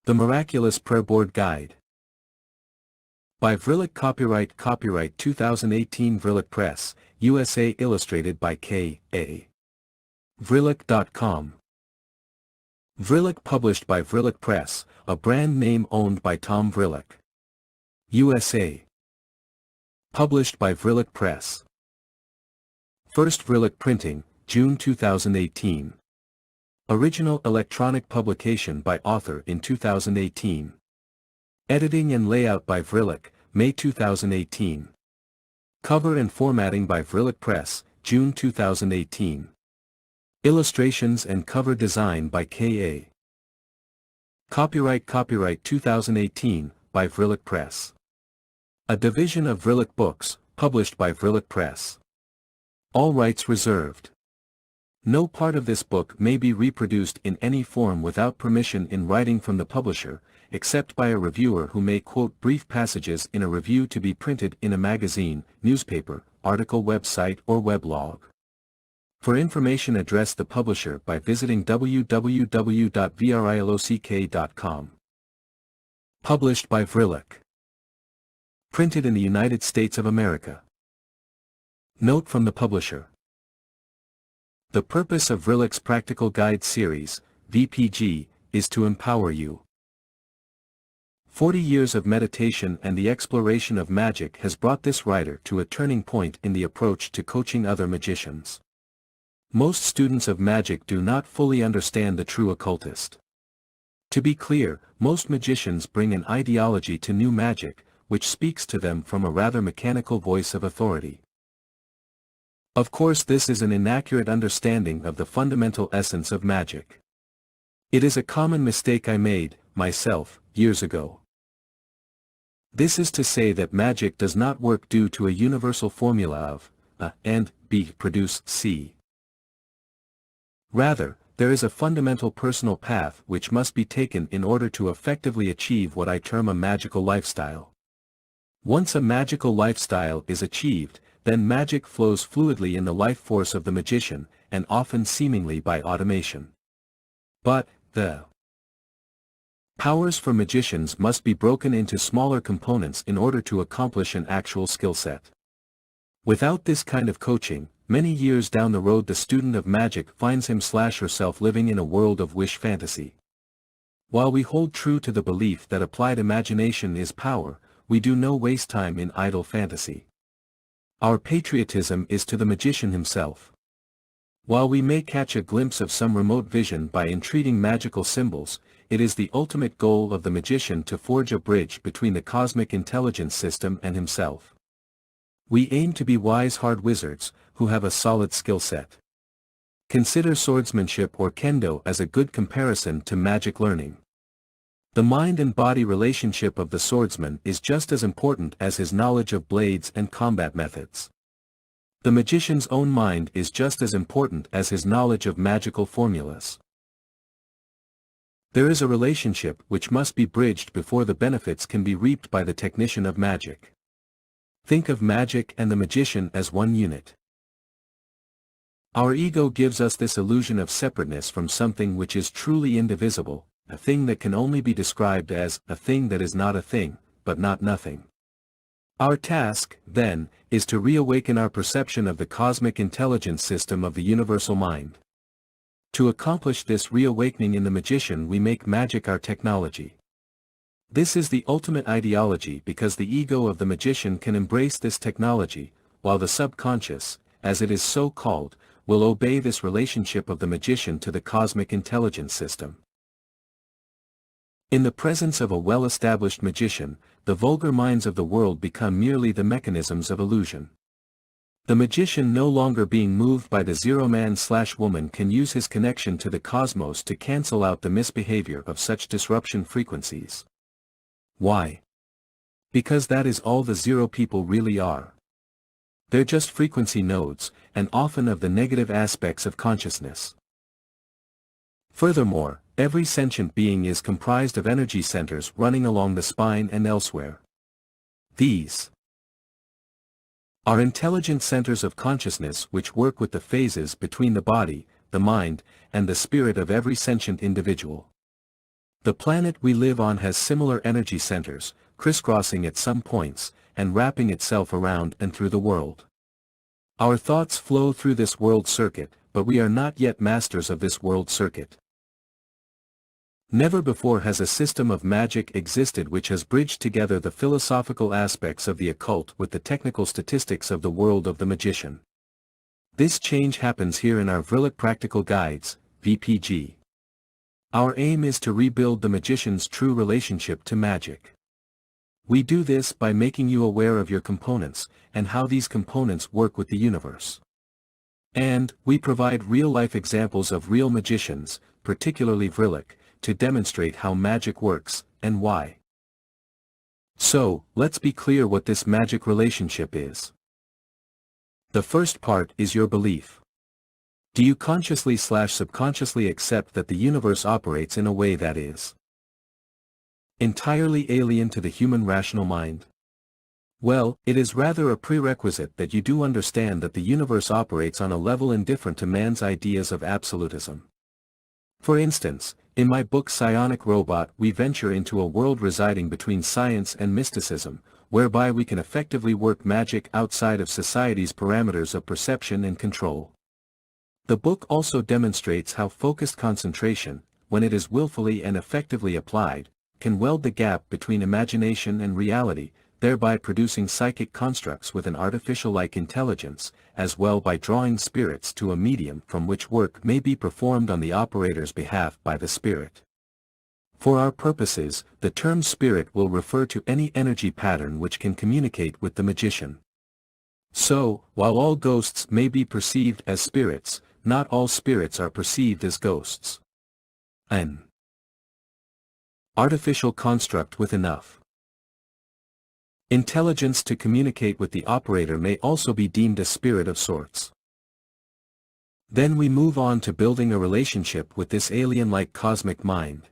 The Miraculous Prayer Board Guide. By Vrillik. Copyright 2018 Vrillik Press, USA. Illustrated by K.A. Vrillik.com. Vrillik. Published by Vrillik Press, a brand name owned by Tom Vrillik. USA. Published by Vrillik Press. First Vrillik Printing, June 2018. Original electronic publication by author in 2018. Editing and layout by Vrillik, May 2018. Cover and formatting by Vrillik Press, June 2018. Illustrations and cover design by K.A. Copyright 2018, by Vrillik Press. A division of Vrillik Books, published by Vrillik Press. All rights reserved. No part of this book may be reproduced in any form without permission in writing from the publisher, except by a reviewer who may quote brief passages in a review to be printed in a magazine, newspaper, article, website or weblog. For information address the publisher by visiting www.vrilok.com. Published by Vrillik. Printed in the United States of America. Note from the publisher. The purpose of Vrillik's Practical Guide Series, VPG, is to empower you. 40 years of meditation and the exploration of magic has brought this writer to a turning point in the approach to coaching other magicians. Most students of magic do not fully understand the true occultist. To be clear, most magicians bring an ideology to new magic, which speaks to them from a rather mechanical voice of authority. Of course, this is an inaccurate understanding of the fundamental essence of magic. It is a common mistake I made, myself, years ago. This is to say that magic does not work due to a universal formula of A and B produce C. Rather, there is a fundamental personal path which must be taken in order to effectively achieve what I term a magical lifestyle. Once a magical lifestyle is achieved, then magic flows fluidly in the life force of the magician, and often seemingly by automation. But, the powers for magicians must be broken into smaller components in order to accomplish an actual skill set. Without this kind of coaching, many years down the road the student of magic finds him/herself living in a world of wish fantasy. While we hold true to the belief that applied imagination is power, we do no waste time in idle fantasy. Our patriotism is to the magician himself. While we may catch a glimpse of some remote vision by entreating magical symbols, it is the ultimate goal of the magician to forge a bridge between the cosmic intelligence system and himself. We aim to be wise hard wizards, who have a solid skill set. Consider swordsmanship or kendo as a good comparison to magic learning. The mind and body relationship of the swordsman is just as important as his knowledge of blades and combat methods. The magician's own mind is just as important as his knowledge of magical formulas. There is a relationship which must be bridged before the benefits can be reaped by the technician of magic. Think of magic and the magician as one unit. Our ego gives us this illusion of separateness from something which is truly indivisible, a thing that can only be described as a thing that is not a thing, but not nothing. Our task, then, is to reawaken our perception of the cosmic intelligence system of the universal mind. To accomplish this reawakening in the magician, we make magic our technology. This is the ultimate ideology because the ego of the magician can embrace this technology, while the subconscious, as it is so called, will obey this relationship of the magician to the cosmic intelligence system. In the presence of a well-established magician, the vulgar minds of the world become merely the mechanisms of illusion. The magician, no longer being moved by the zero man/woman, can use his connection to the cosmos to cancel out the misbehavior of such disruption frequencies. Why? Because that is all the zero people really are. They're just frequency nodes, and often of the negative aspects of consciousness. Furthermore, every sentient being is comprised of energy centers running along the spine and elsewhere. These are intelligent centers of consciousness which work with the phases between the body, the mind, and the spirit of every sentient individual. The planet we live on has similar energy centers, crisscrossing at some points, and wrapping itself around and through the world. Our thoughts flow through this world circuit, but we are not yet masters of this world circuit. Never before has a system of magic existed which has bridged together the philosophical aspects of the occult with the technical statistics of the world of the magician. This change happens here in our Vrillik Practical Guides, VPG. Our aim is to rebuild the magician's true relationship to magic. We do this by making you aware of your components, and how these components work with the universe. And, we provide real-life examples of real magicians, particularly Vrillik, to demonstrate how magic works, and why. So, let's be clear what this magic relationship is. The first part is your belief. Do you consciously/subconsciously accept that the universe operates in a way that is entirely alien to the human rational mind? Well, it is rather a prerequisite that you do understand that the universe operates on a level indifferent to man's ideas of absolutism. For instance, in my book Psionic Robot we venture into a world residing between science and mysticism, whereby we can effectively work magic outside of society's parameters of perception and control. The book also demonstrates how focused concentration, when it is willfully and effectively applied, can weld the gap between imagination and reality, thereby producing psychic constructs with an artificial-like intelligence, as well by drawing spirits to a medium from which work may be performed on the operator's behalf by the spirit. For our purposes, the term spirit will refer to any energy pattern which can communicate with the magician. So, while all ghosts may be perceived as spirits, not all spirits are perceived as ghosts. An artificial construct with enough intelligence to communicate with the operator may also be deemed a spirit of sorts. Then we move on to building a relationship with this alien-like cosmic mind.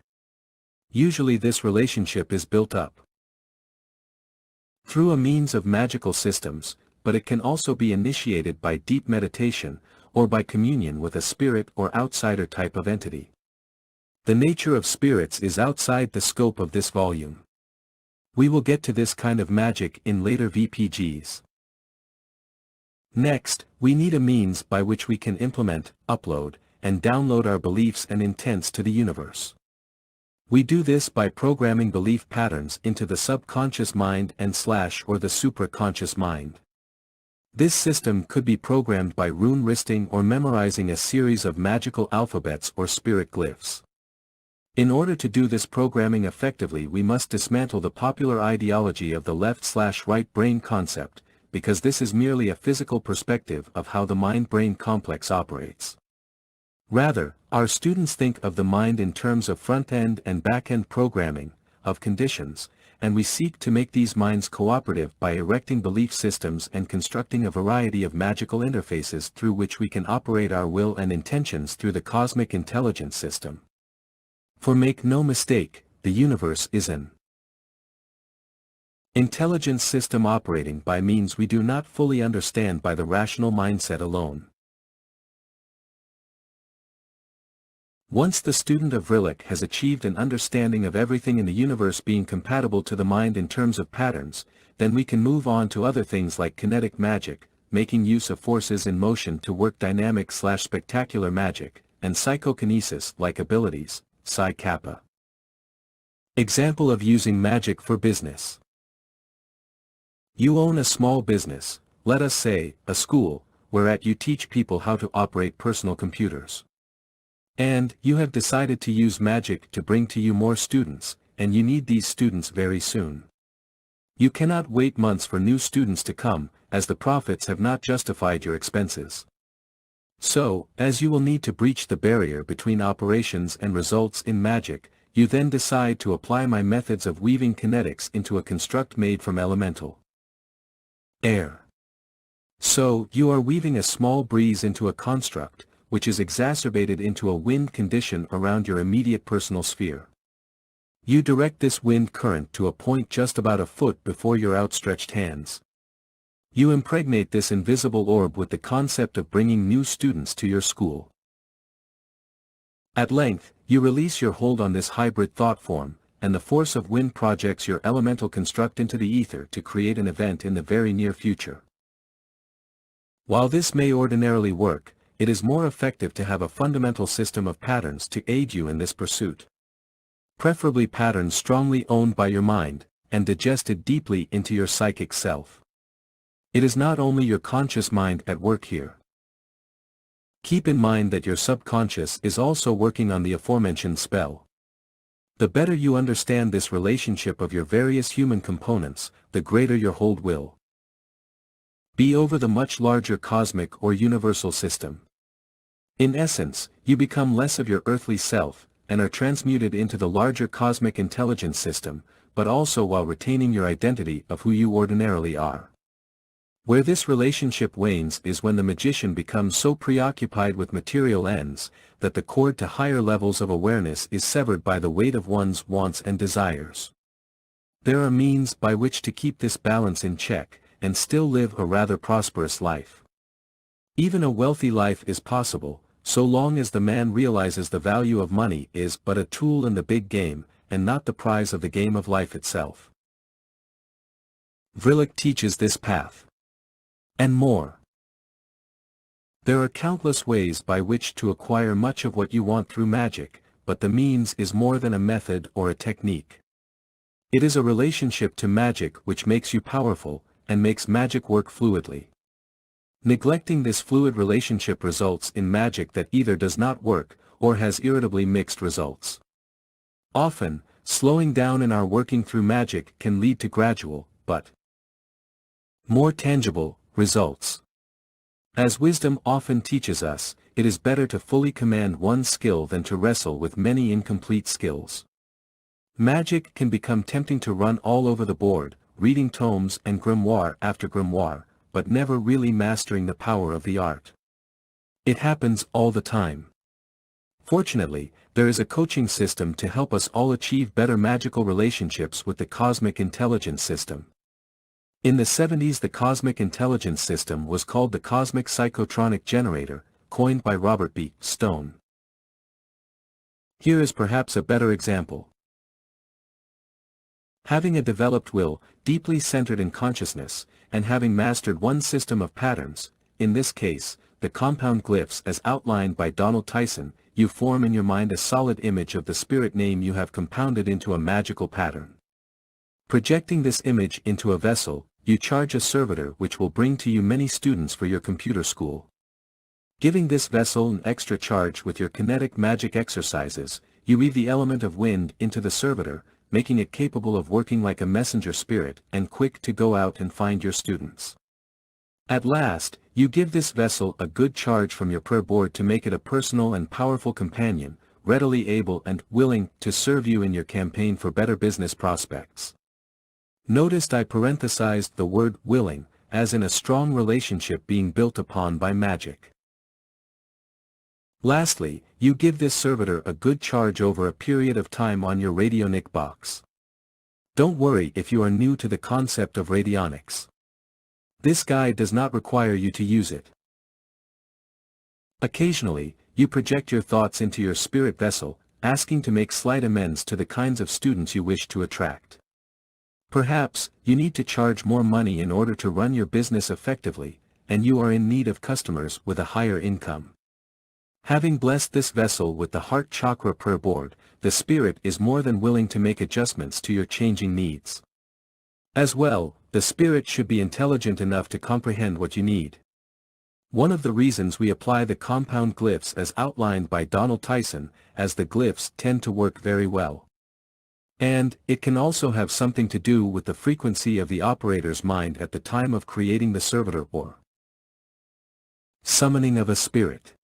Usually this relationship is built up through a means of magical systems, but it can also be initiated by deep meditation, or by communion with a spirit or outsider type of entity. The nature of spirits is outside the scope of this volume. We will get to this kind of magic in later VPGs. Next, we need a means by which we can implement, upload, and download our beliefs and intents to the universe. We do this by programming belief patterns into the subconscious mind or the supraconscious mind. This system could be programmed by rune wristing or memorizing a series of magical alphabets or spirit glyphs. In order to do this programming effectively, we must dismantle the popular ideology of the left/right brain concept, because this is merely a physical perspective of how the mind-brain complex operates. Rather, our students think of the mind in terms of front-end and back-end programming, of conditions, and we seek to make these minds cooperative by erecting belief systems and constructing a variety of magical interfaces through which we can operate our will and intentions through the cosmic intelligence system. For make no mistake, the universe is an intelligence system operating by means we do not fully understand by the rational mindset alone. Once the student of Vrillik has achieved an understanding of everything in the universe being compatible to the mind in terms of patterns, then we can move on to other things like kinetic magic, making use of forces in motion to work dynamic/spectacular magic, and psychokinesis-like abilities, Psi Kappa. Example of using magic for business. You own a small business, let us say, a school, whereat you teach people how to operate personal computers. And, you have decided to use magic to bring to you more students, and you need these students very soon. You cannot wait months for new students to come, as the profits have not justified your expenses. So, as you will need to breach the barrier between operations and results in magic, you then decide to apply my methods of weaving kinetics into a construct made from elemental air. So, you are weaving a small breeze into a construct, which is exacerbated into a wind condition around your immediate personal sphere. You direct this wind current to a point just about a foot before your outstretched hands. You impregnate this invisible orb with the concept of bringing new students to your school. At length, you release your hold on this hybrid thought form, and the force of wind projects your elemental construct into the ether to create an event in the very near future. While this may ordinarily work, it is more effective to have a fundamental system of patterns to aid you in this pursuit. Preferably patterns strongly owned by your mind, and digested deeply into your psychic self. It is not only your conscious mind at work here. Keep in mind that your subconscious is also working on the aforementioned spell. The better you understand this relationship of your various human components, the greater your hold will be over the much larger cosmic or universal system. In essence, you become less of your earthly self, and are transmuted into the larger cosmic intelligence system, but also while retaining your identity of who you ordinarily are. Where this relationship wanes is when the magician becomes so preoccupied with material ends, that the cord to higher levels of awareness is severed by the weight of one's wants and desires. There are means by which to keep this balance in check, and still live a rather prosperous life. Even a wealthy life is possible, so long as the man realizes the value of money is but a tool in the big game, and not the prize of the game of life itself. Vrillik teaches this path. And more. There are countless ways by which to acquire much of what you want through magic, but the means is more than a method or a technique. It is a relationship to magic which makes you powerful, and makes magic work fluidly. Neglecting this fluid relationship results in magic that either does not work, or has irritably mixed results. Often, slowing down in our working through magic can lead to gradual, but more tangible, results. As wisdom often teaches us, it is better to fully command one skill than to wrestle with many incomplete skills. Magic can become tempting to run all over the board, reading tomes and grimoire after grimoire, but never really mastering the power of the art. It happens all the time. Fortunately, there is a coaching system to help us all achieve better magical relationships with the cosmic intelligence system. In the 70s, the cosmic intelligence system was called the Cosmic Psychotronic Generator, coined by Robert B. Stone. Here is perhaps a better example. Having a developed will, deeply centered in consciousness, and having mastered one system of patterns, in this case, the compound glyphs as outlined by Donald Tyson, you form in your mind a solid image of the spirit name you have compounded into a magical pattern. Projecting this image into a vessel, you charge a servitor which will bring to you many students for your computer school. Giving this vessel an extra charge with your kinetic magic exercises, you weave the element of wind into the servitor, making it capable of working like a messenger spirit and quick to go out and find your students. At last, you give this vessel a good charge from your prayer board to make it a personal and powerful companion, readily able and willing to serve you in your campaign for better business prospects. Notice I parenthesized the word willing, as in a strong relationship being built upon by magic. Lastly, you give this servitor a good charge over a period of time on your radionic box. Don't worry if you are new to the concept of radionics. This guide does not require you to use it. Occasionally, you project your thoughts into your spirit vessel, asking to make slight amends to the kinds of students you wish to attract. Perhaps, you need to charge more money in order to run your business effectively, and you are in need of customers with a higher income. Having blessed this vessel with the heart chakra prayer board, the spirit is more than willing to make adjustments to your changing needs. As well, the spirit should be intelligent enough to comprehend what you need. One of the reasons we apply the compound glyphs as outlined by Donald Tyson, as the glyphs tend to work very well. And, it can also have something to do with the frequency of the operator's mind at the time of creating the servitor or summoning of a spirit.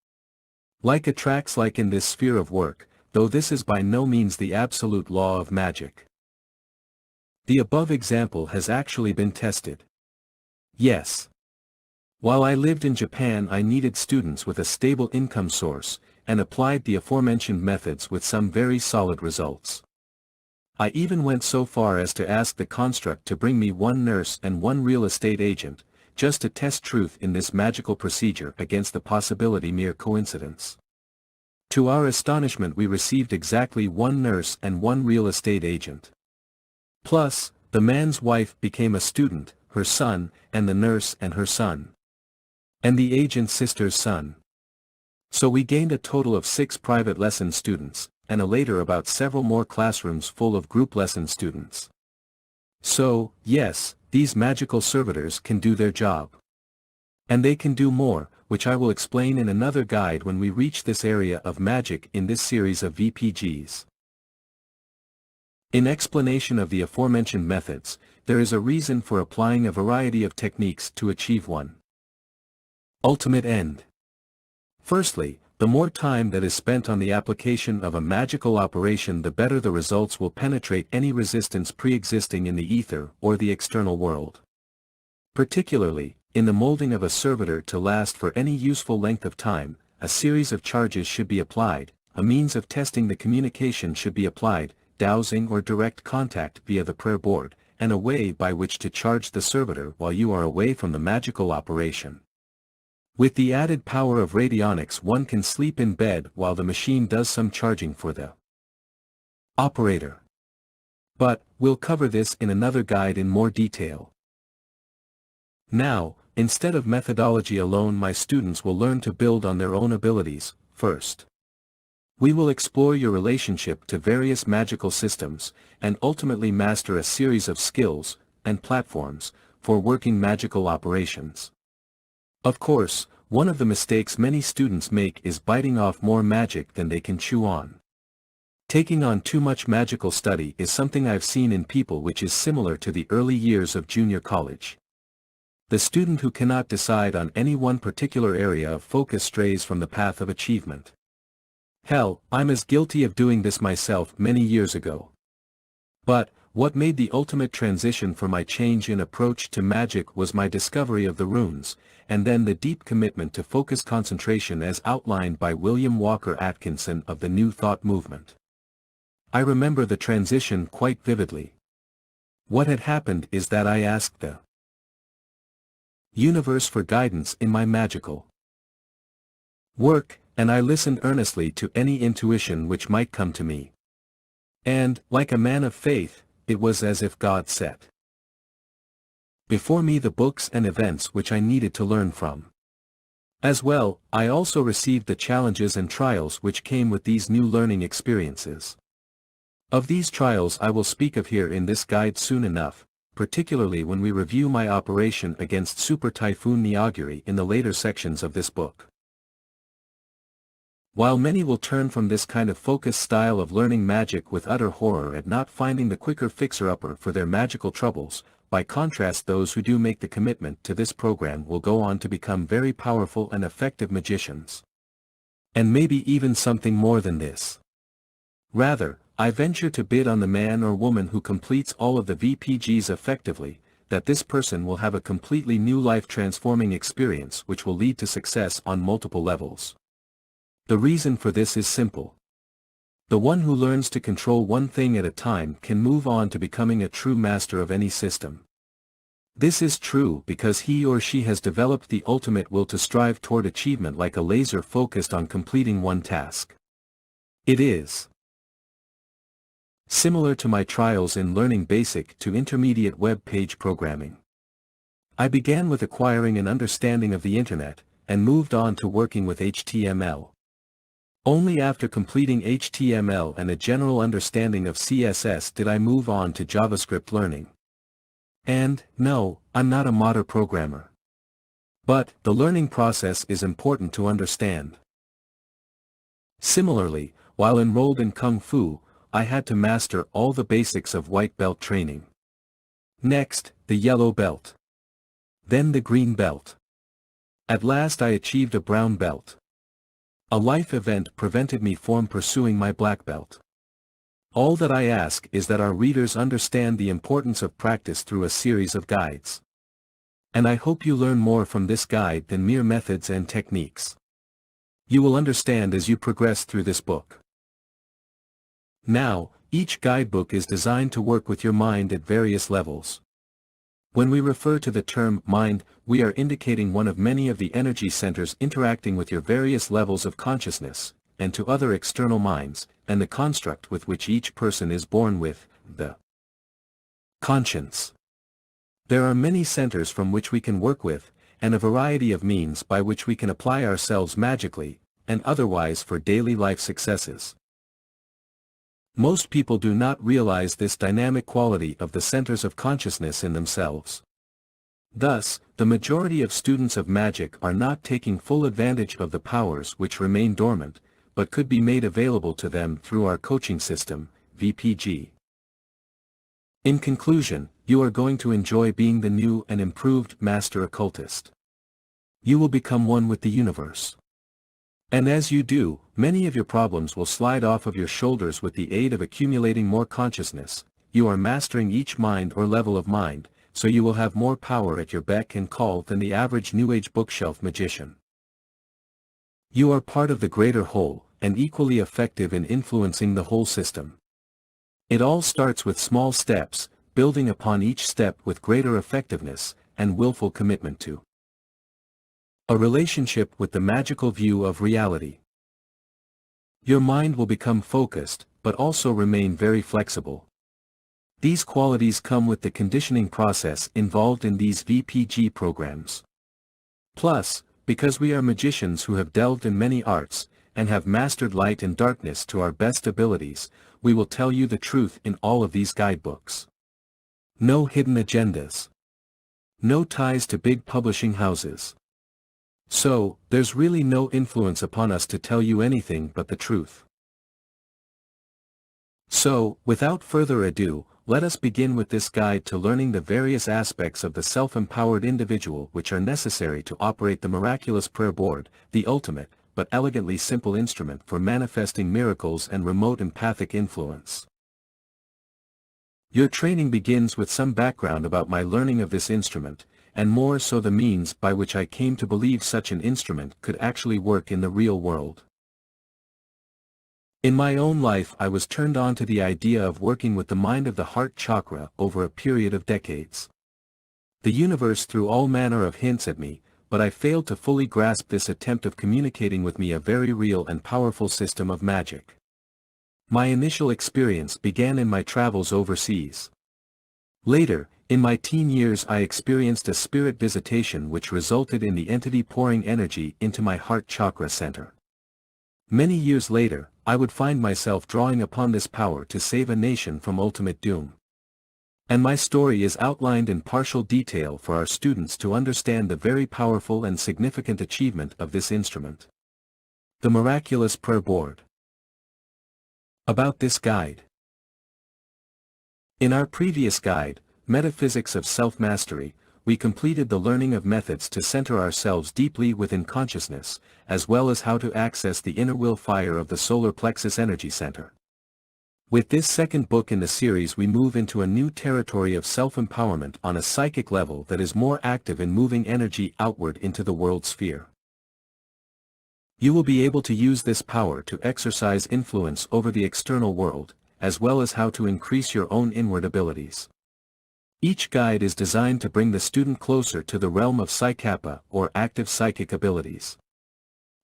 Like attracts like in this sphere of work, though this is by no means the absolute law of magic. The above example has actually been tested. Yes. While I lived in Japan, I needed students with a stable income source, and applied the aforementioned methods with some very solid results. I even went so far as to ask the construct to bring me one nurse and one real estate agent, just to test truth in this magical procedure against the possibility mere coincidence. To our astonishment, we received exactly one nurse and one real estate agent. Plus, the man's wife became a student, her son, and the nurse and her son. And the agent's sister's son. So we gained a total of 6 private lesson students, and a later about several more classrooms full of group lesson students. So, yes, these magical servitors can do their job. And they can do more, which I will explain in another guide when we reach this area of magic in this series of VPGs. In explanation of the aforementioned methods, there is a reason for applying a variety of techniques to achieve one ultimate end. Firstly, the more time that is spent on the application of a magical operation, the better the results will penetrate any resistance pre-existing in the ether or the external world. Particularly, in the molding of a servitor to last for any useful length of time, a series of charges should be applied, a means of testing the communication should be applied, dowsing or direct contact via the prayer board, and a way by which to charge the servitor while you are away from the magical operation. With the added power of radionics, one can sleep in bed while the machine does some charging for the operator. But, we'll cover this in another guide in more detail. Now, instead of methodology alone, my students will learn to build on their own abilities. First, we will explore your relationship to various magical systems, and ultimately master a series of skills and platforms for working magical operations. Of course, one of the mistakes many students make is biting off more magic than they can chew on. Taking on too much magical study is something I've seen in people, which is similar to the early years of junior college. The student who cannot decide on any one particular area of focus strays from the path of achievement. Hell, I'm as guilty of doing this myself many years ago. But, what made the ultimate transition for my change in approach to magic was my discovery of the runes, and then the deep commitment to focus concentration as outlined by William Walker Atkinson of the New Thought movement. I remember the transition quite vividly. What had happened is that I asked the universe for guidance in my magical work, and I listened earnestly to any intuition which might come to me. And, like a man of faith, it was as if God set before me the books and events which I needed to learn from. As well, I also received the challenges and trials which came with these new learning experiences. Of these trials I will speak of here in this guide soon enough, particularly when we review my operation against Super Typhoon Neoguri in the later sections of this book. While many will turn from this kind of focused style of learning magic with utter horror at not finding the quicker fixer-upper for their magical troubles, by contrast those who do make the commitment to this program will go on to become very powerful and effective magicians. And maybe even something more than this. Rather, I venture to bid on the man or woman who completes all of the VPGs effectively, that this person will have a completely new life-transforming experience which will lead to success on multiple levels. The reason for this is simple. The one who learns to control one thing at a time can move on to becoming a true master of any system. This is true because he or she has developed the ultimate will to strive toward achievement, like a laser focused on completing one task. It is similar to my trials in learning basic to intermediate web page programming. I began with acquiring an understanding of the internet, and moved on to working with HTML. Only after completing HTML and a general understanding of CSS did I move on to JavaScript learning. And, no, I'm not a modern programmer. But, the learning process is important to understand. Similarly, while enrolled in Kung Fu, I had to master all the basics of white belt training. Next, the yellow belt. Then the green belt. At last I achieved a brown belt. A life event prevented me from pursuing my black belt. All that I ask is that our readers understand the importance of practice through a series of guides. And I hope you learn more from this guide than mere methods and techniques. You will understand as you progress through this book. Now, each guidebook is designed to work with your mind at various levels. When we refer to the term mind, we are indicating one of many of the energy centers interacting with your various levels of consciousness, and to other external minds, and the construct with which each person is born with, the conscience. There are many centers from which we can work with, and a variety of means by which we can apply ourselves magically, and otherwise for daily life successes. Most people do not realize this dynamic quality of the centers of consciousness in themselves. Thus, the majority of students of magic are not taking full advantage of the powers which remain dormant, but could be made available to them through our coaching system, VPG. In conclusion, you are going to enjoy being the new and improved Master Occultist. You will become one with the universe. And as you do, many of your problems will slide off of your shoulders with the aid of accumulating more consciousness. You are mastering each mind or level of mind, so you will have more power at your beck and call than the average New Age bookshelf magician. You are part of the greater whole, and equally effective in influencing the whole system. It all starts with small steps, building upon each step with greater effectiveness, and willful commitment to a relationship with the magical view of reality. Your mind will become focused, but also remain very flexible. These qualities come with the conditioning process involved in these VPG programs. Plus, because we are magicians who have delved in many arts, and have mastered light and darkness to our best abilities, we will tell you the truth in all of these guidebooks. No hidden agendas. No ties to big publishing houses. So, there's really no influence upon us to tell you anything but the truth. So, without further ado, let us begin with this guide to learning the various aspects of the self-empowered individual which are necessary to operate the miraculous prayer board, the ultimate, but elegantly simple instrument for manifesting miracles and remote empathic influence. Your training begins with some background about my learning of this instrument, and more so the means by which I came to believe such an instrument could actually work in the real world. In my own life I was turned on to the idea of working with the mind of the heart chakra over a period of decades. The universe threw all manner of hints at me, but I failed to fully grasp this attempt of communicating with me a very real and powerful system of magic. My initial experience began in my travels overseas. Later, in my teen years I experienced a spirit visitation which resulted in the entity pouring energy into my heart chakra center. Many years later, I would find myself drawing upon this power to save a nation from ultimate doom. And my story is outlined in partial detail for our students to understand the very powerful and significant achievement of this instrument. The Miraculous Prayer Board. About this guide. In our previous guide, Metaphysics of Self-Mastery, we completed the learning of methods to center ourselves deeply within consciousness, as well as how to access the inner will fire of the solar plexus energy center. With this second book in the series we move into a new territory of self-empowerment on a psychic level that is more active in moving energy outward into the world sphere. You will be able to use this power to exercise influence over the external world, as well as how to increase your own inward abilities. Each guide is designed to bring the student closer to the realm of Psy-Kappa, or active psychic abilities.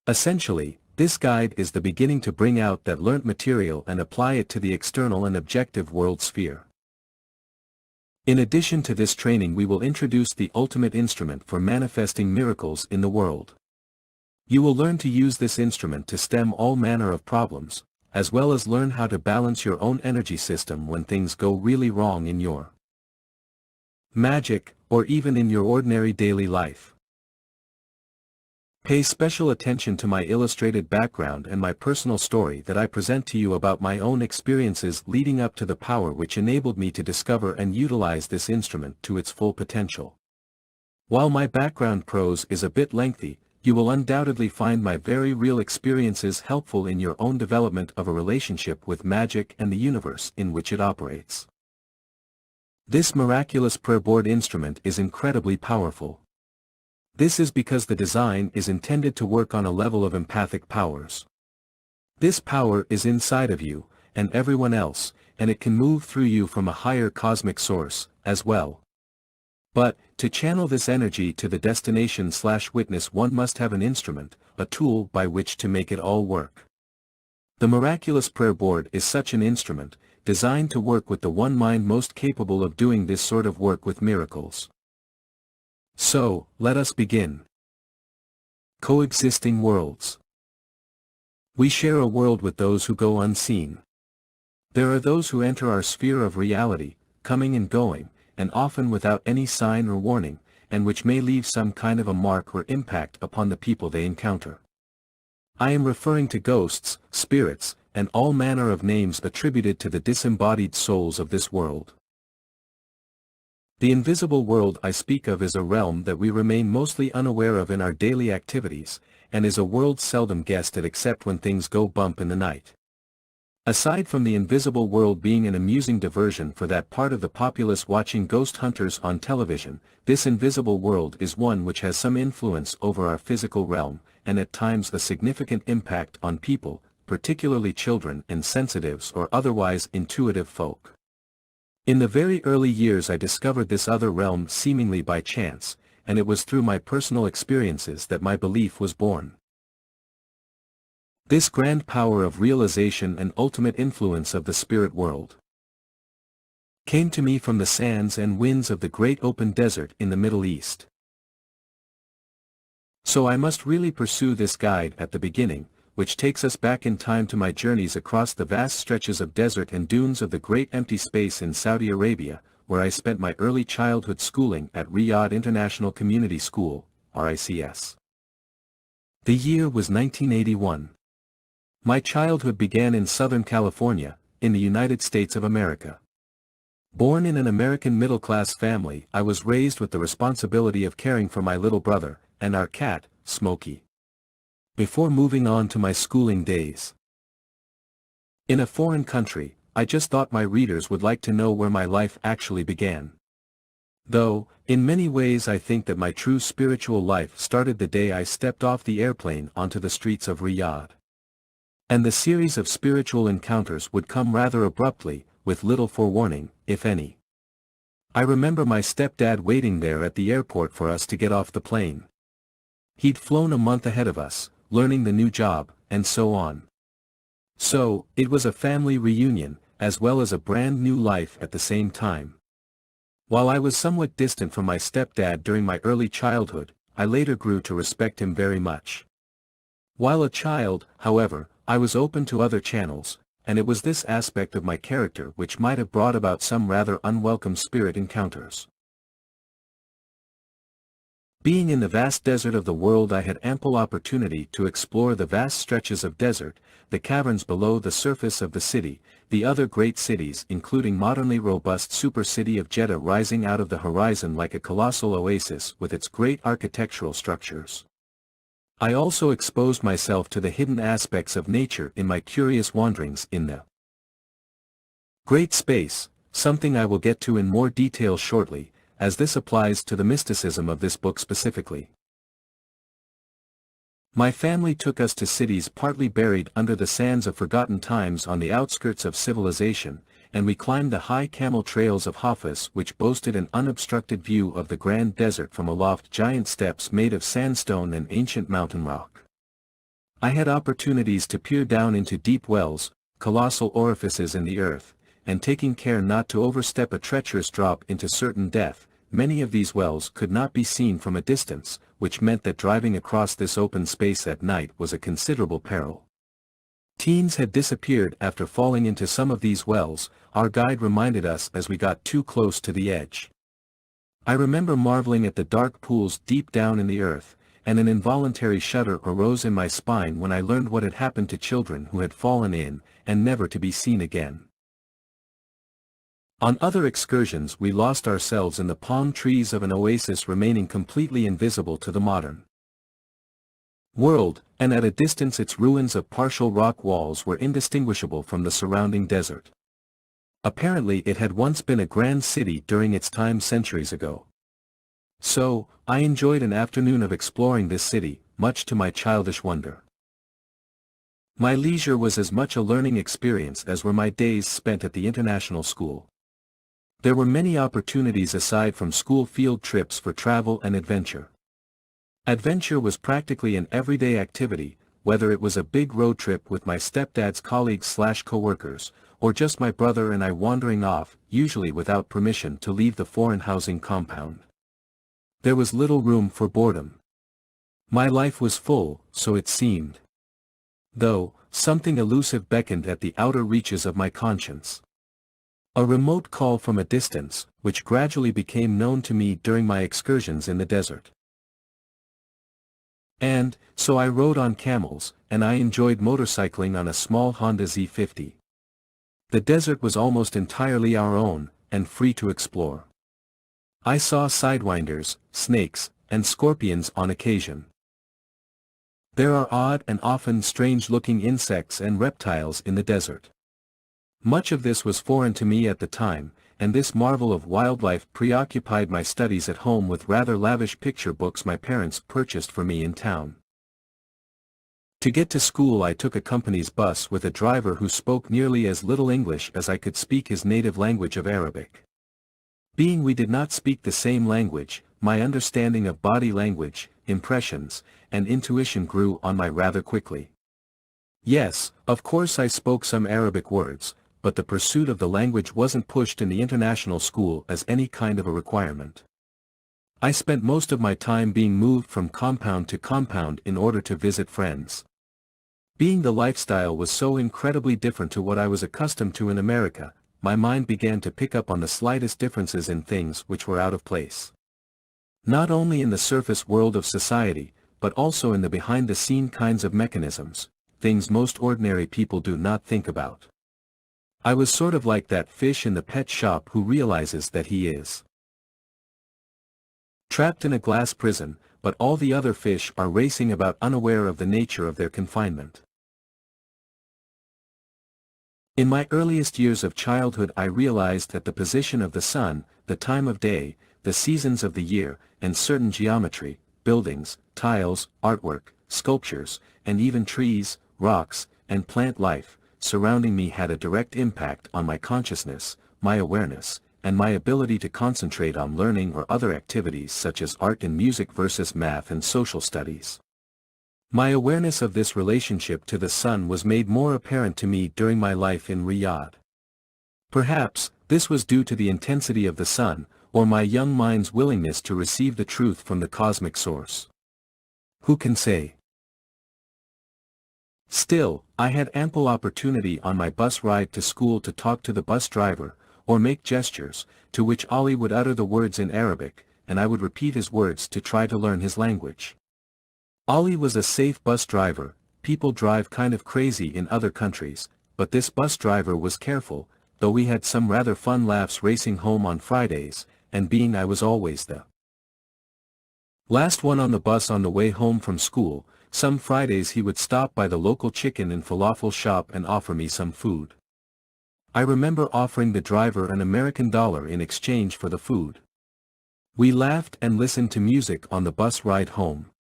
Essentially, this guide is the beginning to bring out that learnt material and apply it to the external and objective world sphere. In addition to this training we will introduce the ultimate instrument for manifesting miracles in the world. You will learn to use this instrument to stem all manner of problems, as well as learn how to balance your own energy system when things go really wrong in your magic, or even in your ordinary daily life. Pay special attention to my illustrated background and my personal story that I present to you about my own experiences leading up to the power which enabled me to discover and utilize this instrument to its full potential. While my background prose is a bit lengthy, you will undoubtedly find my very real experiences helpful in your own development of a relationship with magic and the universe in which it operates. This miraculous prayer board instrument is incredibly powerful. This is because the design is intended to work on a level of empathic powers. This power is inside of you, and everyone else, and it can move through you from a higher cosmic source, as well. But, to channel this energy to the destination/witness one must have an instrument, a tool by which to make it all work. The miraculous prayer board is such an instrument, designed to work with the one mind most capable of doing this sort of work with miracles. So, let us begin. Coexisting worlds. We share a world with those who go unseen. There are those who enter our sphere of reality, coming and going, and often without any sign or warning, and which may leave some kind of a mark or impact upon the people they encounter. I am referring to ghosts, spirits, and all manner of names attributed to the disembodied souls of this world. The invisible world I speak of is a realm that we remain mostly unaware of in our daily activities, and is a world seldom guessed at except when things go bump in the night. Aside from the invisible world being an amusing diversion for that part of the populace watching ghost hunters on television, this invisible world is one which has some influence over our physical realm, and at times a significant impact on people, particularly children and sensitives or otherwise intuitive folk. In the very early years I discovered this other realm seemingly by chance, and it was through my personal experiences that my belief was born. This grand power of realization and ultimate influence of the spirit world came to me from the sands and winds of the great open desert in the Middle East. So I must really pursue this guide at the beginning, which takes us back in time to my journeys across the vast stretches of desert and dunes of the great empty space in Saudi Arabia, where I spent my early childhood schooling at Riyadh International Community School, RICS. The year was 1981. My childhood began in Southern California, in the United States of America. Born in an American middle-class family, I was raised with the responsibility of caring for my little brother, and our cat, Smokey. Before moving on to my schooling days. In a foreign country, I just thought my readers would like to know where my life actually began. Though, in many ways I think that my true spiritual life started the day I stepped off the airplane onto the streets of Riyadh. And the series of spiritual encounters would come rather abruptly, with little forewarning, if any. I remember my stepdad waiting there at the airport for us to get off the plane. He'd flown a month ahead of us, learning the new job, and so on. So, it was a family reunion, as well as a brand new life at the same time. While I was somewhat distant from my stepdad during my early childhood, I later grew to respect him very much. While a child, however, I was open to other channels, and it was this aspect of my character which might have brought about some rather unwelcome spirit encounters. Being in the vast desert of the world, I had ample opportunity to explore the vast stretches of desert, the caverns below the surface of the city, the other great cities including modernly robust super city of Jeddah rising out of the horizon like a colossal oasis with its great architectural structures. I also exposed myself to the hidden aspects of nature in my curious wanderings in the great space, something I will get to in more detail shortly, as this applies to the mysticism of this book specifically. My family took us to cities partly buried under the sands of forgotten times on the outskirts of civilization, and we climbed the high camel trails of Hafs which boasted an unobstructed view of the grand desert from aloft giant steps made of sandstone and ancient mountain rock. I had opportunities to peer down into deep wells, colossal orifices in the earth, and taking care not to overstep a treacherous drop into certain death. Many of these wells could not be seen from a distance, which meant that driving across this open space at night was a considerable peril. Teens had disappeared after falling into some of these wells, our guide reminded us as we got too close to the edge. I remember marveling at the dark pools deep down in the earth, and an involuntary shudder arose in my spine when I learned what had happened to children who had fallen in, and never to be seen again. On other excursions we lost ourselves in the palm trees of an oasis remaining completely invisible to the modern world, and at a distance its ruins of partial rock walls were indistinguishable from the surrounding desert. Apparently it had once been a grand city during its time centuries ago. So, I enjoyed an afternoon of exploring this city, much to my childish wonder. My leisure was as much a learning experience as were my days spent at the international school. There were many opportunities aside from school field trips for travel and adventure. Adventure was practically an everyday activity, whether it was a big road trip with my stepdad's colleagues/coworkers, or just my brother and I wandering off, usually without permission to leave the foreign housing compound. There was little room for boredom. My life was full, so it seemed. Though, something elusive beckoned at the outer reaches of my conscience. A remote call from a distance, which gradually became known to me during my excursions in the desert. And, so I rode on camels, and I enjoyed motorcycling on a small Honda Z50. The desert was almost entirely our own, and free to explore. I saw sidewinders, snakes, and scorpions on occasion. There are odd and often strange-looking insects and reptiles in the desert. Much of this was foreign to me at the time, and this marvel of wildlife preoccupied my studies at home with rather lavish picture books my parents purchased for me in town. To get to school I took a company's bus with a driver who spoke nearly as little English as I could speak his native language of Arabic. Being we did not speak the same language, my understanding of body language, impressions, and intuition grew on me rather quickly. Yes, of course I spoke some Arabic words, but the pursuit of the language wasn't pushed in the international school as any kind of a requirement. I spent most of my time being moved from compound to compound in order to visit friends. Being the lifestyle was so incredibly different to what I was accustomed to in America, my mind began to pick up on the slightest differences in things which were out of place. Not only in the surface world of society, but also in the behind-the-scene kinds of mechanisms, things most ordinary people do not think about. I was sort of like that fish in the pet shop who realizes that he is trapped in a glass prison, but all the other fish are racing about unaware of the nature of their confinement. In my earliest years of childhood I realized that the position of the sun, the time of day, the seasons of the year, and certain geometry, buildings, tiles, artwork, sculptures, and even trees, rocks, and plant life, surrounding me had a direct impact on my consciousness, my awareness, and my ability to concentrate on learning or other activities such as art and music versus math and social studies. My awareness of this relationship to the sun was made more apparent to me during my life in Riyadh. Perhaps, this was due to the intensity of the sun, or my young mind's willingness to receive the truth from the cosmic source. Who can say? Still, I had ample opportunity on my bus ride to school to talk to the bus driver, or make gestures, to which Ali would utter the words in Arabic, and I would repeat his words to try to learn his language. Ali was a safe bus driver. People drive kind of crazy in other countries, but this bus driver was careful, though we had some rather fun laughs racing home on Fridays, and being I was always the last one on the bus on the way home from school, some Fridays he would stop by the local chicken and falafel shop and offer me some food. I remember offering the driver an American dollar in exchange for the food. We laughed and listened to music on the bus ride home.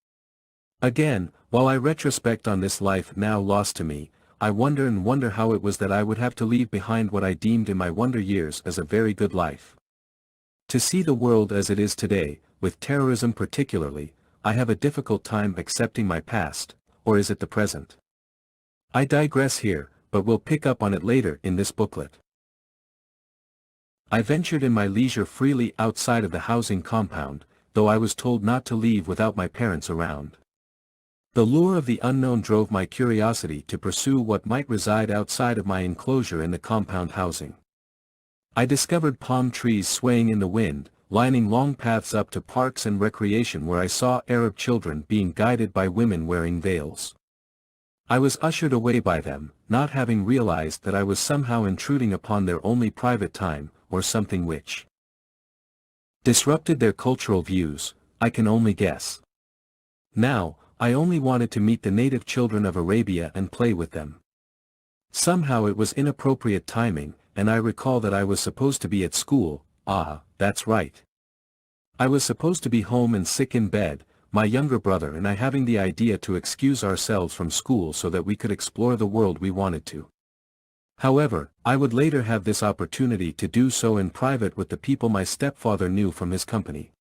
Again, while I retrospect on this life now lost to me, I wonder how it was that I would have to leave behind what I deemed in my wonder years as a very good life. To see the world as it is today, with terrorism particularly, I have a difficult time accepting my past, or is it the present? I digress here, but we'll pick up on it later in this booklet. I ventured in my leisure freely outside of the housing compound, though I was told not to leave without my parents around. The lure of the unknown drove my curiosity to pursue what might reside outside of my enclosure in the compound housing. I discovered palm trees swaying in the wind, lining long paths up to parks and recreation where I saw Arab children being guided by women wearing veils. I was ushered away by them, not having realized that I was somehow intruding upon their only private time, or something which disrupted their cultural views. I can only guess. Now, I only wanted to meet the native children of Arabia and play with them. Somehow it was inappropriate timing, and I recall that I was supposed to be at school. That's right. I was supposed to be home and sick in bed, my younger brother and I having the idea to excuse ourselves from school so that we could explore the world we wanted to. However, I would later have this opportunity to do so in private with the people my stepfather knew from his company.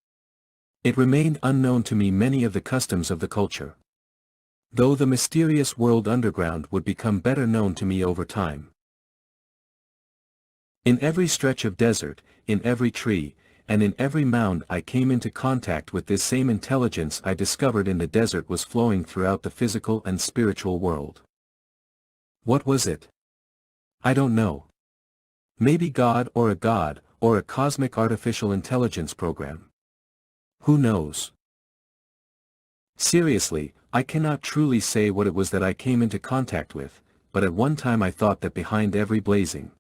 It remained unknown to me many of the customs of the culture. though the mysterious world underground would become better known to me over time. In every stretch of desert, in every tree, and in every mound I came into contact with this same intelligence I discovered in the desert was flowing throughout the physical and spiritual world. What was it? I don't know. Maybe God, or a cosmic artificial intelligence program. Who knows? Seriously, I cannot truly say what it was that I came into contact with, but at one time I thought that behind every blazing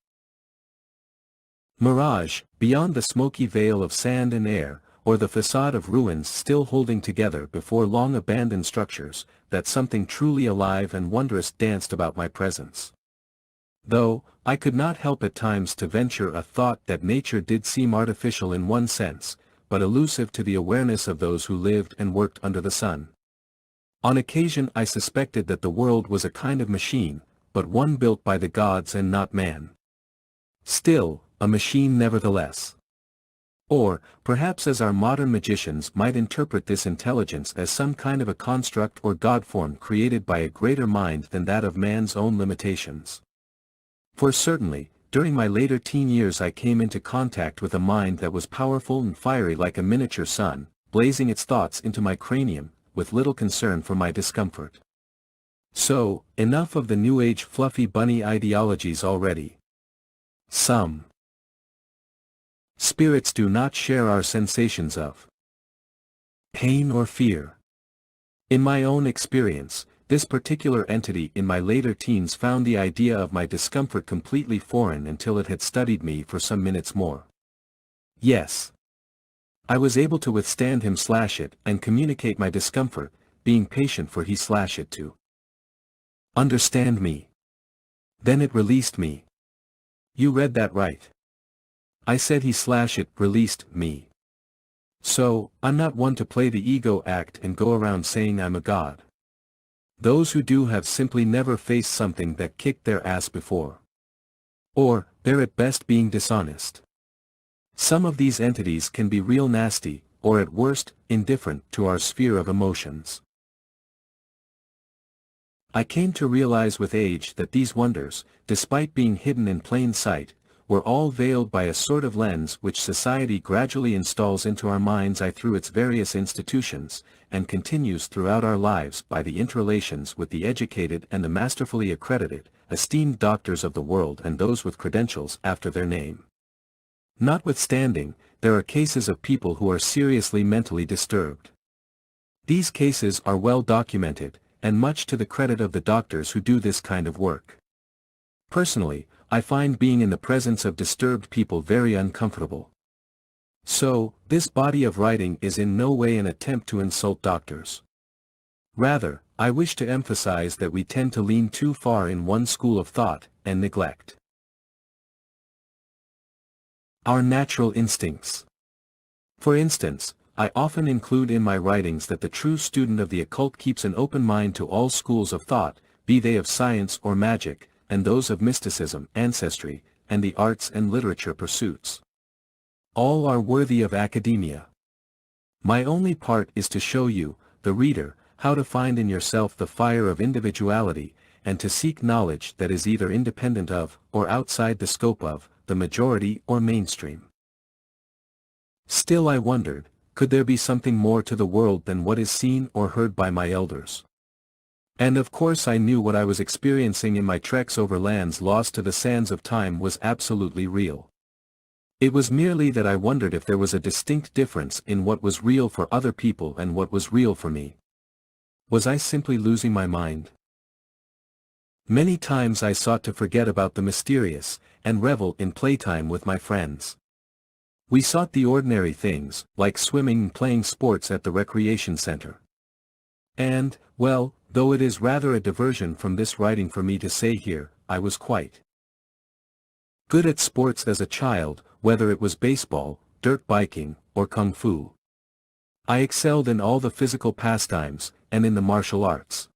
mirage, beyond the smoky veil of sand and air, or the facade of ruins still holding together before long abandoned structures, that something truly alive and wondrous danced about my presence. Though, I could not help at times to venture a thought that nature did seem artificial in one sense, but elusive to the awareness of those who lived and worked under the sun. On occasion I suspected that the world was a kind of machine, but one built by the gods and not man. Still, a machine nevertheless. Or, perhaps as our modern magicians might interpret this intelligence as some kind of a construct or godform created by a greater mind than that of man's own limitations. For certainly, during my later teen years I came into contact with a mind that was powerful and fiery like a miniature sun, blazing its thoughts into my cranium, with little concern for my discomfort. So, enough of the New Age fluffy bunny ideologies already. Some spirits do not share our sensations of pain or fear. In my own experience, this particular entity in my later teens found the idea of my discomfort completely foreign until it had studied me for some minutes more. Yes. I was able to withstand him slash it and communicate my discomfort, being patient for he slash it to understand me. Then it released me. You read that right. I said he slash it released me. So, I'm not one to play the ego act and go around saying I'm a god. Those who do have simply never faced something that kicked their ass before. Or, they're at best being dishonest. Some of these entities can be real nasty, or at worst, indifferent to our sphere of emotions. I came to realize with age that these wonders, despite being hidden in plain sight, were all veiled by a sort of lens which society gradually installs into our minds through its various institutions, and continues throughout our lives by the interrelations with the educated and the masterfully accredited, esteemed doctors of the world and those with credentials after their name. Notwithstanding, there are cases of people who are seriously mentally disturbed. These cases are well documented, and much to the credit of the doctors who do this kind of work. Personally, I find being in the presence of disturbed people very uncomfortable. So, this body of writing is in no way an attempt to insult doctors. Rather, I wish to emphasize that we tend to lean too far in one school of thought, and neglect our natural instincts. For instance, I often include in my writings that the true student of the occult keeps an open mind to all schools of thought, be they of science or magic, and those of mysticism, ancestry, and the arts and literature pursuits. All are worthy of academia. My only part is to show you, the reader, how to find in yourself the fire of individuality, and to seek knowledge that is either independent of, or outside the scope of, the majority or mainstream. Still I wondered, could there be something more to the world than what is seen or heard by my elders? And of course I knew what I was experiencing in my treks over lands lost to the sands of time was absolutely real. It was merely that I wondered if there was a distinct difference in what was real for other people and what was real for me. Was I simply losing my mind? Many times I sought to forget about the mysterious, and revel in playtime with my friends. We sought the ordinary things, like swimming and playing sports at the recreation center. And, well, though it is rather a diversion from this writing for me to say here, I was quite good at sports as a child, whether it was baseball, dirt biking, or kung fu. I excelled in all the physical pastimes, and in the martial arts.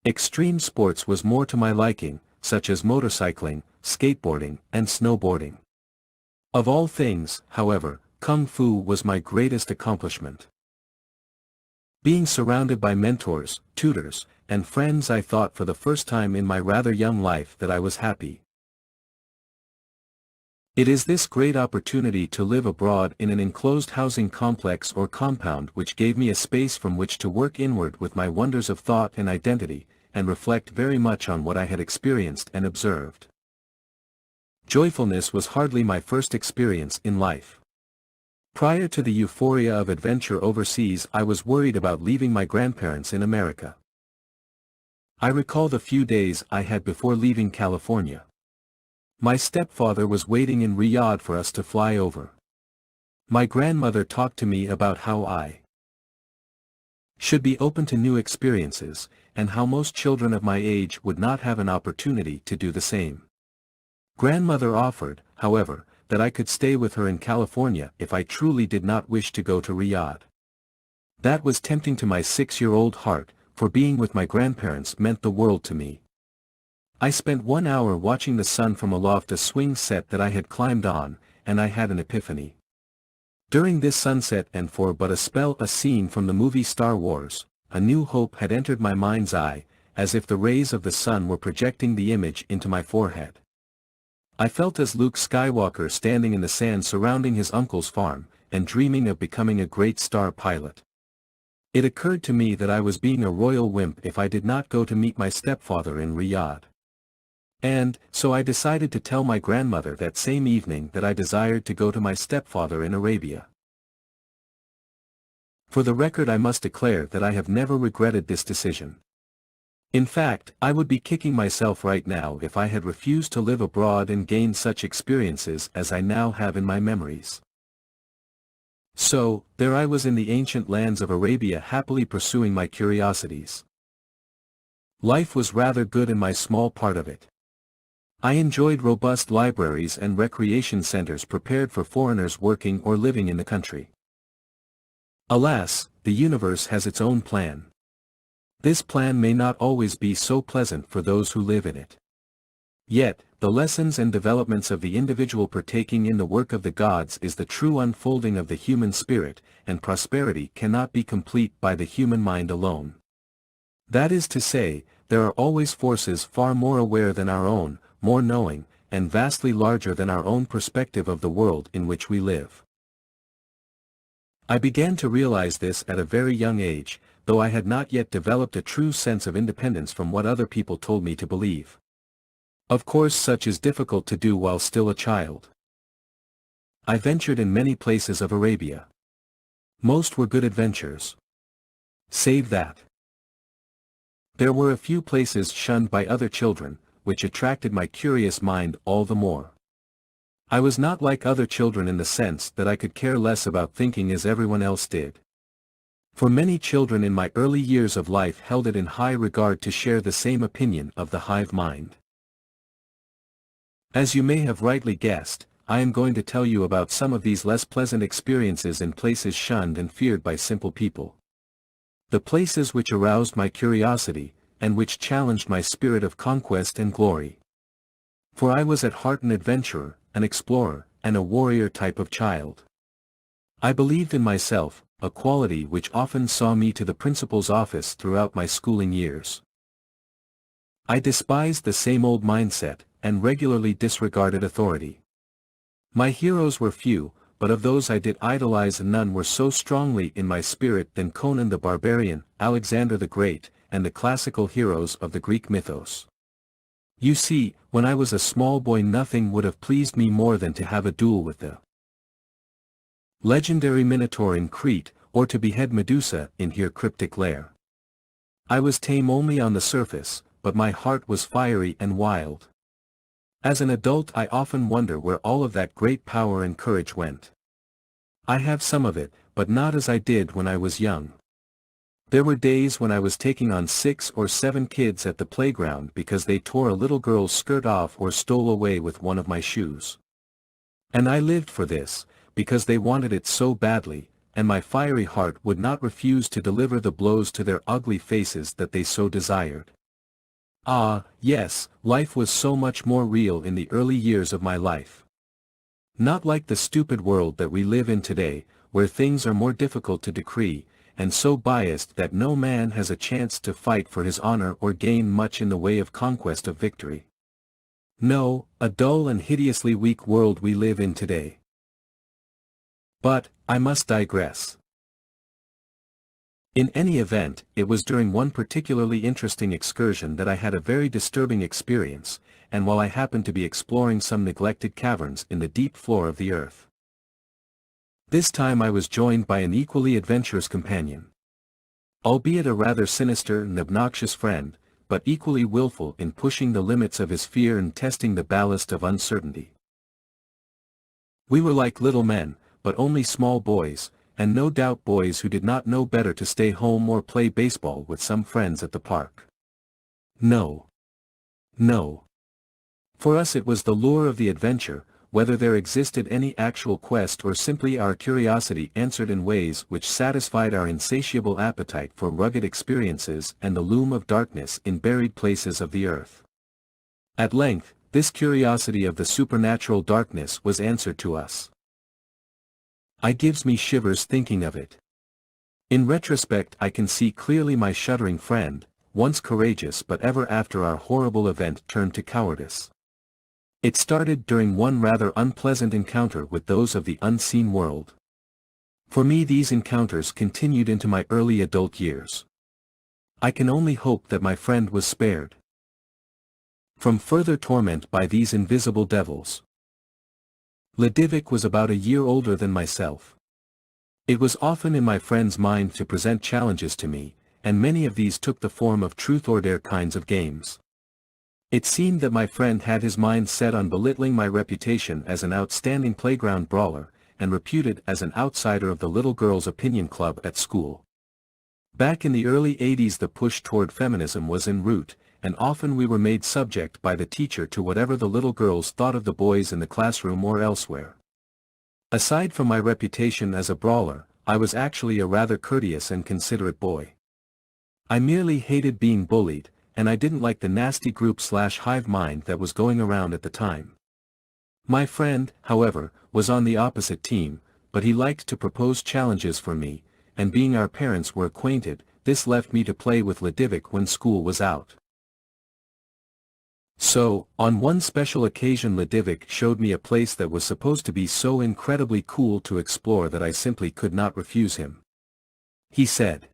Extreme sports was more to my liking, such as motorcycling, skateboarding, and snowboarding. Of all things, however, kung fu was my greatest accomplishment. Being surrounded by mentors, tutors, and friends, I thought for the first time in my rather young life that I was happy. It is this great opportunity to live abroad in an enclosed housing complex or compound which gave me a space from which to work inward with my wonders of thought and identity, and reflect very much on what I had experienced and observed. Joyfulness was hardly my first experience in life. Prior to the euphoria of adventure overseas, I was worried about leaving my grandparents in America. I recall the few days I had before leaving California. My stepfather was waiting in Riyadh for us to fly over. My grandmother talked to me about how I should be open to new experiences, and how most children of my age would not have an opportunity to do the same. Grandmother offered, however, that I could stay with her in California if I truly did not wish to go to Riyadh. That was tempting to my 6-year-old heart, for being with my grandparents meant the world to me. I spent 1 hour watching the sun from aloft a swing set that I had climbed on, and I had an epiphany. During this sunset, and for but a spell, a scene from the movie Star Wars, A New Hope, had entered my mind's eye, as if the rays of the sun were projecting the image into my forehead. I felt as Luke Skywalker standing in the sand surrounding his uncle's farm, and dreaming of becoming a great star pilot. It occurred to me that I was being a royal wimp if I did not go to meet my stepfather in Riyadh. And, so I decided to tell my grandmother that same evening that I desired to go to my stepfather in Arabia. For the record, I must declare that I have never regretted this decision. In fact, I would be kicking myself right now if I had refused to live abroad and gain such experiences as I now have in my memories. So, there I was in the ancient lands of Arabia, happily pursuing my curiosities. Life was rather good in my small part of it. I enjoyed robust libraries and recreation centers prepared for foreigners working or living in the country. Alas, the universe has its own plan. This plan may not always be so pleasant for those who live in it. Yet, the lessons and developments of the individual partaking in the work of the gods is the true unfolding of the human spirit, and prosperity cannot be complete by the human mind alone. That is to say, there are always forces far more aware than our own, more knowing, and vastly larger than our own perspective of the world in which we live. I began to realize this at a very young age, though I had not yet developed a true sense of independence from what other people told me to believe. Of course, such is difficult to do while still a child. I ventured in many places of Arabia. Most were good adventures. Save that there were a few places shunned by other children, which attracted my curious mind all the more. I was not like other children in the sense that I could care less about thinking as everyone else did. For many children in my early years of life held it in high regard to share the same opinion of the hive mind. As you may have rightly guessed, I am going to tell you about some of these less pleasant experiences in places shunned and feared by simple people. The places which aroused my curiosity, and which challenged my spirit of conquest and glory. For I was at heart an adventurer, an explorer, and a warrior type of child. I believed in myself, a quality which often saw me to the principal's office throughout my schooling years. I despised the same old mindset, and regularly disregarded authority. My heroes were few, but of those I did idolize none were so strongly in my spirit than Conan the Barbarian, Alexander the Great, and the classical heroes of the Greek mythos. You see, when I was a small boy nothing would have pleased me more than to have a duel with the legendary Minotaur in Crete, or to behead Medusa in her cryptic lair. I was tame only on the surface, but my heart was fiery and wild. As an adult I often wonder where all of that great power and courage went. I have some of it, but not as I did when I was young. There were days when I was taking on 6 or 7 kids at the playground because they tore a little girl's skirt off or stole away with one of my shoes. And I lived for this, because they wanted it so badly, and my fiery heart would not refuse to deliver the blows to their ugly faces that they so desired. Ah, yes, life was so much more real in the early years of my life. Not like the stupid world that we live in today, where things are more difficult to decree, and so biased that no man has a chance to fight for his honor or gain much in the way of conquest of victory. No, a dull and hideously weak world we live in today. But, I must digress. In any event, it was during one particularly interesting excursion that I had a very disturbing experience, and while I happened to be exploring some neglected caverns in the deep floor of the earth. This time I was joined by an equally adventurous companion. Albeit a rather sinister and obnoxious friend, but equally willful in pushing the limits of his fear and testing the ballast of uncertainty. We were like little men, but only small boys, and no doubt boys who did not know better to stay home or play baseball with some friends at the park. No. No. For us it was the lure of the adventure, whether there existed any actual quest or simply our curiosity answered in ways which satisfied our insatiable appetite for rugged experiences and the loom of darkness in buried places of the earth. At length, this curiosity of the supernatural darkness was answered to us. It gives me shivers thinking of it. In retrospect I can see clearly my shuddering friend, once courageous but ever after our horrible event turned to cowardice. It started during one rather unpleasant encounter with those of the unseen world. For me these encounters continued into my early adult years. I can only hope that my friend was spared from further torment by these invisible devils. Ledivik was about a year older than myself. It was often in my friend's mind to present challenges to me, and many of these took the form of truth or dare kinds of games. It seemed that my friend had his mind set on belittling my reputation as an outstanding playground brawler, and reputed as an outsider of the little girls' opinion club at school. Back in the early 80s the push toward feminism was en route, and often we were made subject by the teacher to whatever the little girls thought of the boys in the classroom or elsewhere. Aside from my reputation as a brawler, I was actually a rather courteous and considerate boy. I merely hated being bullied, and I didn't like the nasty group/hive mind that was going around at the time. My friend, however, was on the opposite team, but he liked to propose challenges for me, and being our parents were acquainted, this left me to play with Ledivik when school was out. So, on one special occasion Ledivik showed me a place that was supposed to be so incredibly cool to explore that I simply could not refuse him. He said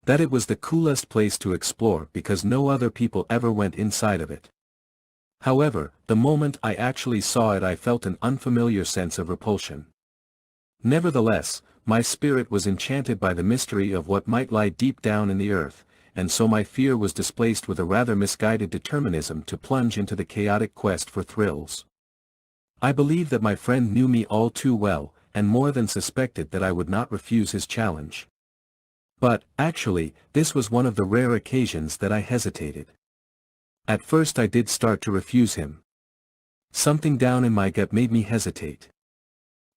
that it was the coolest place to explore because no other people ever went inside of it. However, the moment I actually saw it I felt an unfamiliar sense of repulsion. Nevertheless, my spirit was enchanted by the mystery of what might lie deep down in the earth, and so my fear was displaced with a rather misguided determinism to plunge into the chaotic quest for thrills. I believe that my friend knew me all too well, and more than suspected that I would not refuse his challenge. But, actually, this was one of the rare occasions that I hesitated. At first I did start to refuse him. Something down in my gut made me hesitate.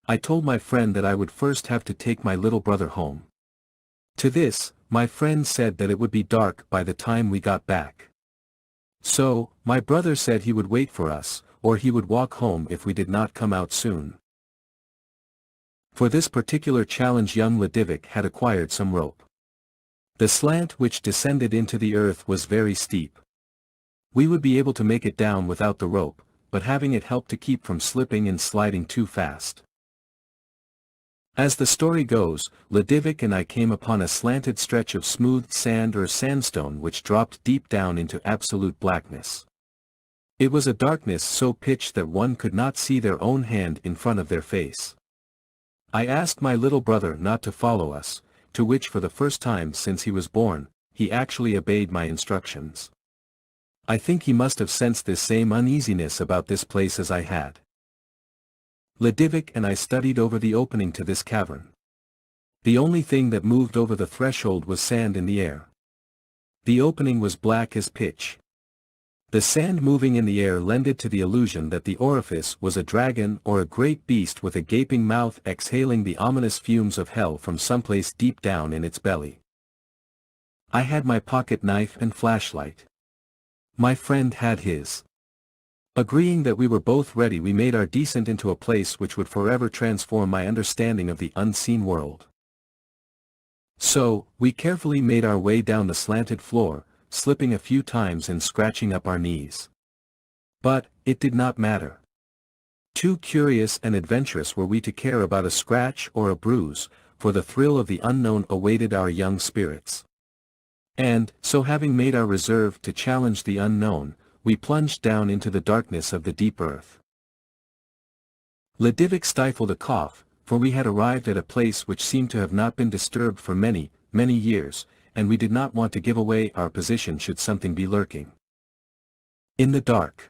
I told my friend that I would first have to take my little brother home. To this, my friend said that it would be dark by the time we got back. So, my brother said he would wait for us, or he would walk home if we did not come out soon. For this particular challenge young Ledivik had acquired some rope. The slant which descended into the earth was very steep. We would be able to make it down without the rope, but having it helped to keep from slipping and sliding too fast. As the story goes, Ledivik and I came upon a slanted stretch of smooth sand or sandstone which dropped deep down into absolute blackness. It was a darkness so pitched that one could not see their own hand in front of their face. I asked my little brother not to follow us, to which for the first time since he was born, he actually obeyed my instructions. I think he must have sensed this same uneasiness about this place as I had. Ledivik and I studied over the opening to this cavern. The only thing that moved over the threshold was sand in the air. The opening was black as pitch. The sand moving in the air lended to the illusion that the orifice was a dragon or a great beast with a gaping mouth exhaling the ominous fumes of hell from someplace deep down in its belly. I had my pocket knife and flashlight. My friend had his. Agreeing that we were both ready, we made our descent into a place which would forever transform my understanding of the unseen world. So, we carefully made our way down the slanted floor, slipping a few times and scratching up our knees. But, it did not matter. Too curious and adventurous were we to care about a scratch or a bruise, for the thrill of the unknown awaited our young spirits. And, so having made our reserve to challenge the unknown, we plunged down into the darkness of the deep earth. Ledivik stifled a cough, for we had arrived at a place which seemed to have not been disturbed for many, many years, and we did not want to give away our position should something be lurking. In the dark.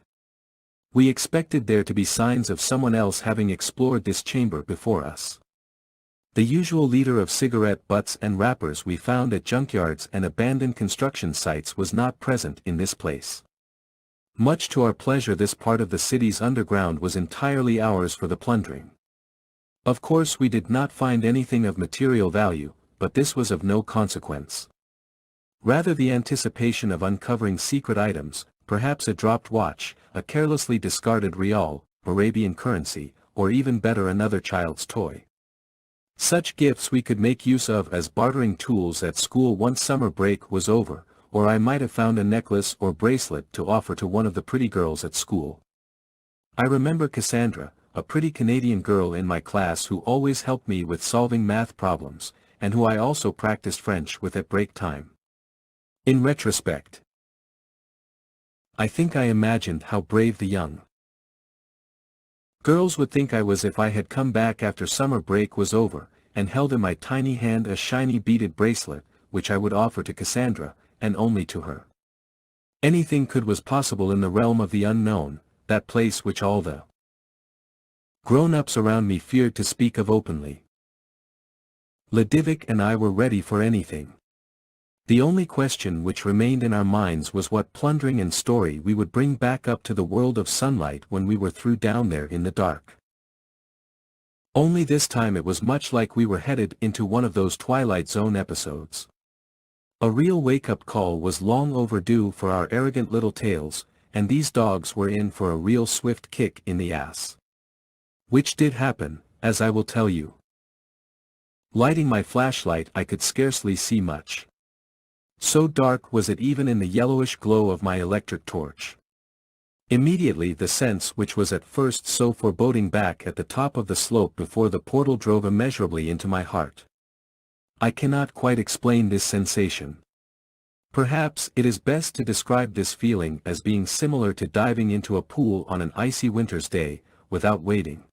We expected there to be signs of someone else having explored this chamber before us. The usual leader of cigarette butts and wrappers we found at junkyards and abandoned construction sites was not present in this place. Much to our pleasure, this part of the city's underground was entirely ours for the plundering. Of course, we did not find anything of material value, but this was of no consequence. Rather the anticipation of uncovering secret items, perhaps a dropped watch, a carelessly discarded rial, Arabian currency, or even better another child's toy. Such gifts we could make use of as bartering tools at school once summer break was over, or I might have found a necklace or bracelet to offer to one of the pretty girls at school. I remember Cassandra, a pretty Canadian girl in my class who always helped me with solving math problems, and who I also practiced French with at break time. In retrospect, I think I imagined how brave the young girls would think I was if I had come back after summer break was over, and held in my tiny hand a shiny beaded bracelet, which I would offer to Cassandra, and only to her. Anything was possible in the realm of the unknown, that place which all the grown-ups around me feared to speak of openly. Ledivik and I were ready for anything. The only question which remained in our minds was what plundering and story we would bring back up to the world of sunlight when we were through down there in the dark. Only this time it was much like we were headed into one of those Twilight Zone episodes. A real wake-up call was long overdue for our arrogant little tails, and these dogs were in for a real swift kick in the ass. Which did happen, as I will tell you. Lighting my flashlight, I could scarcely see much. So dark was it even in the yellowish glow of my electric torch. Immediately the sense which was at first so foreboding back at the top of the slope before the portal drove immeasurably into my heart. I cannot quite explain this sensation. Perhaps it is best to describe this feeling as being similar to diving into a pool on an icy winter's day, without wading.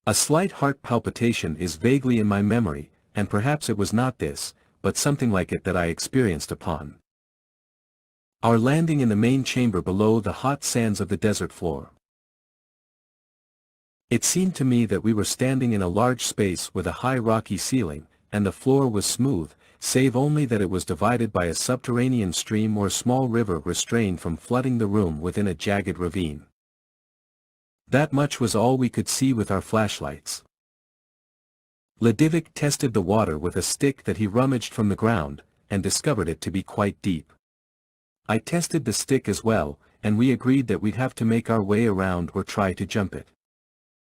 A slight heart palpitation is vaguely in my memory, and perhaps it was not this, but something like it that I experienced upon our landing in the main chamber below the hot sands of the desert floor. It seemed to me that we were standing in a large space with a high rocky ceiling, and the floor was smooth, save only that it was divided by a subterranean stream or small river restrained from flooding the room within a jagged ravine. That much was all we could see with our flashlights. Ledivik tested the water with a stick that he rummaged from the ground, and discovered it to be quite deep. I tested the stick as well, and we agreed that we'd have to make our way around or try to jump it.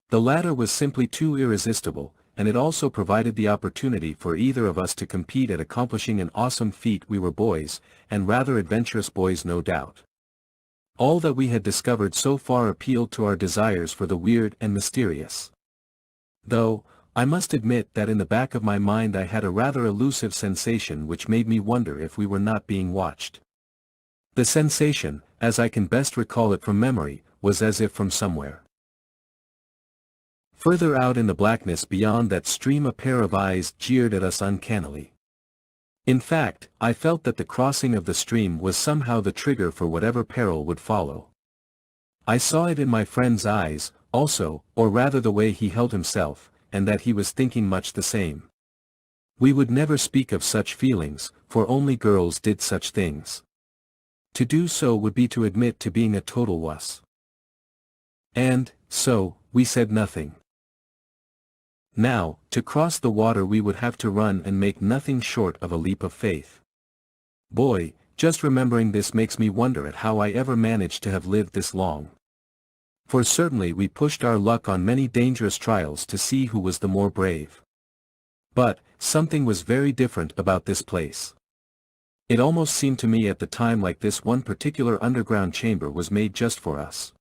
The latter was simply too irresistible, and it also provided the opportunity for either of us to compete at accomplishing an awesome feat. We were boys, and rather adventurous boys, no doubt. All that we had discovered so far appealed to our desires for the weird and mysterious. Though, I must admit that in the back of my mind I had a rather elusive sensation which made me wonder if we were not being watched. The sensation, as I can best recall it from memory, was as if from somewhere further out in the blackness beyond that stream a pair of eyes jeered at us uncannily. In fact, I felt that the crossing of the stream was somehow the trigger for whatever peril would follow. I saw it in my friend's eyes, also, or rather the way he held himself, and that he was thinking much the same. We would never speak of such feelings, for only girls did such things. To do so would be to admit to being a total wuss. And, so, we said nothing. Now, to cross the water we would have to run and make nothing short of a leap of faith. Boy, just remembering this makes me wonder at how I ever managed to have lived this long. For certainly we pushed our luck on many dangerous trials to see who was the more brave. But, something was very different about this place. It almost seemed to me at the time like this one particular underground chamber was made just for us.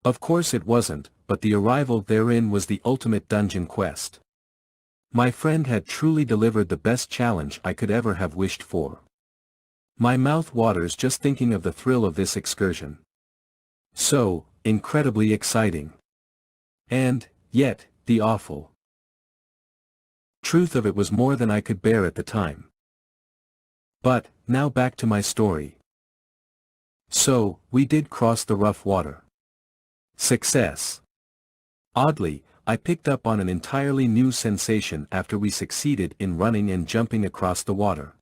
Of course it wasn't, but the arrival therein was the ultimate dungeon quest. My friend had truly delivered the best challenge I could ever have wished for. My mouth waters just thinking of the thrill of this excursion. So, incredibly exciting. And, yet, the awful truth of it was more than I could bear at the time. But, now back to my story. So, we did cross the rough water. Success. Oddly, I picked up on an entirely new sensation after we succeeded in running and jumping across the water.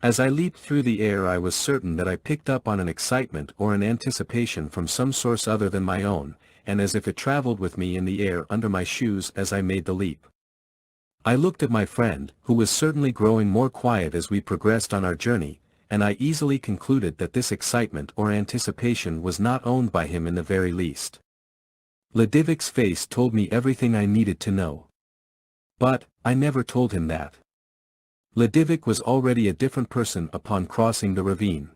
As I leaped through the air, I was certain that I picked up on an excitement or an anticipation from some source other than my own, and as if it traveled with me in the air under my shoes as I made the leap. I looked at my friend, who was certainly growing more quiet as we progressed on our journey, and I easily concluded that this excitement or anticipation was not owned by him in the very least. Ledivic's face told me everything I needed to know. But, I never told him that. Ledivic was already a different person upon crossing the ravine.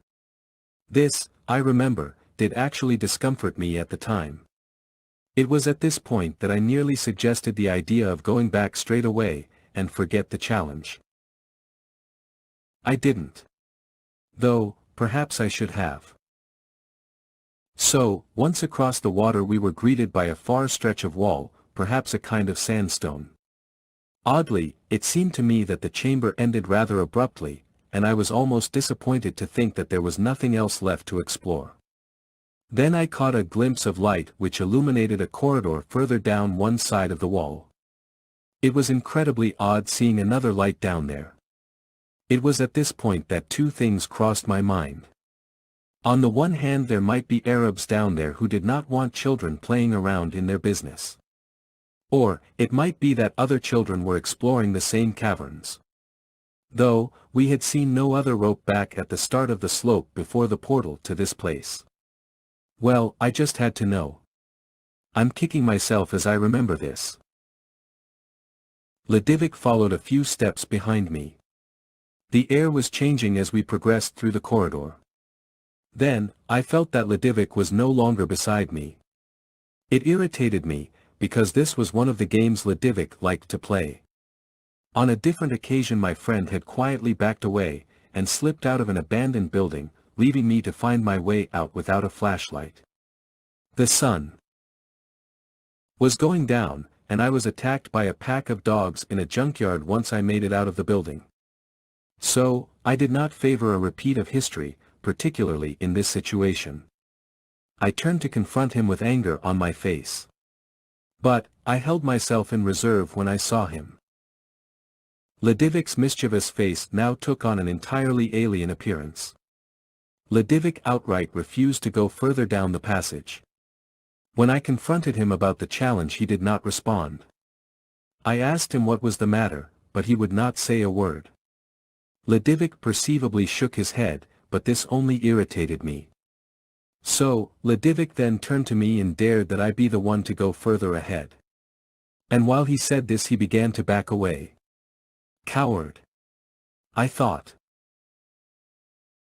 This, I remember, did actually discomfort me at the time. It was at this point that I nearly suggested the idea of going back straight away, and forget the challenge. I didn't. Though, perhaps I should have. So, once across the water we were greeted by a far stretch of wall, perhaps a kind of sandstone. Oddly, it seemed to me that the chamber ended rather abruptly, and I was almost disappointed to think that there was nothing else left to explore. Then I caught a glimpse of light which illuminated a corridor further down one side of the wall. It was incredibly odd seeing another light down there. It was at this point that two things crossed my mind. On the one hand, there might be Arabs down there who did not want children playing around in their business. Or, it might be that other children were exploring the same caverns. Though, we had seen no other rope back at the start of the slope before the portal to this place. Well, I just had to know. I'm kicking myself as I remember this. Ledivic followed a few steps behind me. The air was changing as we progressed through the corridor. Then, I felt that Ledivic was no longer beside me. It irritated me, because this was one of the games Ledivic liked to play. On a different occasion my friend had quietly backed away, and slipped out of an abandoned building, leaving me to find my way out without a flashlight. The sun was going down, and I was attacked by a pack of dogs in a junkyard once I made it out of the building. So, I did not favor a repeat of history, particularly in this situation. I turned to confront him with anger on my face. But, I held myself in reserve when I saw him. Ledivic's mischievous face now took on an entirely alien appearance. Ledivic outright refused to go further down the passage. When I confronted him about the challenge, he did not respond. I asked him what was the matter, but he would not say a word. Ledivic perceivably shook his head, but this only irritated me. So, Ledivic then turned to me and dared that I be the one to go further ahead. And while he said this he began to back away. Coward, I thought.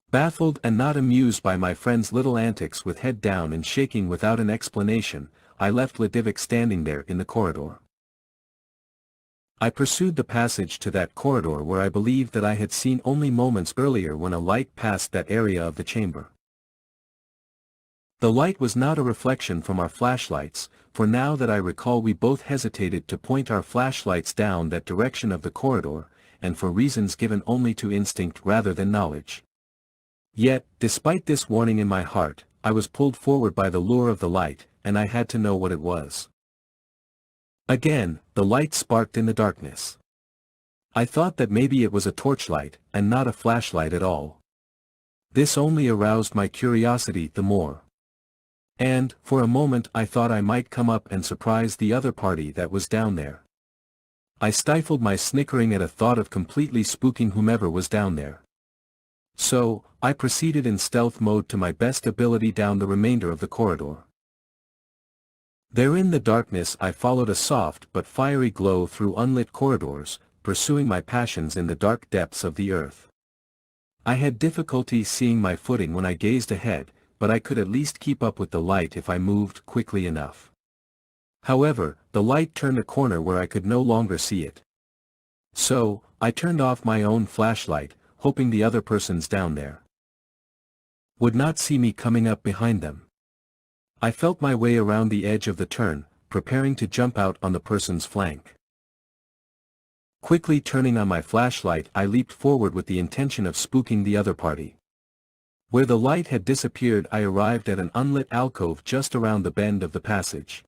Baffled and not amused by my friend's little antics, with head down and shaking without an explanation, I left Ledivic standing there in the corridor. I pursued the passage to that corridor where I believed that I had seen only moments earlier when a light passed that area of the chamber. The light was not a reflection from our flashlights, for now that I recall we both hesitated to point our flashlights down that direction of the corridor, and for reasons given only to instinct rather than knowledge. Yet, despite this warning in my heart, I was pulled forward by the lure of the light, and I had to know what it was. Again, the light sparked in the darkness. I thought that maybe it was a torchlight, and not a flashlight at all. This only aroused my curiosity the more. And, for a moment I thought I might come up and surprise the other party that was down there. I stifled my snickering at a thought of completely spooking whomever was down there. So, I proceeded in stealth mode to my best ability down the remainder of the corridor. There in the darkness I followed a soft but fiery glow through unlit corridors, pursuing my passions in the dark depths of the earth. I had difficulty seeing my footing when I gazed ahead, but I could at least keep up with the light if I moved quickly enough. However, the light turned a corner where I could no longer see it. So, I turned off my own flashlight, hoping the other persons down there would not see me coming up behind them. I felt my way around the edge of the turn, preparing to jump out on the person's flank. Quickly turning on my flashlight, I leaped forward with the intention of spooking the other party. Where the light had disappeared, I arrived at an unlit alcove just around the bend of the passage.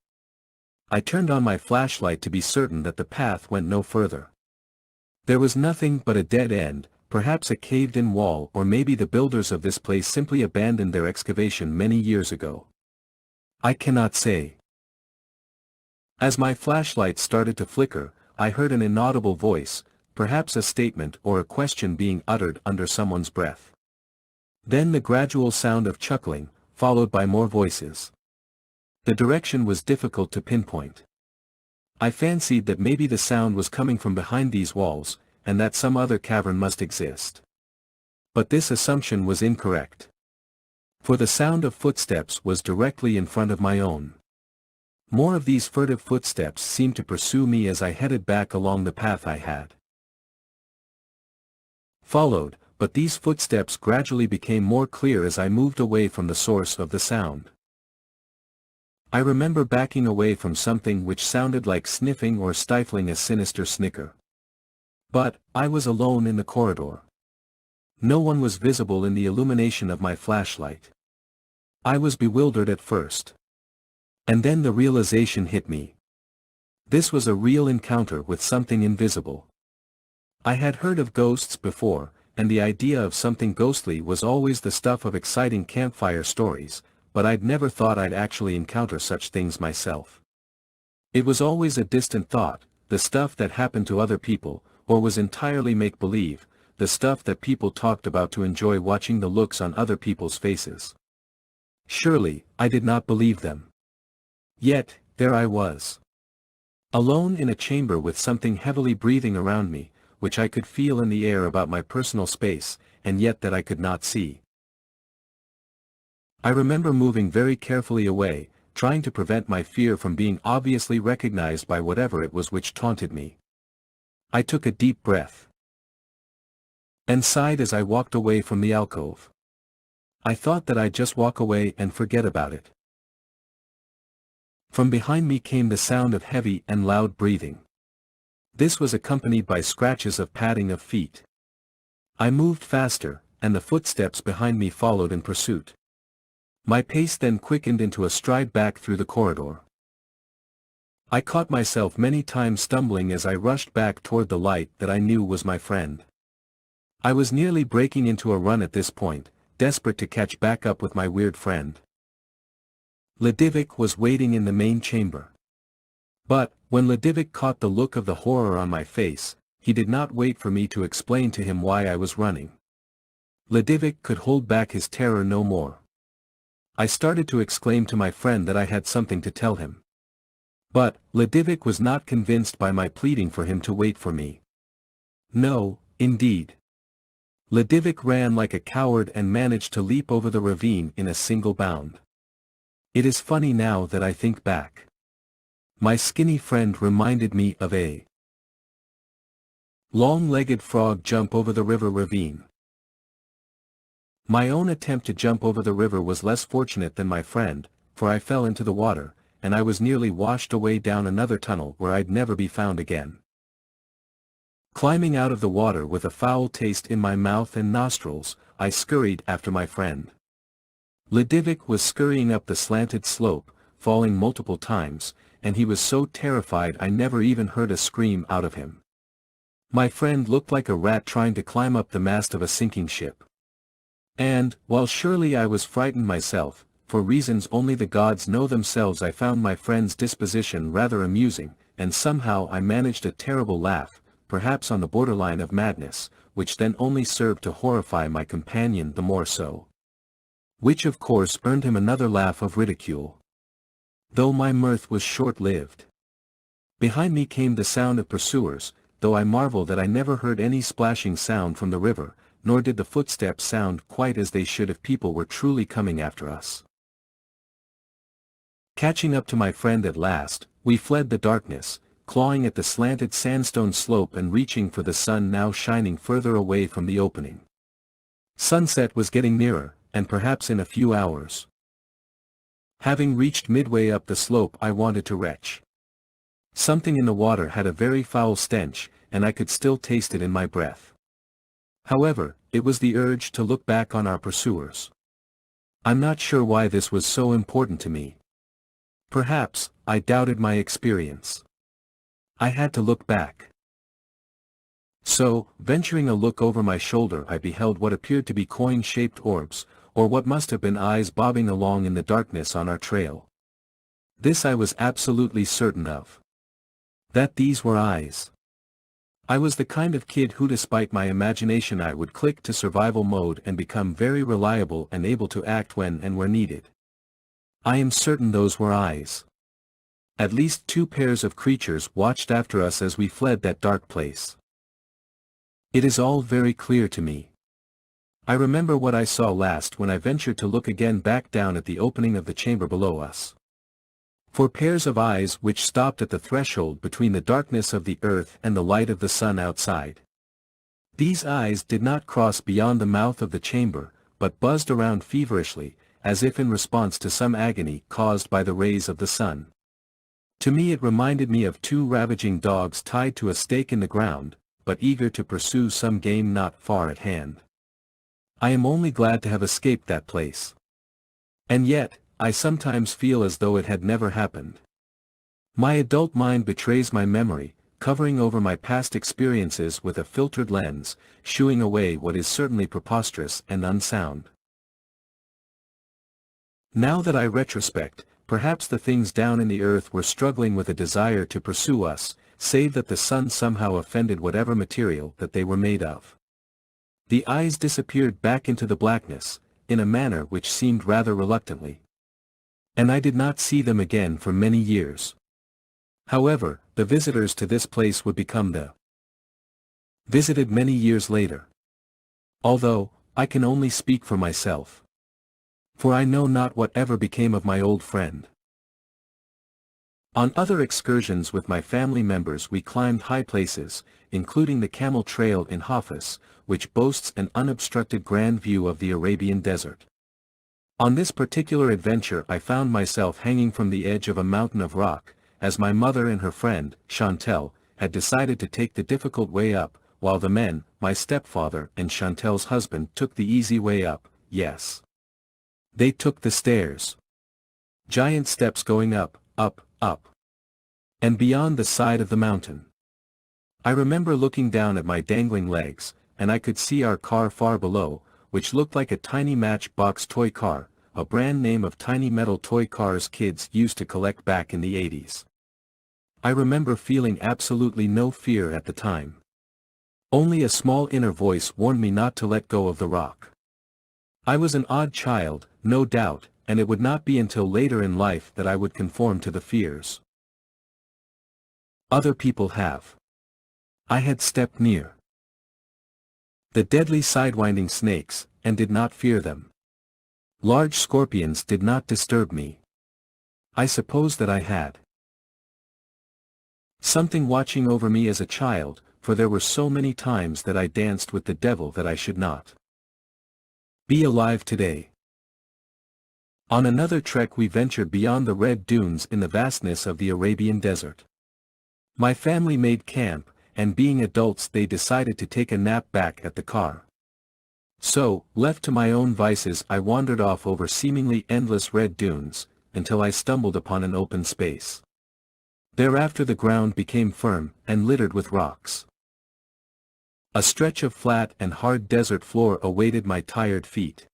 I turned on my flashlight to be certain that the path went no further. There was nothing but a dead end, perhaps a caved-in wall, or maybe the builders of this place simply abandoned their excavation many years ago. I cannot say. As my flashlight started to flicker, I heard an inaudible voice, perhaps a statement or a question being uttered under someone's breath. Then the gradual sound of chuckling, followed by more voices. The direction was difficult to pinpoint. I fancied that maybe the sound was coming from behind these walls, and that some other cavern must exist. But this assumption was incorrect. For the sound of footsteps was directly in front of my own. More of these furtive footsteps seemed to pursue me as I headed back along the path I had followed, but these footsteps gradually became more clear as I moved away from the source of the sound. I remember backing away from something which sounded like sniffing or stifling a sinister snicker. But, I was alone in the corridor. No one was visible in the illumination of my flashlight. I was bewildered at first. And then the realization hit me. This was a real encounter with something invisible. I had heard of ghosts before, and the idea of something ghostly was always the stuff of exciting campfire stories, but I'd never thought I'd actually encounter such things myself. It was always a distant thought, the stuff that happened to other people, or was entirely make-believe, the stuff that people talked about to enjoy watching the looks on other people's faces. Surely, I did not believe them. Yet, there I was. Alone in a chamber with something heavily breathing around me, which I could feel in the air about my personal space, and yet that I could not see. I remember moving very carefully away, trying to prevent my fear from being obviously recognized by whatever it was which taunted me. I took a deep breath and sighed as I walked away from the alcove. I thought that I'd just walk away and forget about it. From behind me came the sound of heavy and loud breathing. This was accompanied by scratches of padding of feet. I moved faster, and the footsteps behind me followed in pursuit. My pace then quickened into a stride back through the corridor. I caught myself many times stumbling as I rushed back toward the light that I knew was my friend. I was nearly breaking into a run at this point, desperate to catch back up with my weird friend. Ledivik was waiting in the main chamber. But, when Ledivik caught the look of the horror on my face, he did not wait for me to explain to him why I was running. Ledivik could hold back his terror no more. I started to exclaim to my friend that I had something to tell him. But, Ledivik was not convinced by my pleading for him to wait for me. No, indeed. Ledivik ran like a coward and managed to leap over the ravine in a single bound. It is funny now that I think back. My skinny friend reminded me of a long-legged frog jump over the river ravine. My own attempt to jump over the river was less fortunate than my friend, for I fell into the water, and I was nearly washed away down another tunnel where I'd never be found again. Climbing out of the water with a foul taste in my mouth and nostrils, I scurried after my friend. Ledivik was scurrying up the slanted slope, falling multiple times, and he was so terrified I never even heard a scream out of him. My friend looked like a rat trying to climb up the mast of a sinking ship. And, while surely I was frightened myself, for reasons only the gods know themselves, I found my friend's disposition rather amusing, and somehow I managed a terrible laugh, perhaps on the borderline of madness, which then only served to horrify my companion the more so. Which of course earned him another laugh of ridicule. Though my mirth was short-lived. Behind me came the sound of pursuers, though I marvel that I never heard any splashing sound from the river, nor did the footsteps sound quite as they should if people were truly coming after us. Catching up to my friend at last, we fled the darkness, clawing at the slanted sandstone slope and reaching for the sun now shining further away from the opening. Sunset was getting nearer, and perhaps in a few hours. Having reached midway up the slope, I wanted to retch. Something in the water had a very foul stench, and I could still taste it in my breath. However, it was the urge to look back on our pursuers. I'm not sure why this was so important to me. Perhaps, I doubted my experience. I had to look back. So, venturing a look over my shoulder, I beheld what appeared to be coin-shaped orbs, or what must have been eyes bobbing along in the darkness on our trail. This I was absolutely certain of. That these were eyes. I was the kind of kid who, despite my imagination, I would click to survival mode and become very reliable and able to act when and where needed. I am certain those were eyes. At least 2 pairs of creatures watched after us as we fled that dark place. It is all very clear to me. I remember what I saw last when I ventured to look again back down at the opening of the chamber below us. 4 pairs of eyes which stopped at the threshold between the darkness of the earth and the light of the sun outside. These eyes did not cross beyond the mouth of the chamber, but buzzed around feverishly, as if in response to some agony caused by the rays of the sun. To me it reminded me of 2 ravaging dogs tied to a stake in the ground, but eager to pursue some game not far at hand. I am only glad to have escaped that place. And yet, I sometimes feel as though it had never happened. My adult mind betrays my memory, covering over my past experiences with a filtered lens, shooing away what is certainly preposterous and unsound. Now that I retrospect, perhaps the things down in the earth were struggling with a desire to pursue us, save that the sun somehow offended whatever material that they were made of. The eyes disappeared back into the blackness, in a manner which seemed rather reluctantly. And I did not see them again for many years. However, the visitors to this place would become the visited many years later. Although, I can only speak for myself. For I know not what ever became of my old friend. On other excursions with my family members we climbed high places, including the Camel Trail in Hafiz, which boasts an unobstructed grand view of the Arabian desert. On this particular adventure I found myself hanging from the edge of a mountain of rock, as my mother and her friend, Chantel, had decided to take the difficult way up, while the men, my stepfather and Chantel's husband, took the easy way up. Yes. They took the stairs. Giant steps going up, up, up. And beyond the side of the mountain. I remember looking down at my dangling legs, and I could see our car far below, which looked like a tiny Matchbox toy car, a brand name of tiny metal toy cars kids used to collect back in the 80s. I remember feeling absolutely no fear at the time. Only a small inner voice warned me not to let go of the rock. I was an odd child, no doubt, and it would not be until later in life that I would conform to the fears other people have. I had stepped near the deadly sidewinding snakes, and did not fear them. Large scorpions did not disturb me. I suppose that I had something watching over me as a child, for there were so many times that I danced with the devil that I should not be alive today. On another trek we ventured beyond the red dunes in the vastness of the Arabian desert. My family made camp, and being adults they decided to take a nap back at the car. So, left to my own vices I wandered off over seemingly endless red dunes, until I stumbled upon an open space. Thereafter the ground became firm, and littered with rocks. A stretch of flat and hard desert floor awaited my tired feet.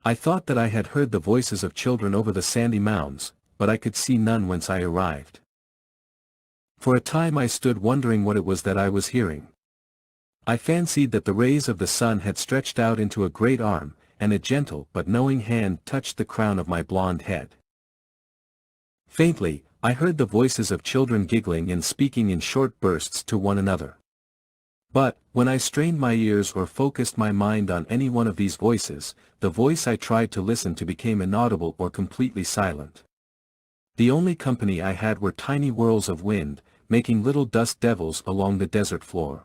I thought that I had heard the voices of children over the sandy mounds, but I could see none whence I arrived. For a time I stood wondering what it was that I was hearing. I fancied that the rays of the sun had stretched out into a great arm, and a gentle but knowing hand touched the crown of my blonde head. Faintly, I heard the voices of children giggling and speaking in short bursts to one another. But, when I strained my ears or focused my mind on any one of these voices, the voice I tried to listen to became inaudible or completely silent. The only company I had were tiny whirls of wind, making little dust devils along the desert floor.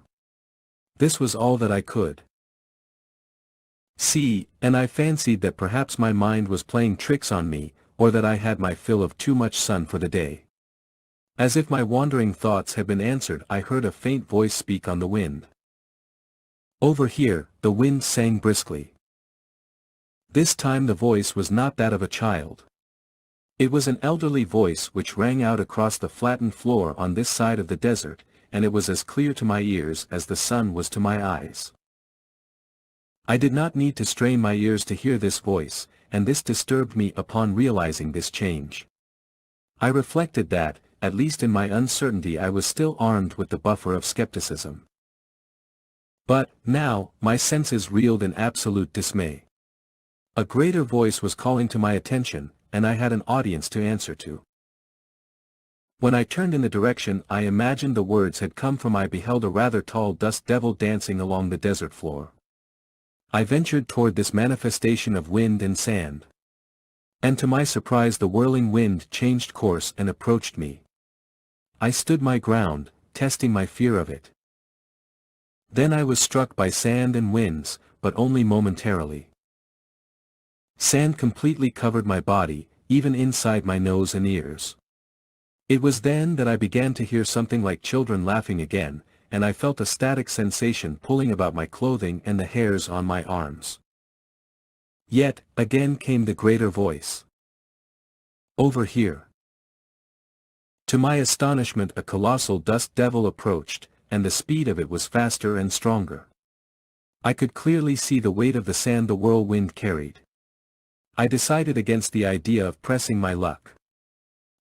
This was all that I could see, and I fancied that perhaps my mind was playing tricks on me, or that I had my fill of too much sun for the day. As if my wandering thoughts had been answered, I heard a faint voice speak on the wind. Over here, the wind sang briskly. This time the voice was not that of a child. It was an elderly voice which rang out across the flattened floor on this side of the desert, and it was as clear to my ears as the sun was to my eyes. I did not need to strain my ears to hear this voice, and this disturbed me upon realizing this change. I reflected that, at least in my uncertainty, I was still armed with the buffer of skepticism. But, now, my senses reeled in absolute dismay. A greater voice was calling to my attention, and I had an audience to answer to. When I turned in the direction I imagined the words had come from, I beheld a rather tall dust devil dancing along the desert floor. I ventured toward this manifestation of wind and sand. And to my surprise the whirling wind changed course and approached me. I stood my ground, testing my fear of it. Then I was struck by sand and winds, but only momentarily. Sand completely covered my body, even inside my nose and ears. It was then that I began to hear something like children laughing again, and I felt a static sensation pulling about my clothing and the hairs on my arms. Yet, again came the greater voice. Over here. To my astonishment, a colossal dust devil approached, and the speed of it was faster and stronger. I could clearly see the weight of the sand the whirlwind carried. I decided against the idea of pressing my luck.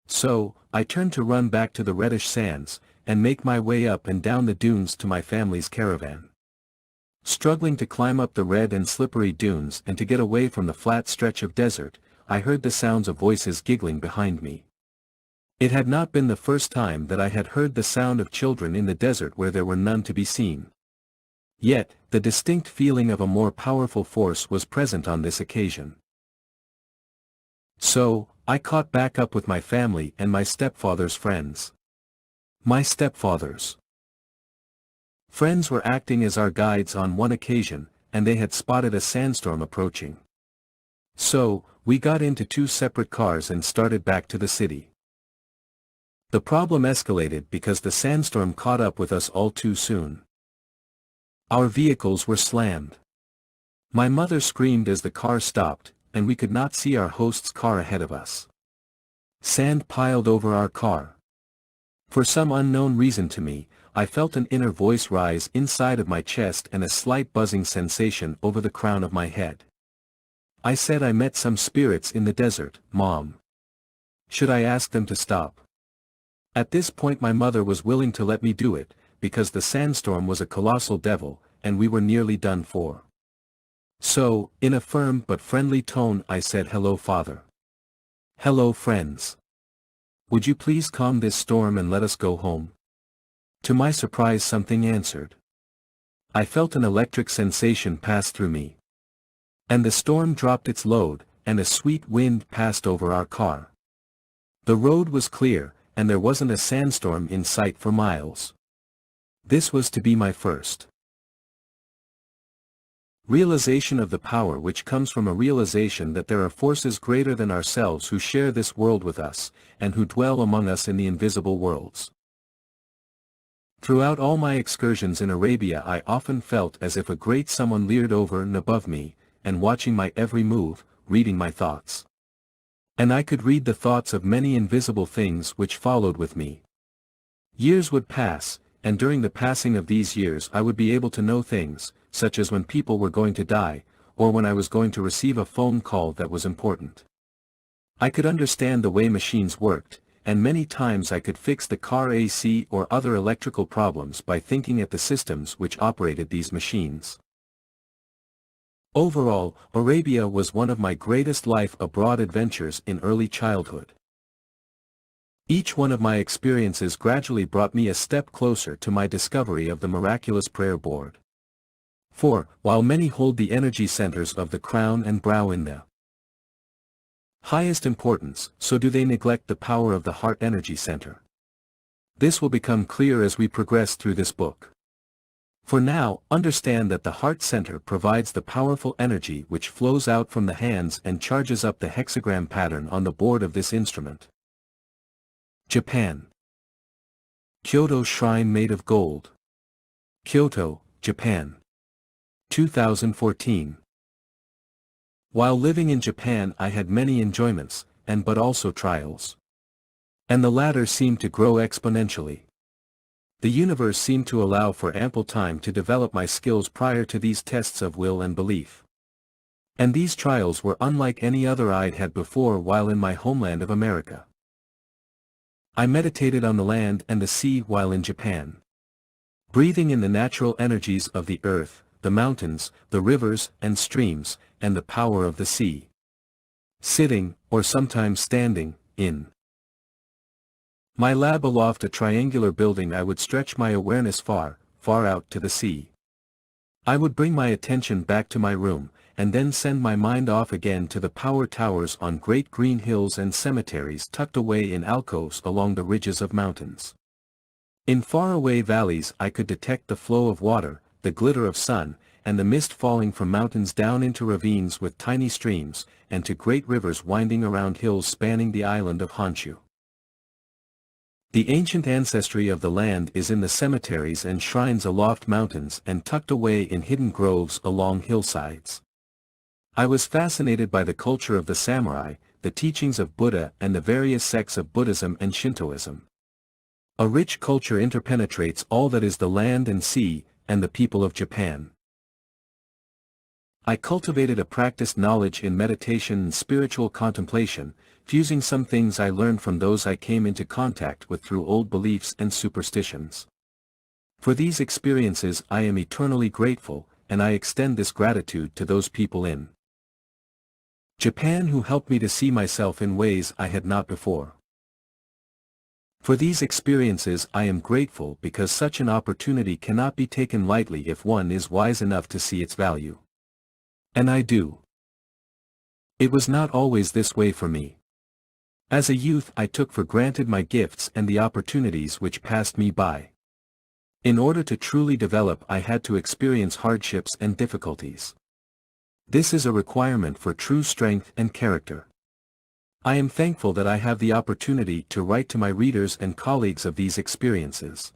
So, I turned to run back to the reddish sands, and make my way up and down the dunes to my family's caravan. Struggling to climb up the red and slippery dunes and to get away from the flat stretch of desert, I heard the sounds of voices giggling behind me. It had not been the first time that I had heard the sound of children in the desert where there were none to be seen. Yet, the distinct feeling of a more powerful force was present on this occasion. So, I caught back up with my family and my stepfather's friends. My stepfather's friends were acting as our guides on one occasion, and they had spotted a sandstorm approaching. So, we got into two separate cars and started back to the city. The problem escalated because the sandstorm caught up with us all too soon. Our vehicles were slammed. My mother screamed as the car stopped, and we could not see our host's car ahead of us. Sand piled over our car. For some unknown reason to me, I felt an inner voice rise inside of my chest and a slight buzzing sensation over the crown of my head. I said I met some spirits in the desert, Mom. Should I ask them to stop? At this point my mother was willing to let me do it, because the sandstorm was a colossal devil, and we were nearly done for. So, in a firm but friendly tone I said, "Hello, Father. Hello, friends. Would you please calm this storm and let us go home?" To my surprise something answered. I felt an electric sensation pass through me. And the storm dropped its load, and a sweet wind passed over our car. The road was clear, and there wasn't a sandstorm in sight for miles. This was to be my first realization of the power which comes from a realization that there are forces greater than ourselves who share this world with us, and who dwell among us in the invisible worlds. Throughout all my excursions in Arabia I often felt as if a great someone leered over and above me, and watching my every move, reading my thoughts. And I could read the thoughts of many invisible things which followed with me. Years would pass, and during the passing of these years I would be able to know things, such as when people were going to die, or when I was going to receive a phone call that was important. I could understand the way machines worked, and many times I could fix the car AC or other electrical problems by thinking at the systems which operated these machines. Overall, Arabia was one of my greatest life abroad adventures in early childhood. Each one of my experiences gradually brought me a step closer to my discovery of the miraculous prayer board. For, while many hold the energy centers of the crown and brow in the highest importance, so do they neglect the power of the heart energy center. This will become clear as we progress through this book. For now, understand that the heart center provides the powerful energy which flows out from the hands and charges up the hexagram pattern on the board of this instrument. Japan. Kyoto Shrine Made of Gold. Kyoto, Japan. 2014. While living in Japan I had many enjoyments, but also trials. And the latter seemed to grow exponentially. The universe seemed to allow for ample time to develop my skills prior to these tests of will and belief. And these trials were unlike any other I'd had before while in my homeland of America. I meditated on the land and the sea while in Japan. Breathing in the natural energies of the earth, the mountains, the rivers and streams, and the power of the sea. Sitting, or sometimes standing, in my lab aloft a triangular building I would stretch my awareness far, far out to the sea. I would bring my attention back to my room, and then send my mind off again to the power towers on great green hills and cemeteries tucked away in alcoves along the ridges of mountains. In faraway valleys I could detect the flow of water, the glitter of sun, and the mist falling from mountains down into ravines with tiny streams, and to great rivers winding around hills spanning the island of Honshu. The ancient ancestry of the land is in the cemeteries and shrines aloft mountains and tucked away in hidden groves along hillsides. I was fascinated by the culture of the samurai, the teachings of Buddha and the various sects of Buddhism and Shintoism. A rich culture interpenetrates all that is the land and sea, and the people of Japan. I cultivated a practiced knowledge in meditation and spiritual contemplation, fusing some things I learned from those I came into contact with through old beliefs and superstitions. For these experiences I am eternally grateful, and I extend this gratitude to those people in Japan who helped me to see myself in ways I had not before. For these experiences I am grateful because such an opportunity cannot be taken lightly if one is wise enough to see its value. And I do. It was not always this way for me. As a youth I took for granted my gifts and the opportunities which passed me by. In order to truly develop I had to experience hardships and difficulties. This is a requirement for true strength and character. I am thankful that I have the opportunity to write to my readers and colleagues of these experiences.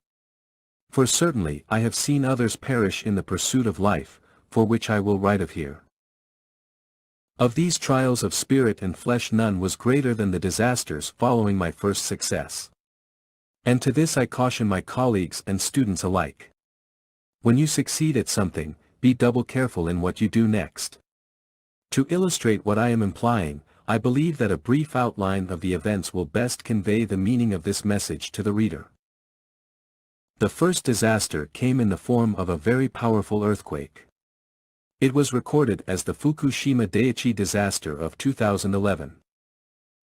For certainly I have seen others perish in the pursuit of life, for which I will write of here. Of these trials of spirit and flesh none was greater than the disasters following my first success. And to this I caution my colleagues and students alike. When you succeed at something, be double careful in what you do next. To illustrate what I am implying, I believe that a brief outline of the events will best convey the meaning of this message to the reader. The first disaster came in the form of a very powerful earthquake. It was recorded as the Fukushima Daiichi disaster of 2011.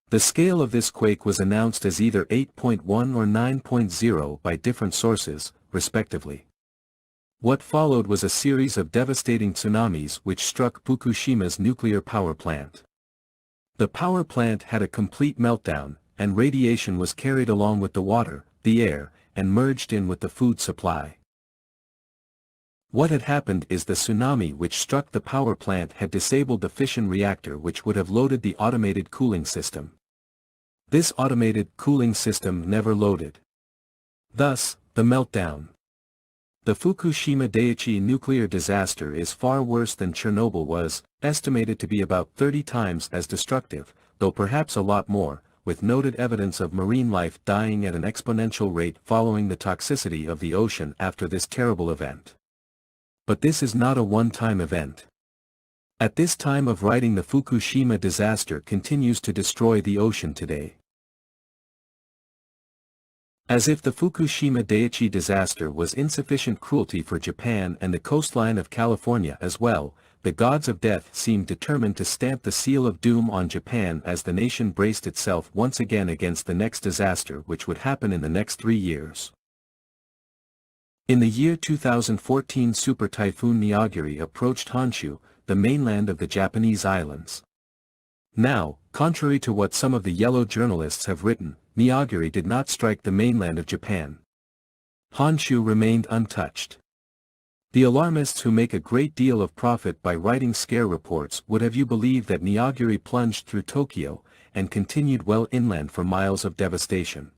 The scale of this quake was announced as either 8.1 or 9.0 by different sources, respectively. What followed was a series of devastating tsunamis which struck Fukushima's nuclear power plant. The power plant had a complete meltdown, and radiation was carried along with the water, the air, and merged in with the food supply. What had happened is the tsunami which struck the power plant had disabled the fission reactor which would have loaded the automated cooling system. This automated cooling system never loaded. Thus, the meltdown. The Fukushima Daiichi nuclear disaster is far worse than Chernobyl was, estimated to be about 30 times as destructive, though perhaps a lot more, with noted evidence of marine life dying at an exponential rate following the toxicity of the ocean after this terrible event. But this is not a one-time event. At this time of writing the Fukushima disaster continues to destroy the ocean today. As if the Fukushima Daiichi disaster was insufficient cruelty for Japan and the coastline of California as well, the gods of death seemed determined to stamp the seal of doom on Japan as the nation braced itself once again against the next disaster which would happen in the next 3 years. In the year 2014, Super Typhoon Neogiri approached Honshu, the mainland of the Japanese islands. Now, contrary to what some of the yellow journalists have written, Neogiri did not strike the mainland of Japan. Honshu remained untouched. The alarmists who make a great deal of profit by writing scare reports would have you believe that Neogiri plunged through Tokyo, and continued well inland for miles of devastation.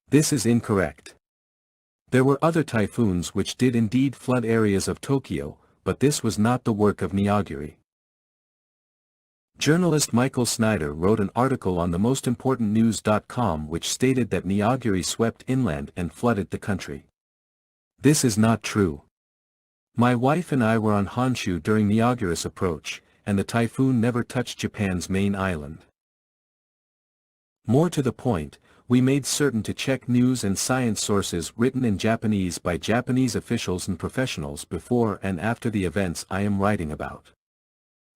This is incorrect. There were other typhoons which did indeed flood areas of Tokyo, but this was not the work of Neogiri. Journalist Michael Snyder wrote an article on themostimportantnews.com which stated that Neogiri swept inland and flooded the country. This is not true. My wife and I were on Honshu during Neogiri's approach, and the typhoon never touched Japan's main island. More to the point, we made certain to check news and science sources written in Japanese by Japanese officials and professionals before and after the events I am writing about.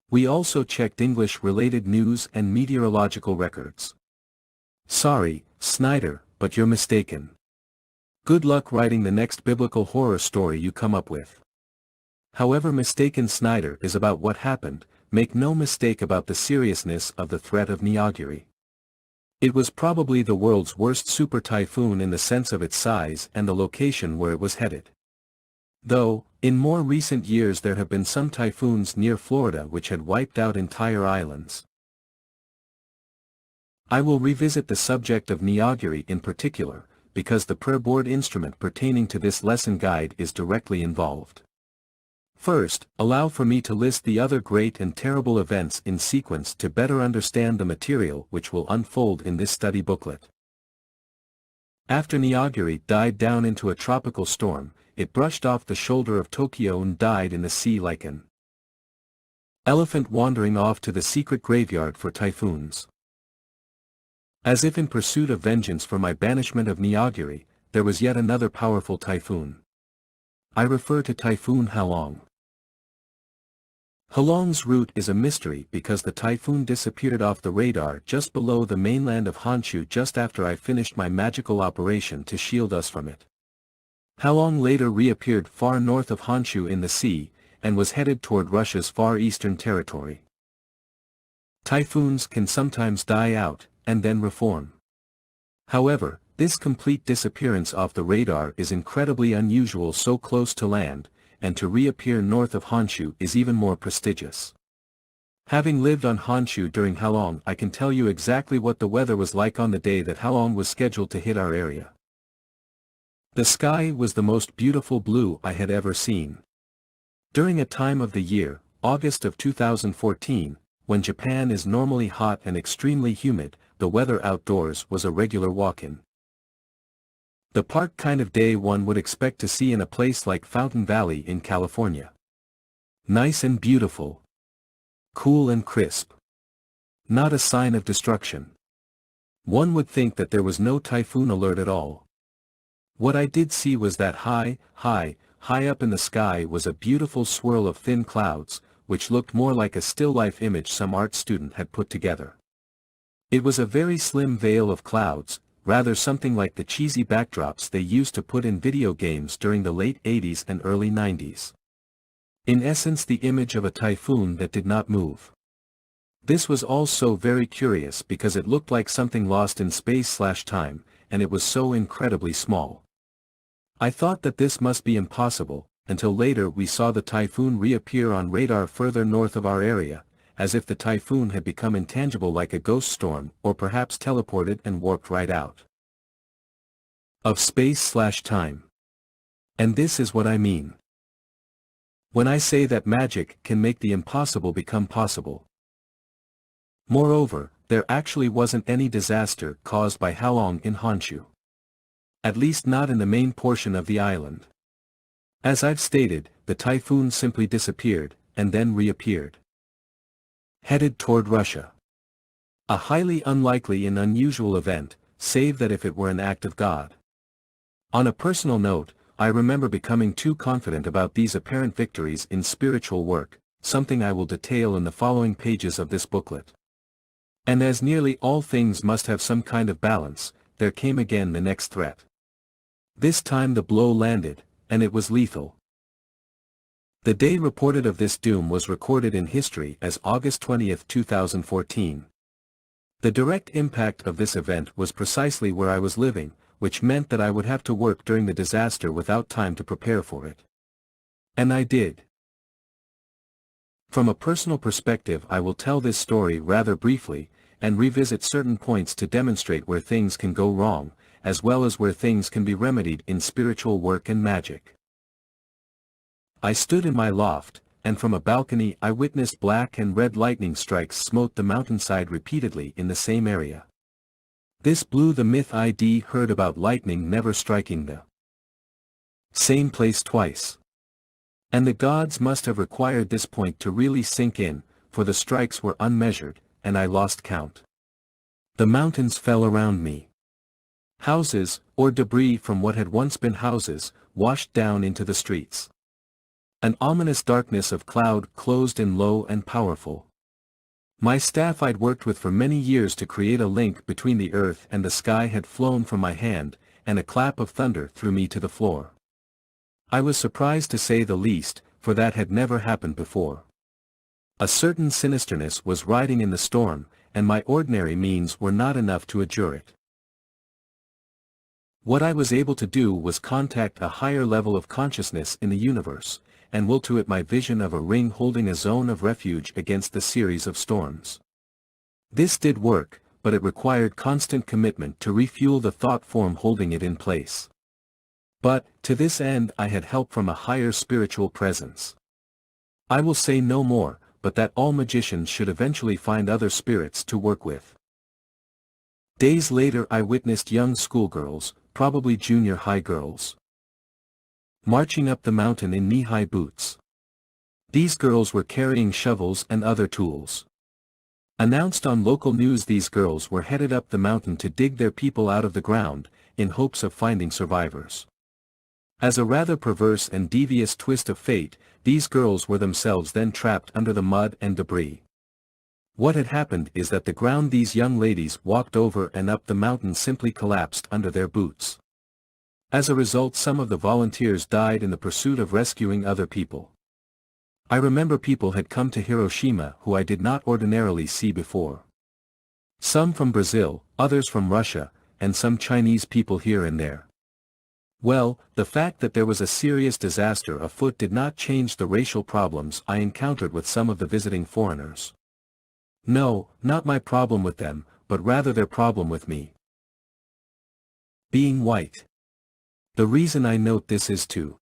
We also checked English-related news and meteorological records. Sorry, Snyder, but you're mistaken. Good luck writing the next biblical horror story you come up with. However mistaken Snyder is about what happened, make no mistake about the seriousness of the threat of Neogiri. It was probably the world's worst super typhoon in the sense of its size and the location where it was headed. Though, in more recent years there have been some typhoons near Florida which had wiped out entire islands. I will revisit the subject of Neogiri in particular, because the prayer board instrument pertaining to this lesson guide is directly involved. First, allow for me to list the other great and terrible events in sequence to better understand the material which will unfold in this study booklet. After Neogiri died down into a tropical storm, it brushed off the shoulder of Tokyo and died in the sea like an elephant wandering off to the secret graveyard for typhoons. As if in pursuit of vengeance for my banishment of Neogiri, there was yet another powerful typhoon. I refer to Typhoon Halong. Halong's route is a mystery because the typhoon disappeared off the radar just below the mainland of Honshu just after I finished my magical operation to shield us from it. Halong later reappeared far north of Honshu in the sea, and was headed toward Russia's far eastern territory. Typhoons can sometimes die out, and then reform. However, this complete disappearance off the radar is incredibly unusual so close to land, and to reappear north of Honshu is even more prestigious. Having lived on Honshu during Halong, I can tell you exactly what the weather was like on the day that Halong was scheduled to hit our area. The sky was the most beautiful blue I had ever seen. During a time of the year, August of 2014, when Japan is normally hot and extremely humid, the weather outdoors was a regular walk-in. The park kind of day one would expect to see in a place like Fountain Valley in California. Nice and beautiful. Cool and crisp. Not a sign of destruction. One would think that there was no typhoon alert at all. What I did see was that high up in the sky was a beautiful swirl of thin clouds, which looked more like a still life image some art student had put together. It was a very slim veil of clouds, rather something like the cheesy backdrops they used to put in video games during the late 80s and early 90s. In essence, the image of a typhoon that did not move. This was all so very curious because it looked like something lost in space/time, and it was so incredibly small. I thought that this must be impossible, until later we saw the typhoon reappear on radar further north of our area, as if the typhoon had become intangible like a ghost storm, or perhaps teleported and warped right out of space/time. And this is what I mean when I say that magic can make the impossible become possible. Moreover, there actually wasn't any disaster caused by Halong in Honshu. At least not in the main portion of the island. As I've stated, the typhoon simply disappeared, and then reappeared. Headed toward Russia. A highly unlikely and unusual event, save that if it were an act of God. On a personal note, I remember becoming too confident about these apparent victories in spiritual work, something I will detail in the following pages of this booklet. And as nearly all things must have some kind of balance, there came again the next threat. This time the blow landed, and it was lethal. The day reported of this doom was recorded in history as August 20, 2014. The direct impact of this event was precisely where I was living, which meant that I would have to work during the disaster without time to prepare for it. And I did. From a personal perspective, I will tell this story rather briefly, and revisit certain points to demonstrate where things can go wrong, as well as where things can be remedied in spiritual work and magic. I stood in my loft, and from a balcony I witnessed black and red lightning strikes smote the mountainside repeatedly in the same area. This blew the myth I'd heard about lightning never striking the same place twice. And the gods must have required this point to really sink in, for the strikes were unmeasured, and I lost count. The mountains fell around me. Houses, or debris from what had once been houses, washed down into the streets. An ominous darkness of cloud closed in low and powerful. My staff I'd worked with for many years to create a link between the earth and the sky had flown from my hand, and a clap of thunder threw me to the floor. I was surprised to say the least, for that had never happened before. A certain sinisterness was riding in the storm, and my ordinary means were not enough to adjure it. What I was able to do was contact a higher level of consciousness in the universe, and will to it my vision of a ring holding a zone of refuge against the series of storms. This did work, but it required constant commitment to refuel the thought form holding it in place. But, to this end I had help from a higher spiritual presence. I will say no more, but that all magicians should eventually find other spirits to work with. Days later I witnessed young schoolgirls, probably junior high girls, marching up the mountain in knee-high boots. These girls were carrying shovels and other tools. Announced on local news, these girls were headed up the mountain to dig their people out of the ground, in hopes of finding survivors. As a rather perverse and devious twist of fate, these girls were themselves then trapped under the mud and debris. What had happened is that the ground these young ladies walked over and up the mountain simply collapsed under their boots. As a result, some of the volunteers died in the pursuit of rescuing other people. I remember people had come to Hiroshima who I did not ordinarily see before. Some from Brazil, others from Russia, and some Chinese people here and there. Well, the fact that there was a serious disaster afoot did not change the racial problems I encountered with some of the visiting foreigners. No, not my problem with them, but rather their problem with me. Being white. The reason I note this is to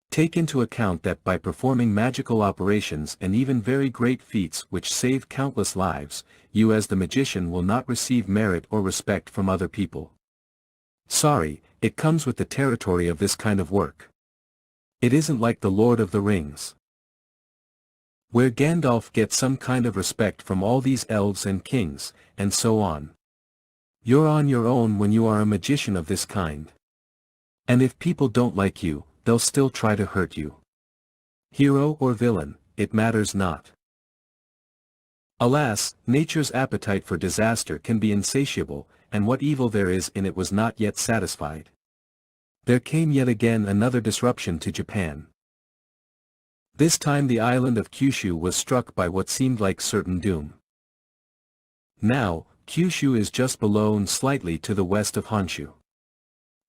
take into account that by performing magical operations and even very great feats which save countless lives, you as the magician will not receive merit or respect from other people. Sorry, it comes with the territory of this kind of work. It isn't like the Lord of the Rings, where Gandalf gets some kind of respect from all these elves and kings, and so on. You're on your own when you are a magician of this kind. And if people don't like you, they'll still try to hurt you. Hero or villain, it matters not. Alas, nature's appetite for disaster can be insatiable, and what evil there is in it was not yet satisfied. There came yet again another disruption to Japan. This time the island of Kyushu was struck by what seemed like certain doom. Now, Kyushu is just below and slightly to the west of Honshu.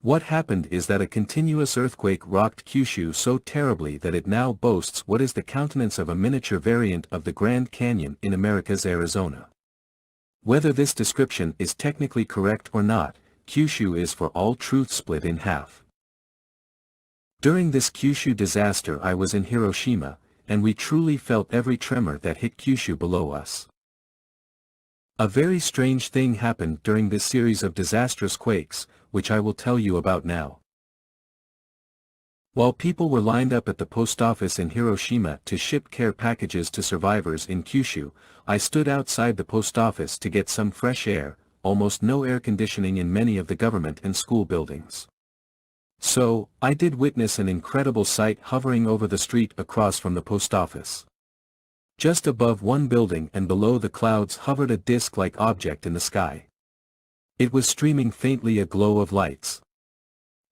What happened is that a continuous earthquake rocked Kyushu so terribly that it now boasts what is the countenance of a miniature variant of the Grand Canyon in America's Arizona. Whether this description is technically correct or not, Kyushu is for all truth split in half. During this Kyushu disaster I was in Hiroshima, and we truly felt every tremor that hit Kyushu below us. A very strange thing happened during this series of disastrous quakes, which I will tell you about now. While people were lined up at the post office in Hiroshima to ship care packages to survivors in Kyushu, I stood outside the post office to get some fresh air, almost no air conditioning in many of the government and school buildings. So, I did witness an incredible sight hovering over the street across from the post office. Just above one building and below the clouds hovered a disc-like object in the sky. It was streaming faintly a glow of lights.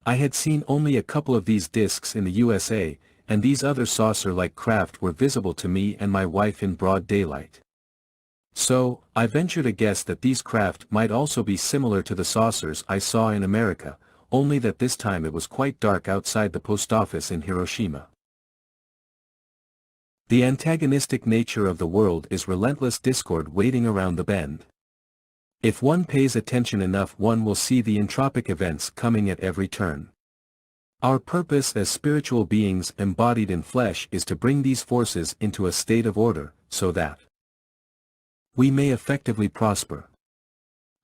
I had seen only a couple of these discs in the USA, and these other saucer-like craft were visible to me and my wife in broad daylight. So, I venture to guess that these craft might also be similar to the saucers I saw in America, only that this time it was quite dark outside the post office in Hiroshima. The antagonistic nature of the world is relentless discord waiting around the bend. If one pays attention enough, one will see the entropic events coming at every turn. Our purpose as spiritual beings embodied in flesh is to bring these forces into a state of order, so that we may effectively prosper.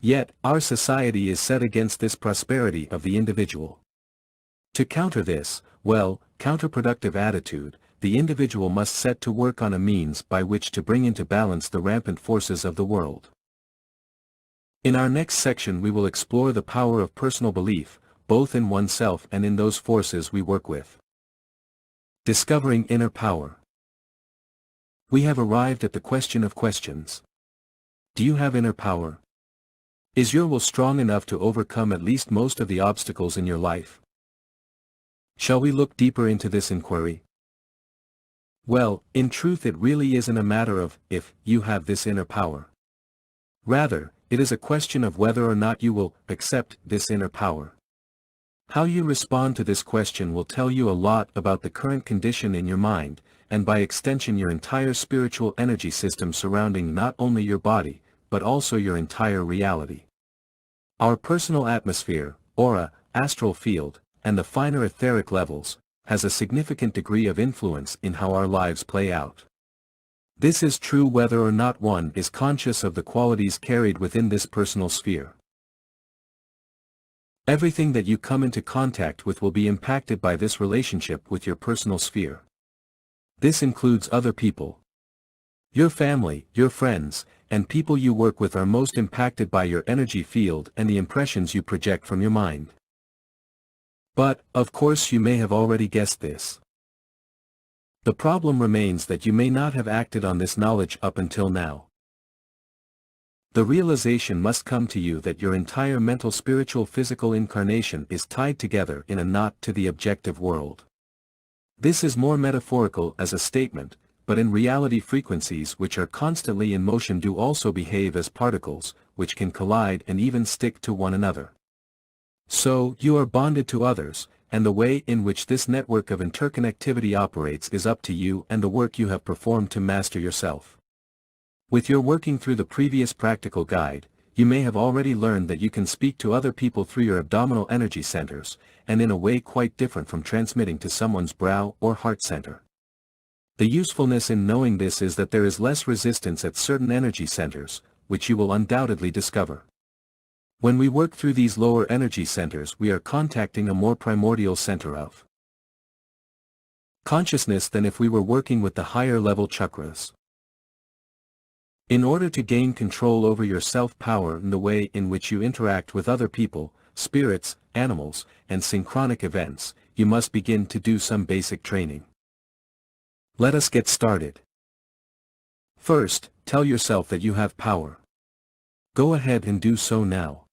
Yet, our society is set against this prosperity of the individual. To counter this, counterproductive attitude, the individual must set to work on a means by which to bring into balance the rampant forces of the world. In our next section we will explore the power of personal belief, both in oneself and in those forces we work with. Discovering inner power. We have arrived at the question of questions. Do you have inner power? Is your will strong enough to overcome at least most of the obstacles in your life? Shall we look deeper into this inquiry? Well, in truth it really isn't a matter of if you have this inner power. Rather, it is a question of whether or not you will accept this inner power. How you respond to this question will tell you a lot about the current condition in your mind, and by extension your entire spiritual energy system surrounding not only your body, but also your entire reality. Our personal atmosphere, aura, astral field, and the finer etheric levels, has a significant degree of influence in how our lives play out. This is true whether or not one is conscious of the qualities carried within this personal sphere. Everything that you come into contact with will be impacted by this relationship with your personal sphere. This includes other people. Your family, your friends, and people you work with are most impacted by your energy field and the impressions you project from your mind. But, of course, you may have already guessed this. The problem remains that you may not have acted on this knowledge up until now. The realization must come to you that your entire mental, spiritual, physical incarnation is tied together in a knot to the objective world. This is more metaphorical as a statement, but in reality frequencies which are constantly in motion do also behave as particles, which can collide and even stick to one another. So, you are bonded to others, and the way in which this network of interconnectivity operates is up to you and the work you have performed to master yourself. With your working through the previous practical guide, you may have already learned that you can speak to other people through your abdominal energy centers, and in a way quite different from transmitting to someone's brow or heart center. The usefulness in knowing this is that there is less resistance at certain energy centers, which you will undoubtedly discover. When we work through these lower energy centers we are contacting a more primordial center of consciousness than if we were working with the higher level chakras. In order to gain control over your self-power and the way in which you interact with other people, spirits, animals, and synchronic events, you must begin to do some basic training. Let us get started. First, tell yourself that you have power. Go ahead and do so now.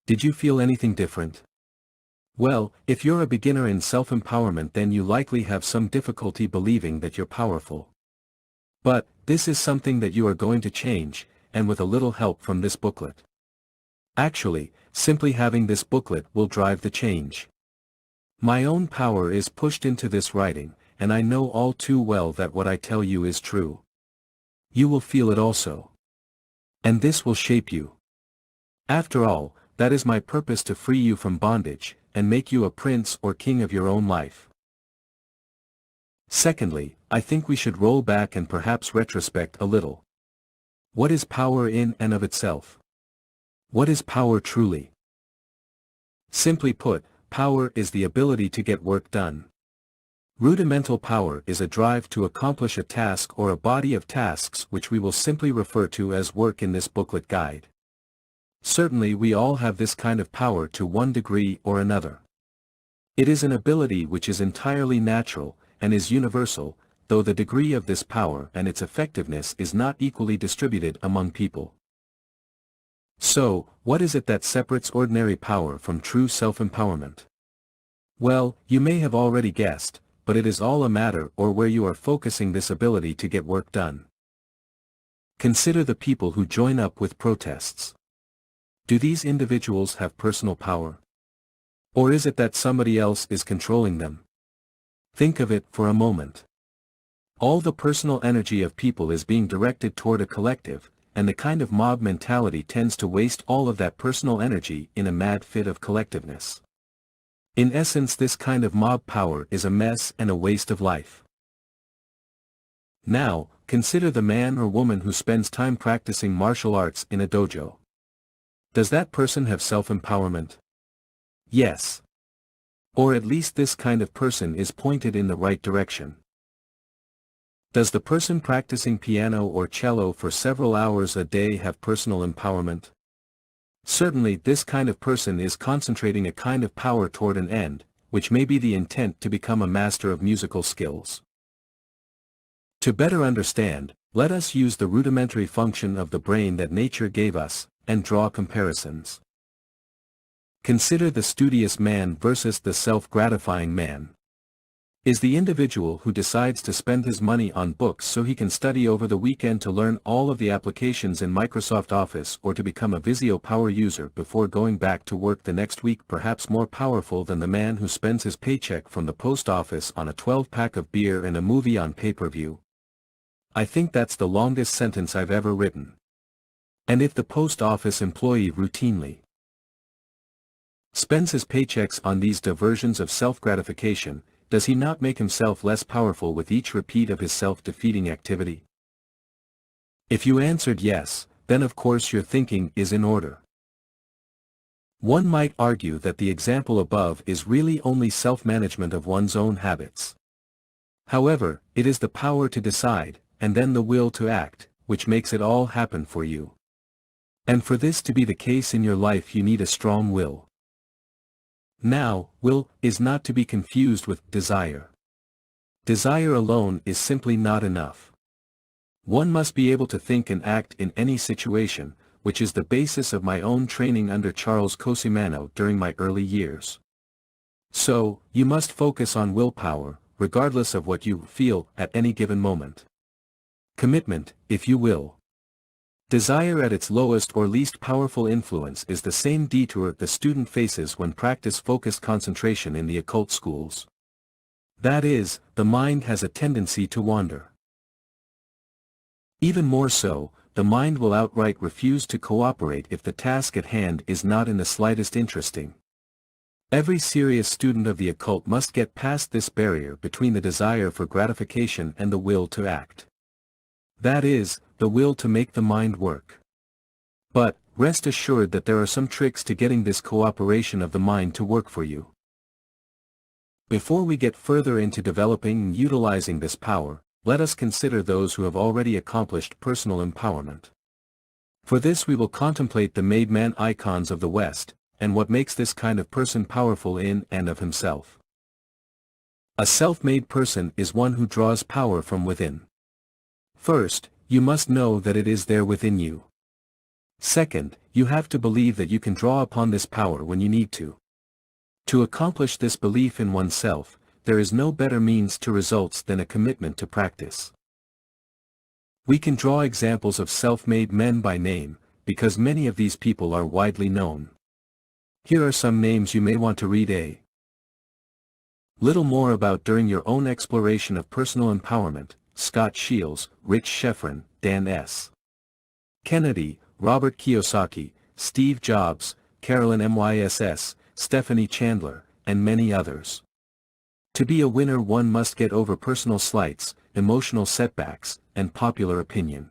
Did you feel anything different? Well, if you're a beginner in self-empowerment then you likely have some difficulty believing that you're powerful. But, this is something that you are going to change, and with a little help from this booklet. Actually, simply having this booklet will drive the change. My own power is pushed into this writing, and I know all too well that what I tell you is true. You will feel it also. And this will shape you. After all, that is my purpose, to free you from bondage, and make you a prince or king of your own life. Secondly, I think we should roll back and perhaps retrospect a little. What is power in and of itself? What is power truly? Simply put, power is the ability to get work done. Rudimental power is a drive to accomplish a task or a body of tasks which we will simply refer to as work in this booklet guide. Certainly we all have this kind of power to one degree or another. It is an ability which is entirely natural, and is universal, though the degree of this power and its effectiveness is not equally distributed among people. So, what is it that separates ordinary power from true self-empowerment? Well, you may have already guessed, but it is all a matter or where you are focusing this ability to get work done. Consider the people who join up with protests. Do these individuals have personal power? Or is it that somebody else is controlling them? Think of it for a moment. All the personal energy of people is being directed toward a collective, and the kind of mob mentality tends to waste all of that personal energy in a mad fit of collectiveness. In essence, this kind of mob power is a mess and a waste of life. Now, consider the man or woman who spends time practicing martial arts in a dojo. Does that person have self-empowerment? Yes. Or at least this kind of person is pointed in the right direction. Does the person practicing piano or cello for several hours a day have personal empowerment? Certainly this kind of person is concentrating a kind of power toward an end, which may be the intent to become a master of musical skills. To better understand, let us use the rudimentary function of the brain that nature gave us, and draw comparisons. Consider the studious man versus the self-gratifying man. Is the individual who decides to spend his money on books so he can study over the weekend to learn all of the applications in Microsoft Office or to become a Visio power user before going back to work the next week perhaps more powerful than the man who spends his paycheck from the post office on a 12-pack of beer and a movie on pay-per-view? I think that's the longest sentence I've ever written. And if the post office employee routinely spends his paychecks on these diversions of self-gratification, does he not make himself less powerful with each repeat of his self-defeating activity? If you answered yes, then of course your thinking is in order. One might argue that the example above is really only self-management of one's own habits. However, it is the power to decide, and then the will to act, which makes it all happen for you. And for this to be the case in your life you need a strong will. Now, will is not to be confused with desire. Desire alone is simply not enough. One must be able to think and act in any situation, which is the basis of my own training under Charles Cosimano during my early years. So, you must focus on willpower, regardless of what you feel at any given moment. Commitment, if you will. Desire at its lowest or least powerful influence is the same detour the student faces when practice focused concentration in the occult schools. That is, the mind has a tendency to wander. Even more so, the mind will outright refuse to cooperate if the task at hand is not in the slightest interesting. Every serious student of the occult must get past this barrier between the desire for gratification and the will to act. That is, the will to make the mind work. But, rest assured that there are some tricks to getting this cooperation of the mind to work for you. Before we get further into developing and utilizing this power, let us consider those who have already accomplished personal empowerment. For this we will contemplate the made man icons of the West, and what makes this kind of person powerful in and of himself. A self-made person is one who draws power from within. First, you must know that it is there within you. Second, you have to believe that you can draw upon this power when you need to. To accomplish this belief in oneself, there is no better means to results than a commitment to practice. We can draw examples of self-made men by name, because many of these people are widely known. Here are some names you may want to read a little more about during your own exploration of personal empowerment: Scott Shields, Rich Schefren, Dan S. Kennedy, Robert Kiyosaki, Steve Jobs, Carolyn Myss, Stephanie Chandler, and many others. To be a winner one must get over personal slights, emotional setbacks, and popular opinion.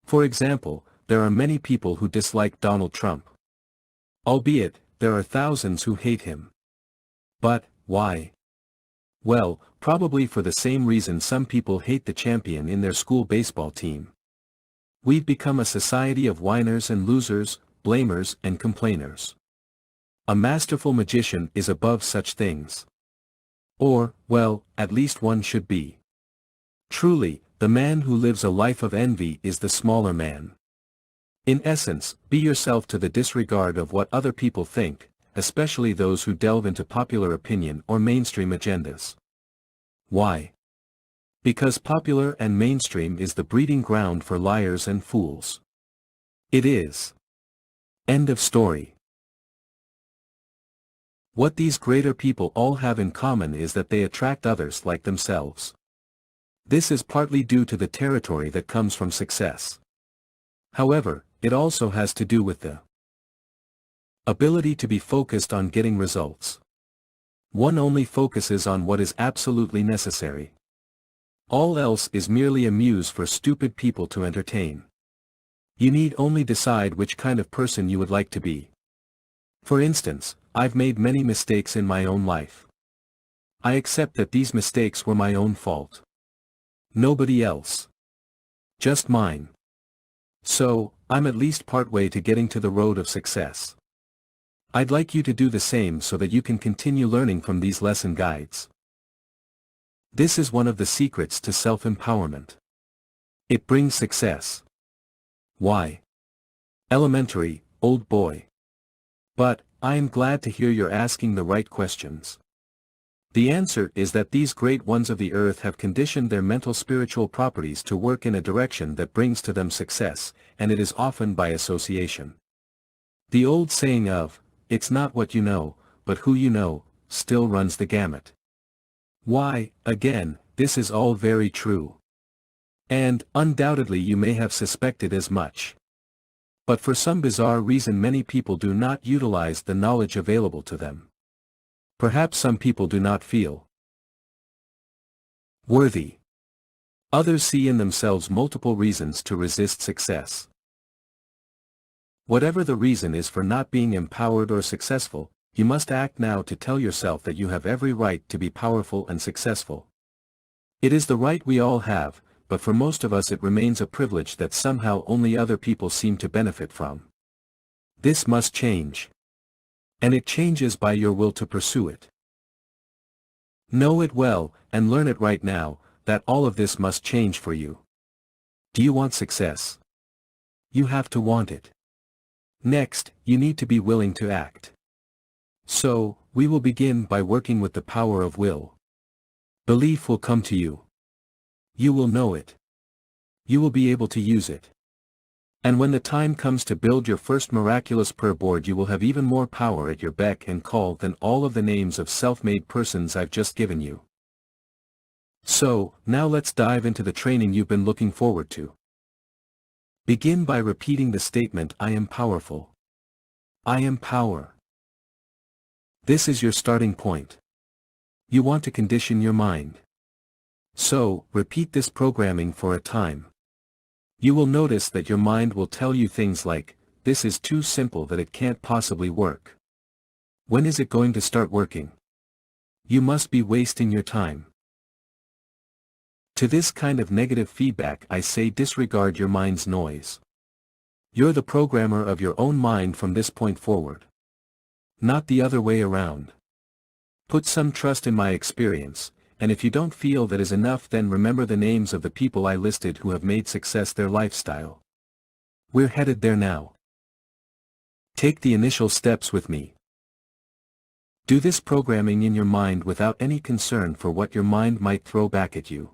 For example, there are many people who dislike Donald Trump. Albeit, there are thousands who hate him. But, why? Well, probably for the same reason some people hate the champion in their school baseball team. We've become a society of whiners and losers, blamers and complainers. A masterful magician is above such things. Or, well, at least one should be. Truly, the man who lives a life of envy is the smaller man. In essence, be yourself to the disregard of what other people think, especially those who delve into popular opinion or mainstream agendas. Why? Because popular and mainstream is the breeding ground for liars and fools. It is. End of story. What these greater people all have in common is that they attract others like themselves. This is partly due to the territory that comes from success. However, it also has to do with the ability to be focused on getting results. One only focuses on what is absolutely necessary. All else is merely a muse for stupid people to entertain. You need only decide which kind of person you would like to be. For instance, I've made many mistakes in my own life. I accept that these mistakes were my own fault. Nobody else. Just mine. So, I'm at least part way to getting to the road of success. I'd like you to do the same so that you can continue learning from these lesson guides. This is one of the secrets to self-empowerment. It brings success. Why? Elementary, old boy. But, I am glad to hear you're asking the right questions. The answer is that these great ones of the earth have conditioned their mental spiritual properties to work in a direction that brings to them success, and it is often by association. The old saying of, "It's not what you know, but who you know," still runs the gamut. Why, again, this is all very true. And, undoubtedly you may have suspected as much. But for some bizarre reason many people do not utilize the knowledge available to them. Perhaps some people do not feel worthy. Others see in themselves multiple reasons to resist success. Whatever the reason is for not being empowered or successful, you must act now to tell yourself that you have every right to be powerful and successful. It is the right we all have, but for most of us it remains a privilege that somehow only other people seem to benefit from. This must change. And it changes by your will to pursue it. Know it well, and learn it right now, that all of this must change for you. Do you want success? You have to want it. Next, you need to be willing to act. So, we will begin by working with the power of will. Belief will come to you. You will know it. You will be able to use it. And when the time comes to build your first miraculous prayer board, you will have even more power at your beck and call than all of the names of self-made persons I've just given you. So, now let's dive into the training you've been looking forward to. Begin by repeating the statement, "I am powerful. I am power." This is your starting point. You want to condition your mind. So, repeat this programming for a time. You will notice that your mind will tell you things like, "This is too simple that it can't possibly work. When is it going to start working? You must be wasting your time." To this kind of negative feedback I say disregard your mind's noise. You're the programmer of your own mind from this point forward. Not the other way around. Put some trust in my experience, and if you don't feel that is enough, then remember the names of the people I listed who have made success their lifestyle. We're headed there now. Take the initial steps with me. Do this programming in your mind without any concern for what your mind might throw back at you.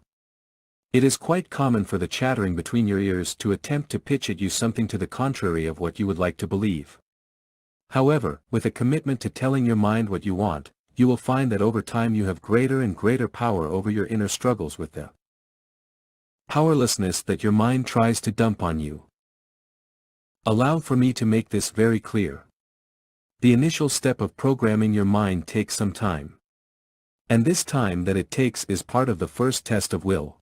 It is quite common for the chattering between your ears to attempt to pitch at you something to the contrary of what you would like to believe. However, with a commitment to telling your mind what you want, you will find that over time you have greater and greater power over your inner struggles with the powerlessness that your mind tries to dump on you. Allow for me to make this very clear. The initial step of programming your mind takes some time. And this time that it takes is part of the first test of will.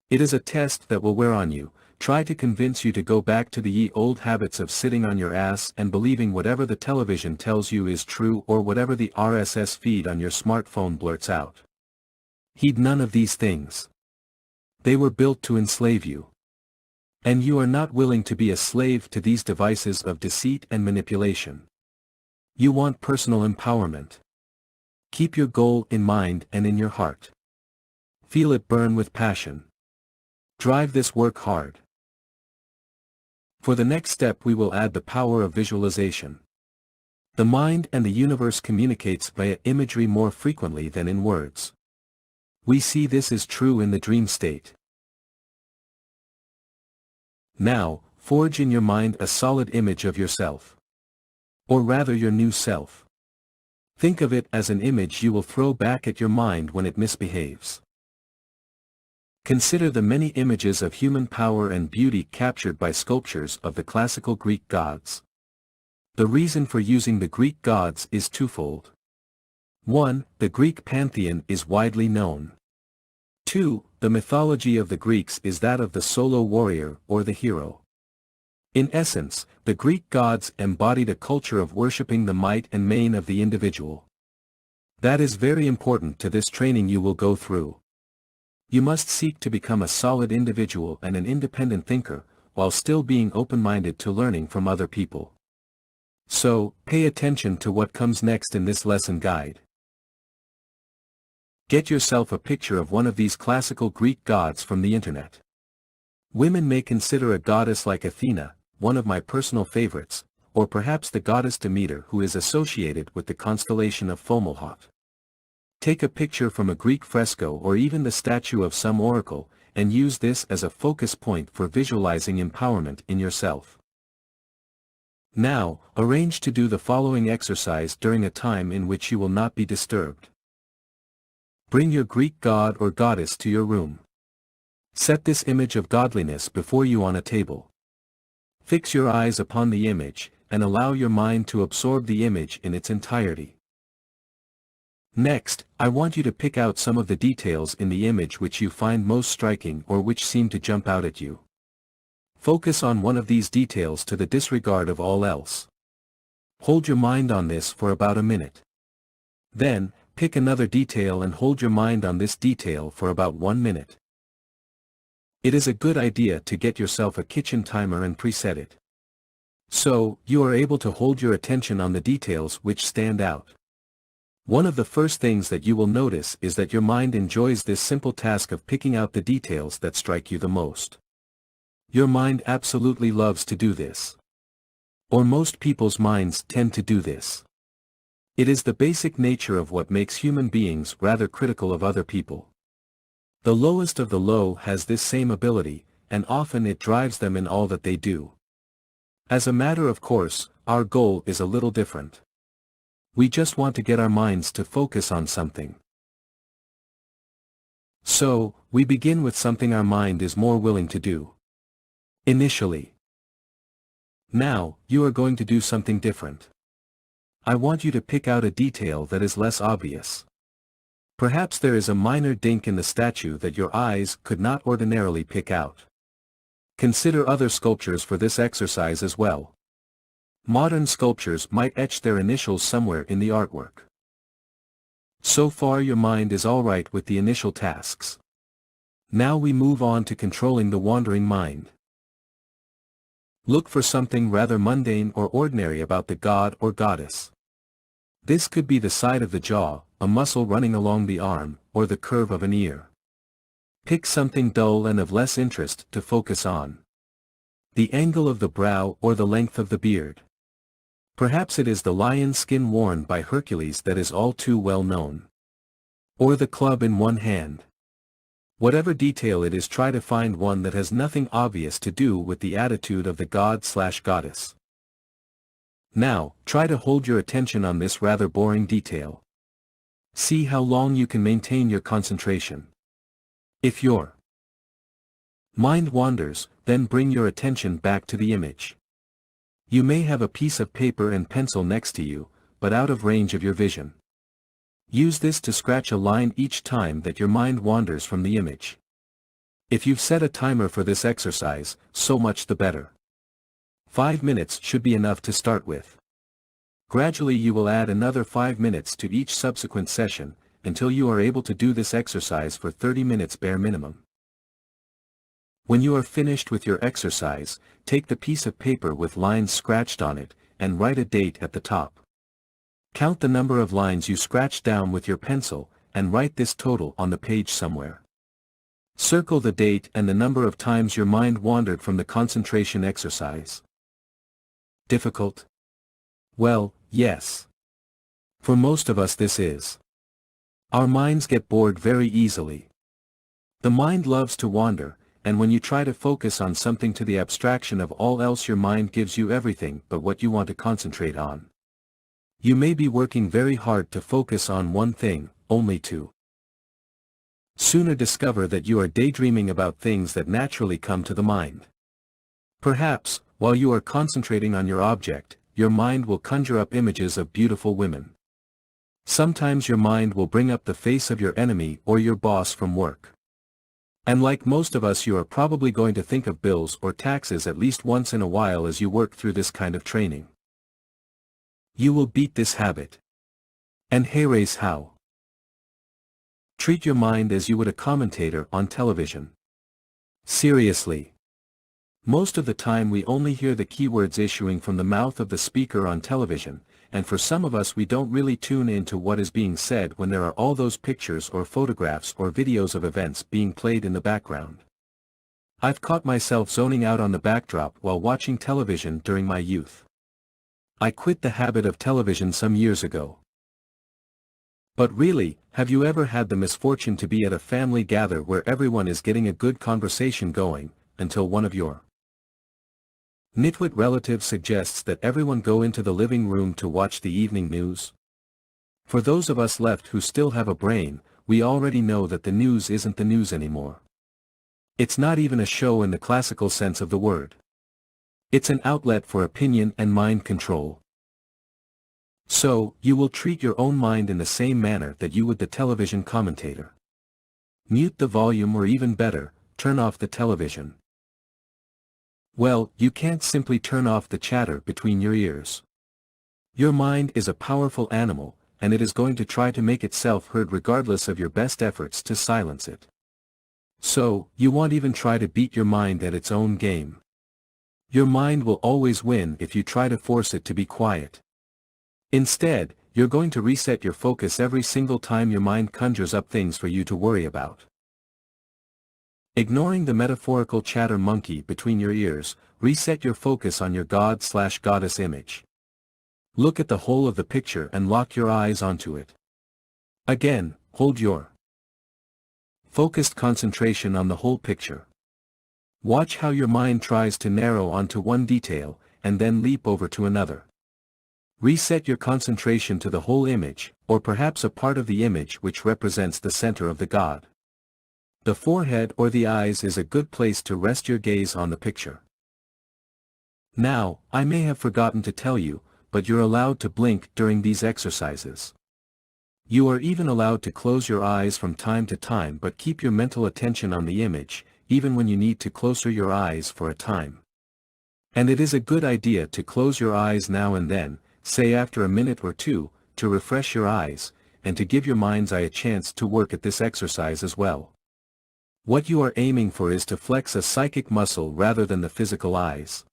It is a test that will wear on you, try to convince you to go back to the ye old habits of sitting on your ass and believing whatever the television tells you is true or whatever the RSS feed on your smartphone blurts out. Heed none of these things. They were built to enslave you. And you are not willing to be a slave to these devices of deceit and manipulation. You want personal empowerment. Keep your goal in mind and in your heart. Feel it burn with passion. Drive this work hard. For the next step we will add the power of visualization. The mind and the universe communicates via imagery more frequently than in words. We see this is true in the dream state. Now, forge in your mind a solid image of yourself. Or rather your new self. Think of it as an image you will throw back at your mind when it misbehaves. Consider the many images of human power and beauty captured by sculptures of the classical Greek gods. The reason for using the Greek gods is twofold. 1. The Greek pantheon is widely known. 2. The mythology of the Greeks is that of the solo warrior or the hero. In essence, the Greek gods embodied a culture of worshipping the might and main of the individual. That is very important to this training you will go through. You must seek to become a solid individual and an independent thinker, while still being open-minded to learning from other people. So, pay attention to what comes next in this lesson guide. Get yourself a picture of one of these classical Greek gods from the internet. Women may consider a goddess like Athena, one of my personal favorites, or perhaps the goddess Demeter who is associated with the constellation of Fomalhaut. Take a picture from a Greek fresco or even the statue of some oracle, and use this as a focus point for visualizing empowerment in yourself. Now, arrange to do the following exercise during a time in which you will not be disturbed. Bring your Greek god or goddess to your room. Set this image of godliness before you on a table. Fix your eyes upon the image, and allow your mind to absorb the image in its entirety. Next, I want you to pick out some of the details in the image which you find most striking or which seem to jump out at you. Focus on one of these details to the disregard of all else. Hold your mind on this for about a minute. Then, pick another detail and hold your mind on this detail for about 1 minute. It is a good idea to get yourself a kitchen timer and preset it. So, you are able to hold your attention on the details which stand out. One of the first things that you will notice is that your mind enjoys this simple task of picking out the details that strike you the most. Your mind absolutely loves to do this. Or most people's minds tend to do this. It is the basic nature of what makes human beings rather critical of other people. The lowest of the low has this same ability, and often it drives them in all that they do. As a matter of course, our goal is a little different. We just want to get our minds to focus on something. So, we begin with something our mind is more willing to do. Initially. Now, you are going to do something different. I want you to pick out a detail that is less obvious. Perhaps there is a minor dink in the statue that your eyes could not ordinarily pick out. Consider other sculptures for this exercise as well. Modern sculptures might etch their initials somewhere in the artwork. So far your mind is alright with the initial tasks. Now we move on to controlling the wandering mind. Look for something rather mundane or ordinary about the god or goddess. This could be the side of the jaw, a muscle running along the arm, or the curve of an ear. Pick something dull and of less interest to focus on. The angle of the brow or the length of the beard. Perhaps it is the lion skin worn by Hercules that is all too well known. Or the club in one hand. Whatever detail it is, try to find one that has nothing obvious to do with the attitude of the god/goddess. Now, try to hold your attention on this rather boring detail. See how long you can maintain your concentration. If your mind wanders, then bring your attention back to the image. You may have a piece of paper and pencil next to you, but out of range of your vision. Use this to scratch a line each time that your mind wanders from the image. If you've set a timer for this exercise, so much the better. 5 minutes should be enough to start with. Gradually you will add another 5 minutes to each subsequent session, until you are able to do this exercise for 30 minutes bare minimum. When you are finished with your exercise, take the piece of paper with lines scratched on it, and write a date at the top. Count the number of lines you scratched down with your pencil, and write this total on the page somewhere. Circle the date and the number of times your mind wandered from the concentration exercise. Difficult? Well, yes. For most of us this is. Our minds get bored very easily. The mind loves to wander, and when you try to focus on something to the abstraction of all else, your mind gives you everything but what you want to concentrate on. You may be working very hard to focus on one thing, only to sooner discover that you are daydreaming about things that naturally come to the mind. Perhaps, while you are concentrating on your object, your mind will conjure up images of beautiful women. Sometimes your mind will bring up the face of your enemy or your boss from work. And like most of us, you are probably going to think of bills or taxes at least once in a while as you work through this kind of training. You will beat this habit. And here's how. Treat your mind as you would a commentator on television. Seriously. Most of the time we only hear the keywords issuing from the mouth of the speaker on television, and for some of us we don't really tune into what is being said when there are all those pictures or photographs or videos of events being played in the background. I've caught myself zoning out on the backdrop while watching television during my youth. I quit the habit of television some years ago. But really, have you ever had the misfortune to be at a family gather where everyone is getting a good conversation going, until one of your nitwit relatives suggests that everyone go into the living room to watch the evening news? For those of us left who still have a brain, we already know that the news isn't the news anymore. It's not even a show in the classical sense of the word. It's an outlet for opinion and mind control. So, you will treat your own mind in the same manner that you would the television commentator. Mute the volume, or even better, turn off the television. Well, you can't simply turn off the chatter between your ears. Your mind is a powerful animal, and it is going to try to make itself heard regardless of your best efforts to silence it. So, you won't even try to beat your mind at its own game. Your mind will always win if you try to force it to be quiet. Instead, you're going to reset your focus every single time your mind conjures up things for you to worry about. Ignoring the metaphorical chatter monkey between your ears, reset your focus on your god/goddess image. Look at the whole of the picture and lock your eyes onto it. Again, hold your focused concentration on the whole picture. Watch how your mind tries to narrow onto one detail, and then leap over to another. Reset your concentration to the whole image, or perhaps a part of the image which represents the center of the god. The forehead or the eyes is a good place to rest your gaze on the picture. Now, I may have forgotten to tell you, but you're allowed to blink during these exercises. You are even allowed to close your eyes from time to time, but keep your mental attention on the image, even when you need to close your eyes for a time. And it is a good idea to close your eyes now and then, say after a minute or two, to refresh your eyes, and to give your mind's eye a chance to work at this exercise as well. What you are aiming for is to flex a psychic muscle rather than the physical eyes.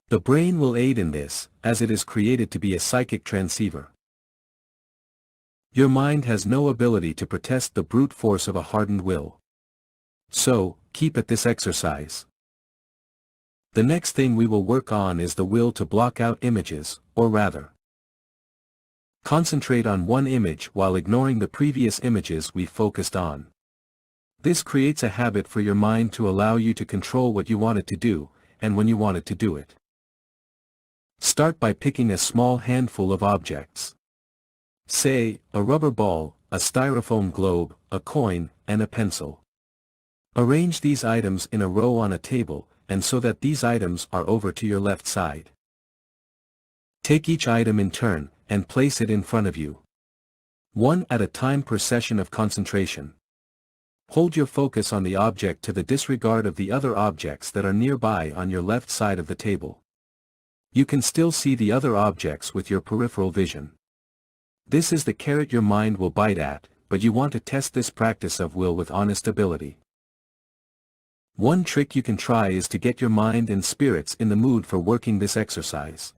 The brain will aid in this, as it is created to be a psychic transceiver. Your mind has no ability to protest the brute force of a hardened will. So, keep at this exercise. The next thing we will work on is the will to block out images, or rather, concentrate on one image while ignoring the previous images we focused on. This creates a habit for your mind to allow you to control what you want it to do, and when you want it to do it. Start by picking a small handful of objects. Say, a rubber ball, a styrofoam globe, a coin, and a pencil. Arrange these items in a row on a table, and so that these items are over to your left side. Take each item in turn, and place it in front of you. One at a time per session of concentration. Hold your focus on the object to the disregard of the other objects that are nearby on your left side of the table. You can still see the other objects with your peripheral vision. This is the carrot your mind will bite at, but you want to test this practice of will with honest ability. One trick you can try is to get your mind and spirits in the mood for working this exercise.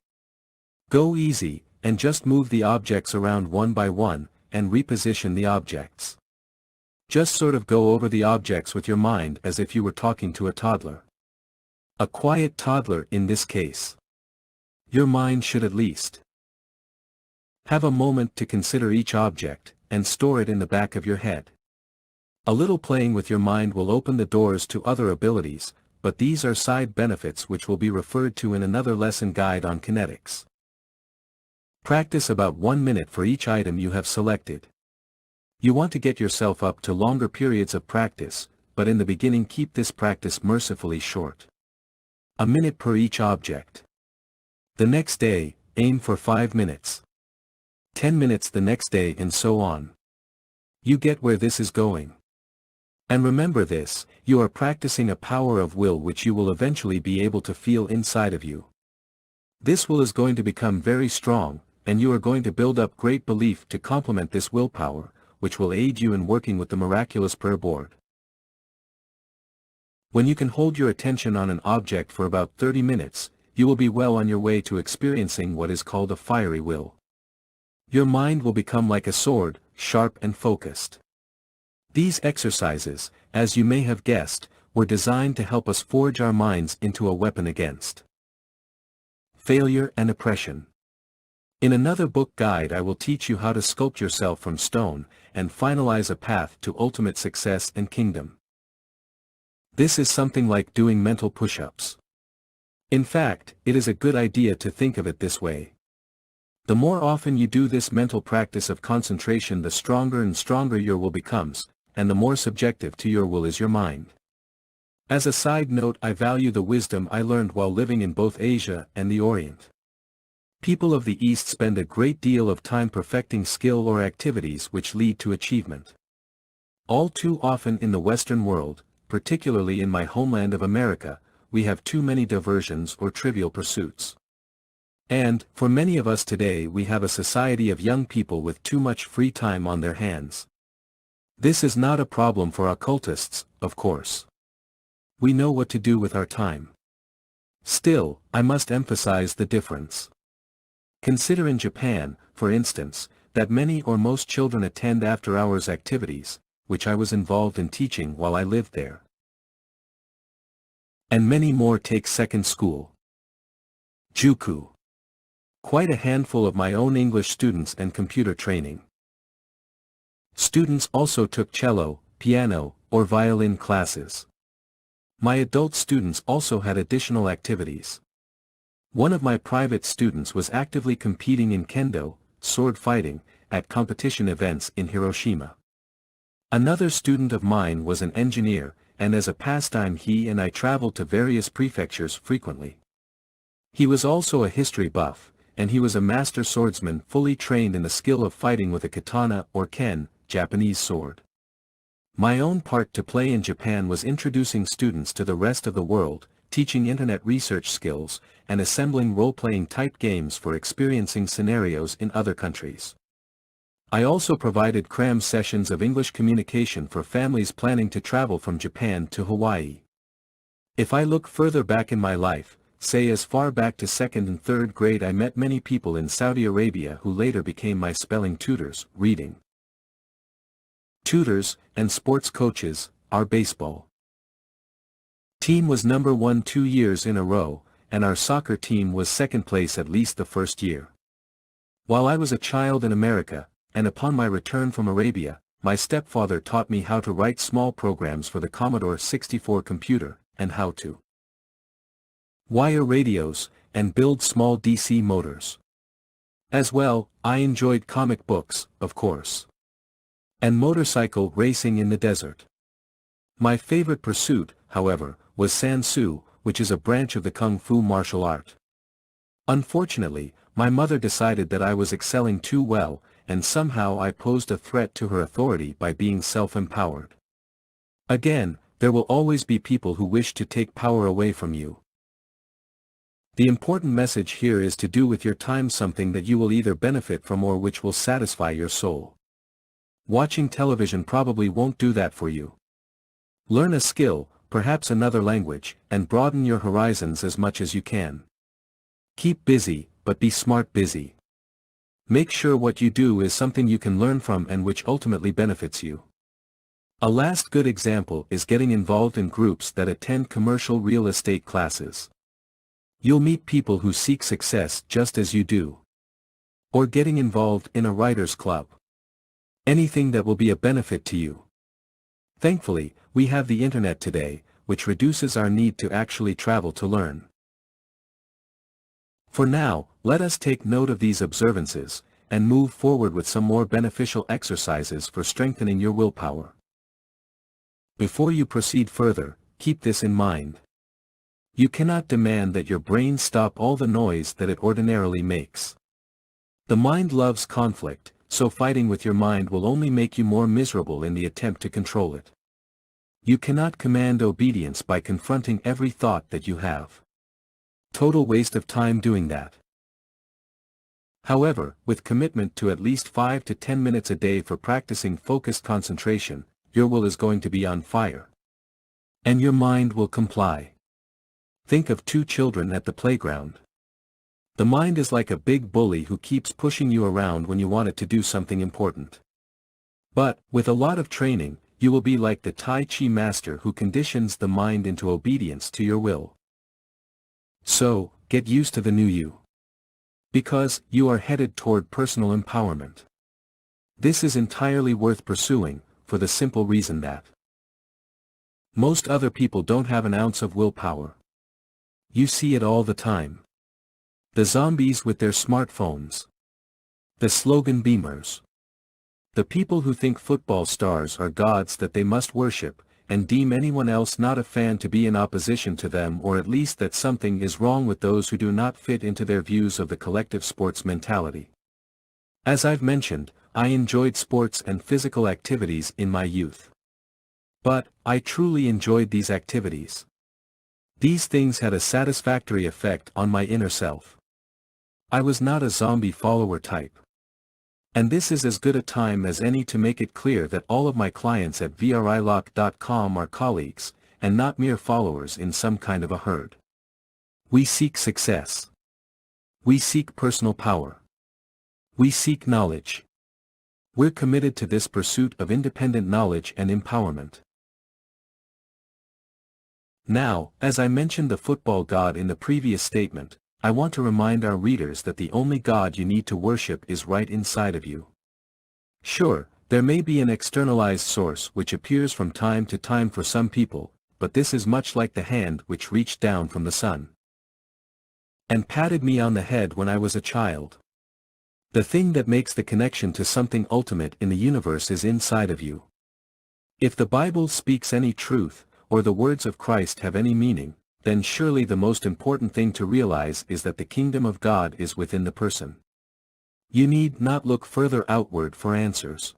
Go easy, and just move the objects around one by one, and reposition the objects. Just sort of go over the objects with your mind as if you were talking to a toddler. A quiet toddler in this case. Your mind should at least have a moment to consider each object, and store it in the back of your head. A little playing with your mind will open the doors to other abilities, but these are side benefits which will be referred to in another lesson guide on kinetics. Practice about 1 minute for each item you have selected. You want to get yourself up to longer periods of practice, but in the beginning keep this practice mercifully short. A minute per each object. The next day, aim for 5 minutes. 10 minutes the next day and so on. You get where this is going. And remember this, you are practicing a power of will which you will eventually be able to feel inside of you. This will is going to become very strong, and you are going to build up great belief to complement this willpower, which will aid you in working with the miraculous prayer board. When you can hold your attention on an object for about 30 minutes, you will be well on your way to experiencing what is called a fiery will. Your mind will become like a sword, sharp and focused. These exercises, as you may have guessed, were designed to help us forge our minds into a weapon against failure and oppression. In another book guide I will teach you how to sculpt yourself from stone, and finalize a path to ultimate success and kingdom. This is something like doing mental push-ups. In fact, it is a good idea to think of it this way. The more often you do this mental practice of concentration, the stronger and stronger your will becomes, and the more subjective to your will is your mind. As a side note, I value the wisdom I learned while living in both Asia and the Orient. People of the East spend a great deal of time perfecting skill or activities which lead to achievement. All too often in the Western world, particularly in my homeland of America, we have too many diversions or trivial pursuits. And, for many of us today, we have a society of young people with too much free time on their hands. This is not a problem for occultists, of course. We know what to do with our time. Still, I must emphasize the difference. Consider in Japan, for instance, that many or most children attend after-hours activities, which I was involved in teaching while I lived there. And many more take second school. Juku. Quite a handful of my own English students and computer training. Students also took cello, piano, or violin classes. My adult students also had additional activities. One of my private students was actively competing in kendo, sword fighting, at competition events in Hiroshima. Another student of mine was an engineer, and as a pastime he and I traveled to various prefectures frequently. He was also a history buff, and he was a master swordsman fully trained in the skill of fighting with a katana or ken, Japanese sword. My own part to play in Japan was introducing students to the rest of the world, teaching internet research skills, and assembling role-playing type games for experiencing scenarios in other countries. I also provided cram sessions of English communication for families planning to travel from Japan to Hawaii. If I look further back in my life, say as far back to 2nd and 3rd grade, I met many people in Saudi Arabia who later became my spelling tutors, reading tutors, and sports coaches. Our baseball team was number 1 2 years in a row, and our soccer team was second place at least the first year. While I was a child in America, and upon my return from Arabia, my stepfather taught me how to write small programs for the Commodore 64 computer, and how to wire radios, and build small DC motors. As well, I enjoyed comic books, of course, and motorcycle racing in the desert. My favorite pursuit, however, was Sansu, which is a branch of the Kung Fu martial art. Unfortunately, my mother decided that I was excelling too well, and somehow I posed a threat to her authority by being self-empowered. Again, there will always be people who wish to take power away from you. The important message here is to do with your time something that you will either benefit from or which will satisfy your soul. Watching television probably won't do that for you. Learn a skill, perhaps another language, and broaden your horizons as much as you can. Keep busy, but be smart busy. Make sure what you do is something you can learn from and which ultimately benefits you. A last good example is getting involved in groups that attend commercial real estate classes. You'll meet people who seek success just as you do. Or getting involved in a writer's club. Anything that will be a benefit to you. Thankfully, we have the internet today, which reduces our need to actually travel to learn. For now, let us take note of these observances, and move forward with some more beneficial exercises for strengthening your willpower. Before you proceed further, keep this in mind. You cannot demand that your brain stop all the noise that it ordinarily makes. The mind loves conflict, so fighting with your mind will only make you more miserable in the attempt to control it. You cannot command obedience by confronting every thought that you have. Total waste of time doing that. However, with commitment to at least 5 to 10 minutes a day for practicing focused concentration, your will is going to be on fire. And your mind will comply. Think of two children at the playground. The mind is like a big bully who keeps pushing you around when you want it to do something important. But, with a lot of training, you will be like the Tai Chi master who conditions the mind into obedience to your will. So, get used to the new you. Because, you are headed toward personal empowerment. This is entirely worth pursuing, for the simple reason that most other people don't have an ounce of willpower. You see it all the time. The zombies with their smartphones. The slogan beamers. The people who think football stars are gods that they must worship, and deem anyone else not a fan to be in opposition to them, or at least that something is wrong with those who do not fit into their views of the collective sports mentality. As I've mentioned, I enjoyed sports and physical activities in my youth. But, I truly enjoyed these activities. These things had a satisfactory effect on my inner self. I was not a zombie follower type. And this is as good a time as any to make it clear that all of my clients at vrilock.com are colleagues, and not mere followers in some kind of a herd. We seek success. We seek personal power. We seek knowledge. We're committed to this pursuit of independent knowledge and empowerment. Now, as I mentioned the football god in the previous statement, I want to remind our readers that the only God you need to worship is right inside of you. Sure, there may be an externalized source which appears from time to time for some people, but this is much like the hand which reached down from the sun and patted me on the head when I was a child. The thing that makes the connection to something ultimate in the universe is inside of you. If the Bible speaks any truth, or the words of Christ have any meaning, then surely the most important thing to realize is that the kingdom of God is within the person. You need not look further outward for answers.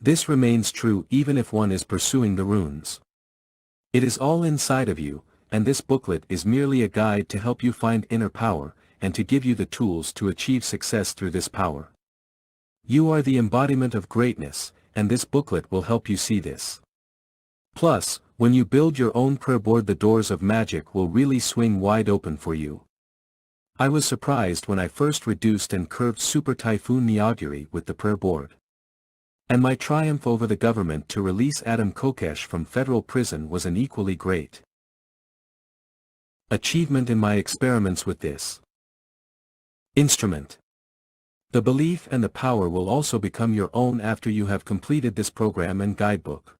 This remains true even if one is pursuing the runes. It is all inside of you, and this booklet is merely a guide to help you find inner power, and to give you the tools to achieve success through this power. You are the embodiment of greatness, and this booklet will help you see this. Plus, when you build your own prayer board, the doors of magic will really swing wide open for you. I was surprised when I first reduced and curved Super Typhoon Miyagiri with the prayer board. And my triumph over the government to release Adam Kokesh from federal prison was an equally great achievement in my experiments with this instrument. The belief and the power will also become your own after you have completed this program and guidebook.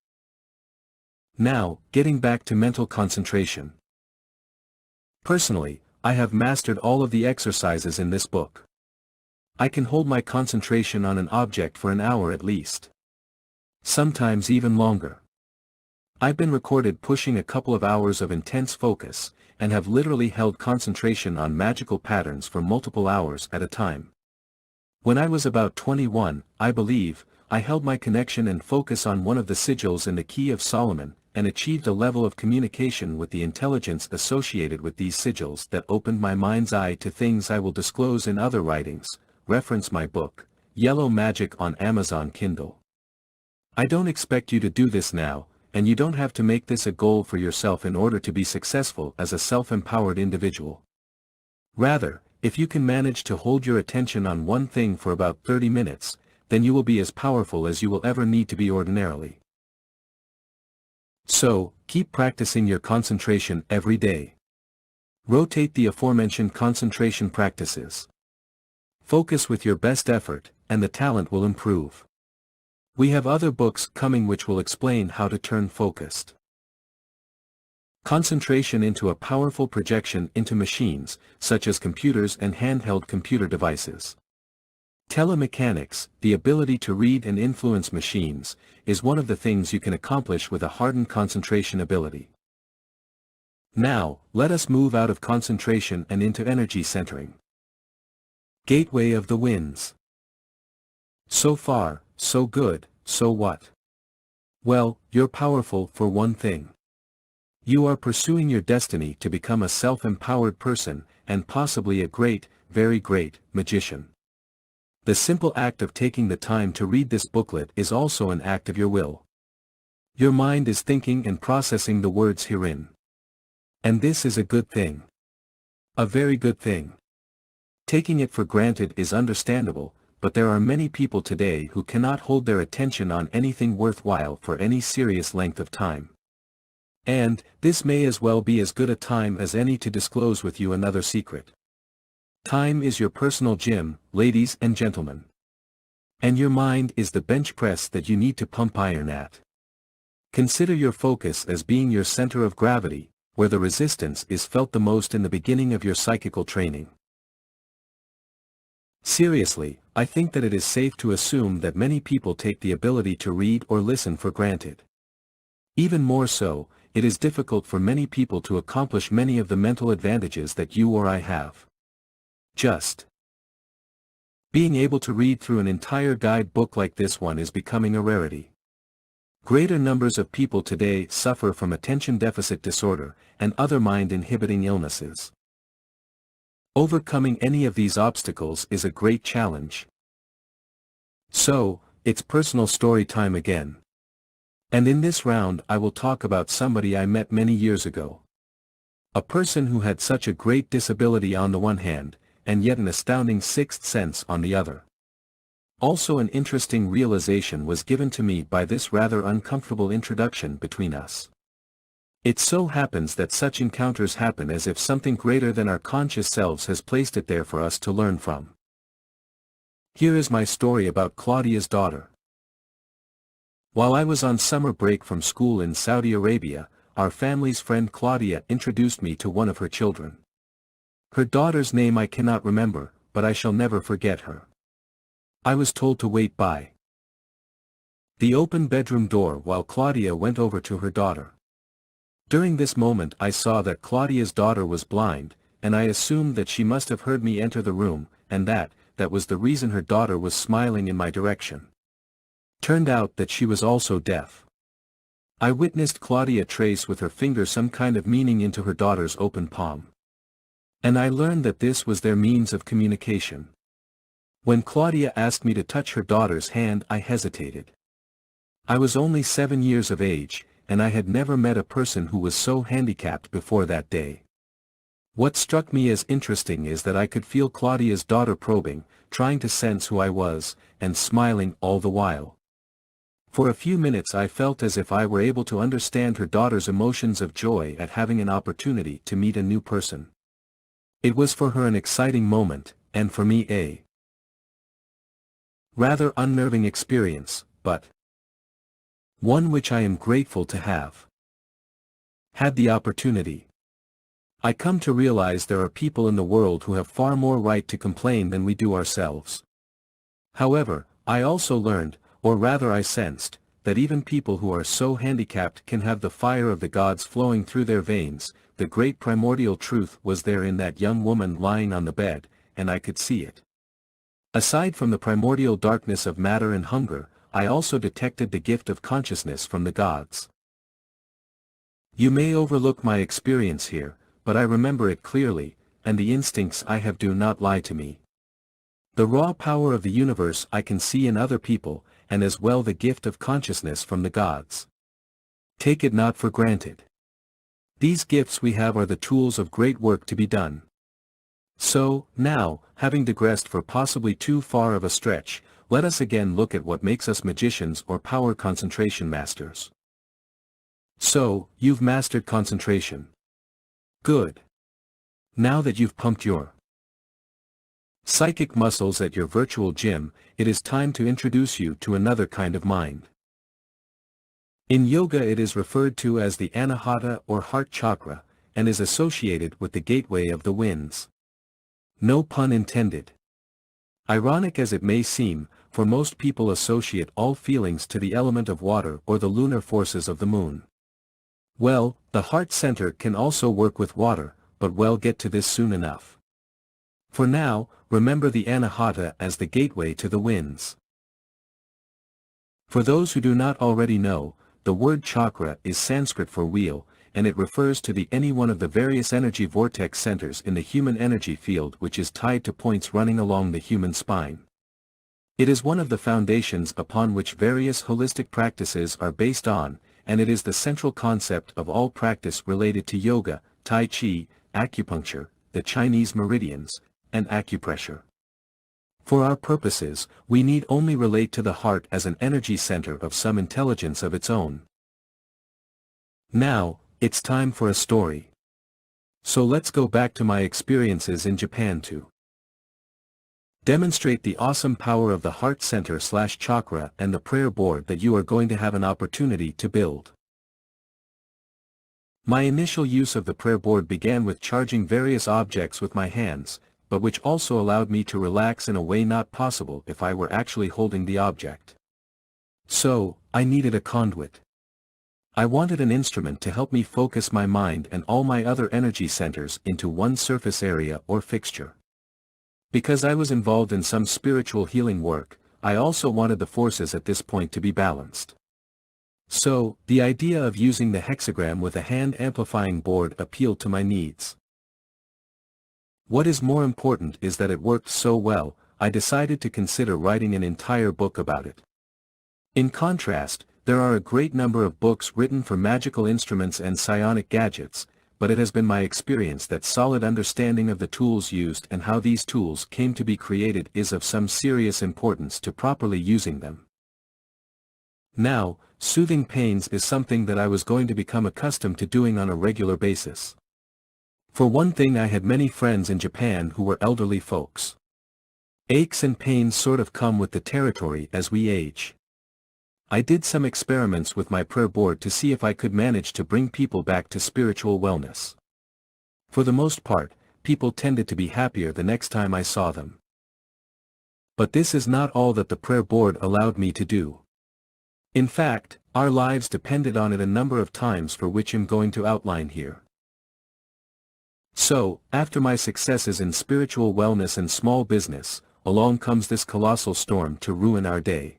Now, getting back to mental concentration. Personally, I have mastered all of the exercises in this book. I can hold my concentration on an object for an hour at least. Sometimes even longer. I've been recorded pushing a couple of hours of intense focus, and have literally held concentration on magical patterns for multiple hours at a time. When I was about 21, I believe, I held my connection and focus on one of the sigils in the Key of Solomon, and achieved a level of communication with the intelligence associated with these sigils that opened my mind's eye to things I will disclose in other writings. Reference my book, Yellow Magic, on Amazon Kindle. I don't expect you to do this now, and you don't have to make this a goal for yourself in order to be successful as a self-empowered individual. Rather, if you can manage to hold your attention on one thing for about 30 minutes, then you will be as powerful as you will ever need to be ordinarily. So, keep practicing your concentration every day. Rotate the aforementioned concentration practices. Focus with your best effort, and the talent will improve. We have other books coming which will explain how to turn focused concentration into a powerful projection into machines, such as computers and handheld computer devices. Telemechanics, the ability to read and influence machines, is one of the things you can accomplish with a hardened concentration ability. Now, let us move out of concentration and into energy centering. Gateway of the Winds. So far, so good, so what? Well, you're powerful for one thing. You are pursuing your destiny to become a self-empowered person, and possibly a great, very great, magician. The simple act of taking the time to read this booklet is also an act of your will. Your mind is thinking and processing the words herein. And this is a good thing. A very good thing. Taking it for granted is understandable, but there are many people today who cannot hold their attention on anything worthwhile for any serious length of time. And, this may as well be as good a time as any to disclose with you another secret. Time is your personal gym, ladies and gentlemen. And your mind is the bench press that you need to pump iron at. Consider your focus as being your center of gravity, where the resistance is felt the most in the beginning of your psychical training. Seriously, I think that it is safe to assume that many people take the ability to read or listen for granted. Even more so, it is difficult for many people to accomplish many of the mental advantages that you or I have. Just being able to read through an entire guide book like this one is becoming a rarity. Greater numbers of people today suffer from attention deficit disorder and other mind-inhibiting illnesses. Overcoming any of these obstacles is a great challenge. So, it's personal story time again. And in this round I will talk about somebody I met many years ago. A person who had such a great disability on the one hand, and yet an astounding sixth sense on the other. Also an interesting realization was given to me by this rather uncomfortable introduction between us. It so happens that such encounters happen as if something greater than our conscious selves has placed it there for us to learn from. Here is my story about Claudia's daughter. While I was on summer break from school in Saudi Arabia, our family's friend Claudia introduced me to one of her children. Her daughter's name I cannot remember, but I shall never forget her. I was told to wait by the open bedroom door while Claudia went over to her daughter. During this moment I saw that Claudia's daughter was blind, and I assumed that she must have heard me enter the room, and that was the reason her daughter was smiling in my direction. Turned out that she was also deaf. I witnessed Claudia trace with her finger some kind of meaning into her daughter's open palm. And I learned that this was their means of communication. When Claudia asked me to touch her daughter's hand I hesitated. I was only 7 years of age, and I had never met a person who was so handicapped before that day. What struck me as interesting is that I could feel Claudia's daughter probing, trying to sense who I was, and smiling all the while. For a few minutes I felt as if I were able to understand her daughter's emotions of joy at having an opportunity to meet a new person. It was for her an exciting moment, and for me a rather unnerving experience, but one which I am grateful to have had the opportunity. I come to realize there are people in the world who have far more right to complain than we do ourselves. However, I also learned, or rather I sensed, that even people who are so handicapped can have the fire of the gods flowing through their veins. The great primordial truth was there in that young woman lying on the bed, and I could see it. Aside from the primordial darkness of matter and hunger, I also detected the gift of consciousness from the gods. You may overlook my experience here, but I remember it clearly, and the instincts I have do not lie to me. The raw power of the universe I can see in other people, and as well the gift of consciousness from the gods. Take it not for granted. These gifts we have are the tools of great work to be done. So, now, having digressed for possibly too far of a stretch, let us again look at what makes us magicians or power concentration masters. So, you've mastered concentration. Good. Now that you've pumped your psychic muscles at your virtual gym, it is time to introduce you to another kind of mind. In yoga it is referred to as the Anahata or heart chakra, and is associated with the gateway of the winds. No pun intended. Ironic as it may seem, for most people associate all feelings to the element of water or the lunar forces of the moon. Well, the heart center can also work with water, but we'll get to this soon enough. For now, remember the Anahata as the gateway to the winds. For those who do not already know, the word chakra is Sanskrit for wheel, and it refers to any one of the various energy vortex centers in the human energy field which is tied to points running along the human spine. It is one of the foundations upon which various holistic practices are based on, and it is the central concept of all practice related to yoga, tai chi, acupuncture, the Chinese meridians, and acupressure. For our purposes, we need only relate to the heart as an energy center of some intelligence of its own. Now, it's time for a story. So let's go back to my experiences in Japan to demonstrate the awesome power of the heart center/chakra and the prayer board that you are going to have an opportunity to build. My initial use of the prayer board began with charging various objects with my hands, but which also allowed me to relax in a way not possible if I were actually holding the object. So, I needed a conduit. I wanted an instrument to help me focus my mind and all my other energy centers into one surface area or fixture. Because I was involved in some spiritual healing work, I also wanted the forces at this point to be balanced. So, the idea of using the hexagram with a hand-amplifying board appealed to my needs. What is more important is that it worked so well, I decided to consider writing an entire book about it. In contrast, there are a great number of books written for magical instruments and psionic gadgets, but it has been my experience that solid understanding of the tools used and how these tools came to be created is of some serious importance to properly using them. Now, soothing pains is something that I was going to become accustomed to doing on a regular basis. For one thing, I had many friends in Japan who were elderly folks. Aches and pains sort of come with the territory as we age. I did some experiments with my prayer board to see if I could manage to bring people back to spiritual wellness. For the most part, people tended to be happier the next time I saw them. But this is not all that the prayer board allowed me to do. In fact, our lives depended on it a number of times, for which I'm going to outline here. So, after my successes in spiritual wellness and small business, along comes this colossal storm to ruin our day.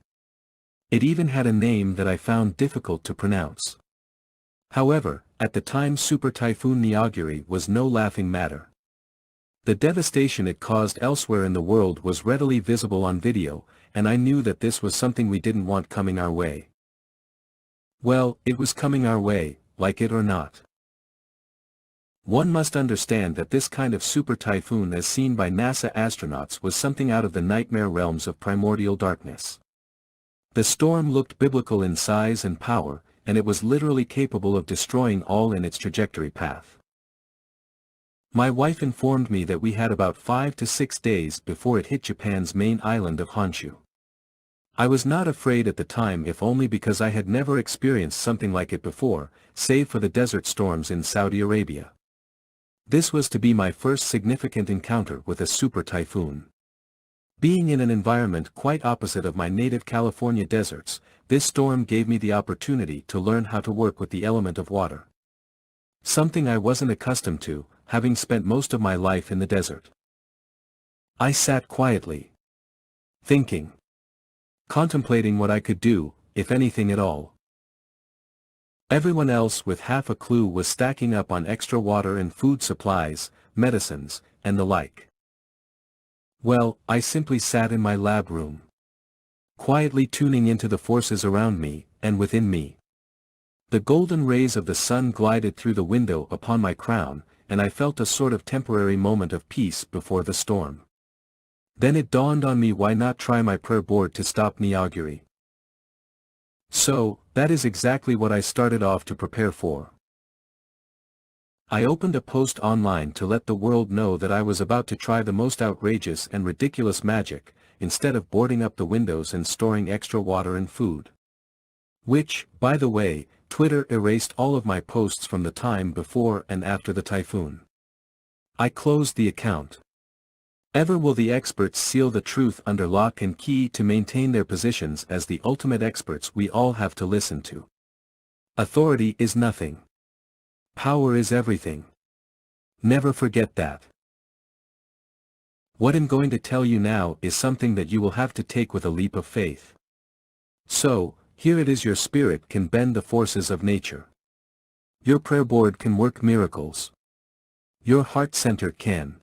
It even had a name that I found difficult to pronounce. However, at the time, Super Typhoon Neoguri was no laughing matter. The devastation it caused elsewhere in the world was readily visible on video, and I knew that this was something we didn't want coming our way. Well, it was coming our way, like it or not. One must understand that this kind of super typhoon as seen by NASA astronauts was something out of the nightmare realms of primordial darkness. The storm looked biblical in size and power, and it was literally capable of destroying all in its trajectory path. My wife informed me that we had about 5 to 6 days before it hit Japan's main island of Honshu. I was not afraid at the time, if only because I had never experienced something like it before, save for the desert storms in Saudi Arabia. This was to be my first significant encounter with a super typhoon. Being in an environment quite opposite of my native California deserts, this storm gave me the opportunity to learn how to work with the element of water. Something I wasn't accustomed to, having spent most of my life in the desert. I sat quietly, thinking, contemplating what I could do, if anything at all. Everyone else with half a clue was stacking up on extra water and food supplies, medicines, and the like. Well, I simply sat in my lab room, quietly tuning into the forces around me, and within me. The golden rays of the sun glided through the window upon my crown, and I felt a sort of temporary moment of peace before the storm. Then it dawned on me, why not try my prayer board to stop Niagari? So, that is exactly what I started off to prepare for. I opened a post online to let the world know that I was about to try the most outrageous and ridiculous magic, instead of boarding up the windows and storing extra water and food. Which, by the way, Twitter erased all of my posts from the time before and after the typhoon. I closed the account. Ever will the experts seal the truth under lock and key to maintain their positions as the ultimate experts we all have to listen to. Authority is nothing. Power is everything. Never forget that. What I'm going to tell you now is something that you will have to take with a leap of faith. So, here it is: your spirit can bend the forces of nature. Your prayer board can work miracles. Your heart center can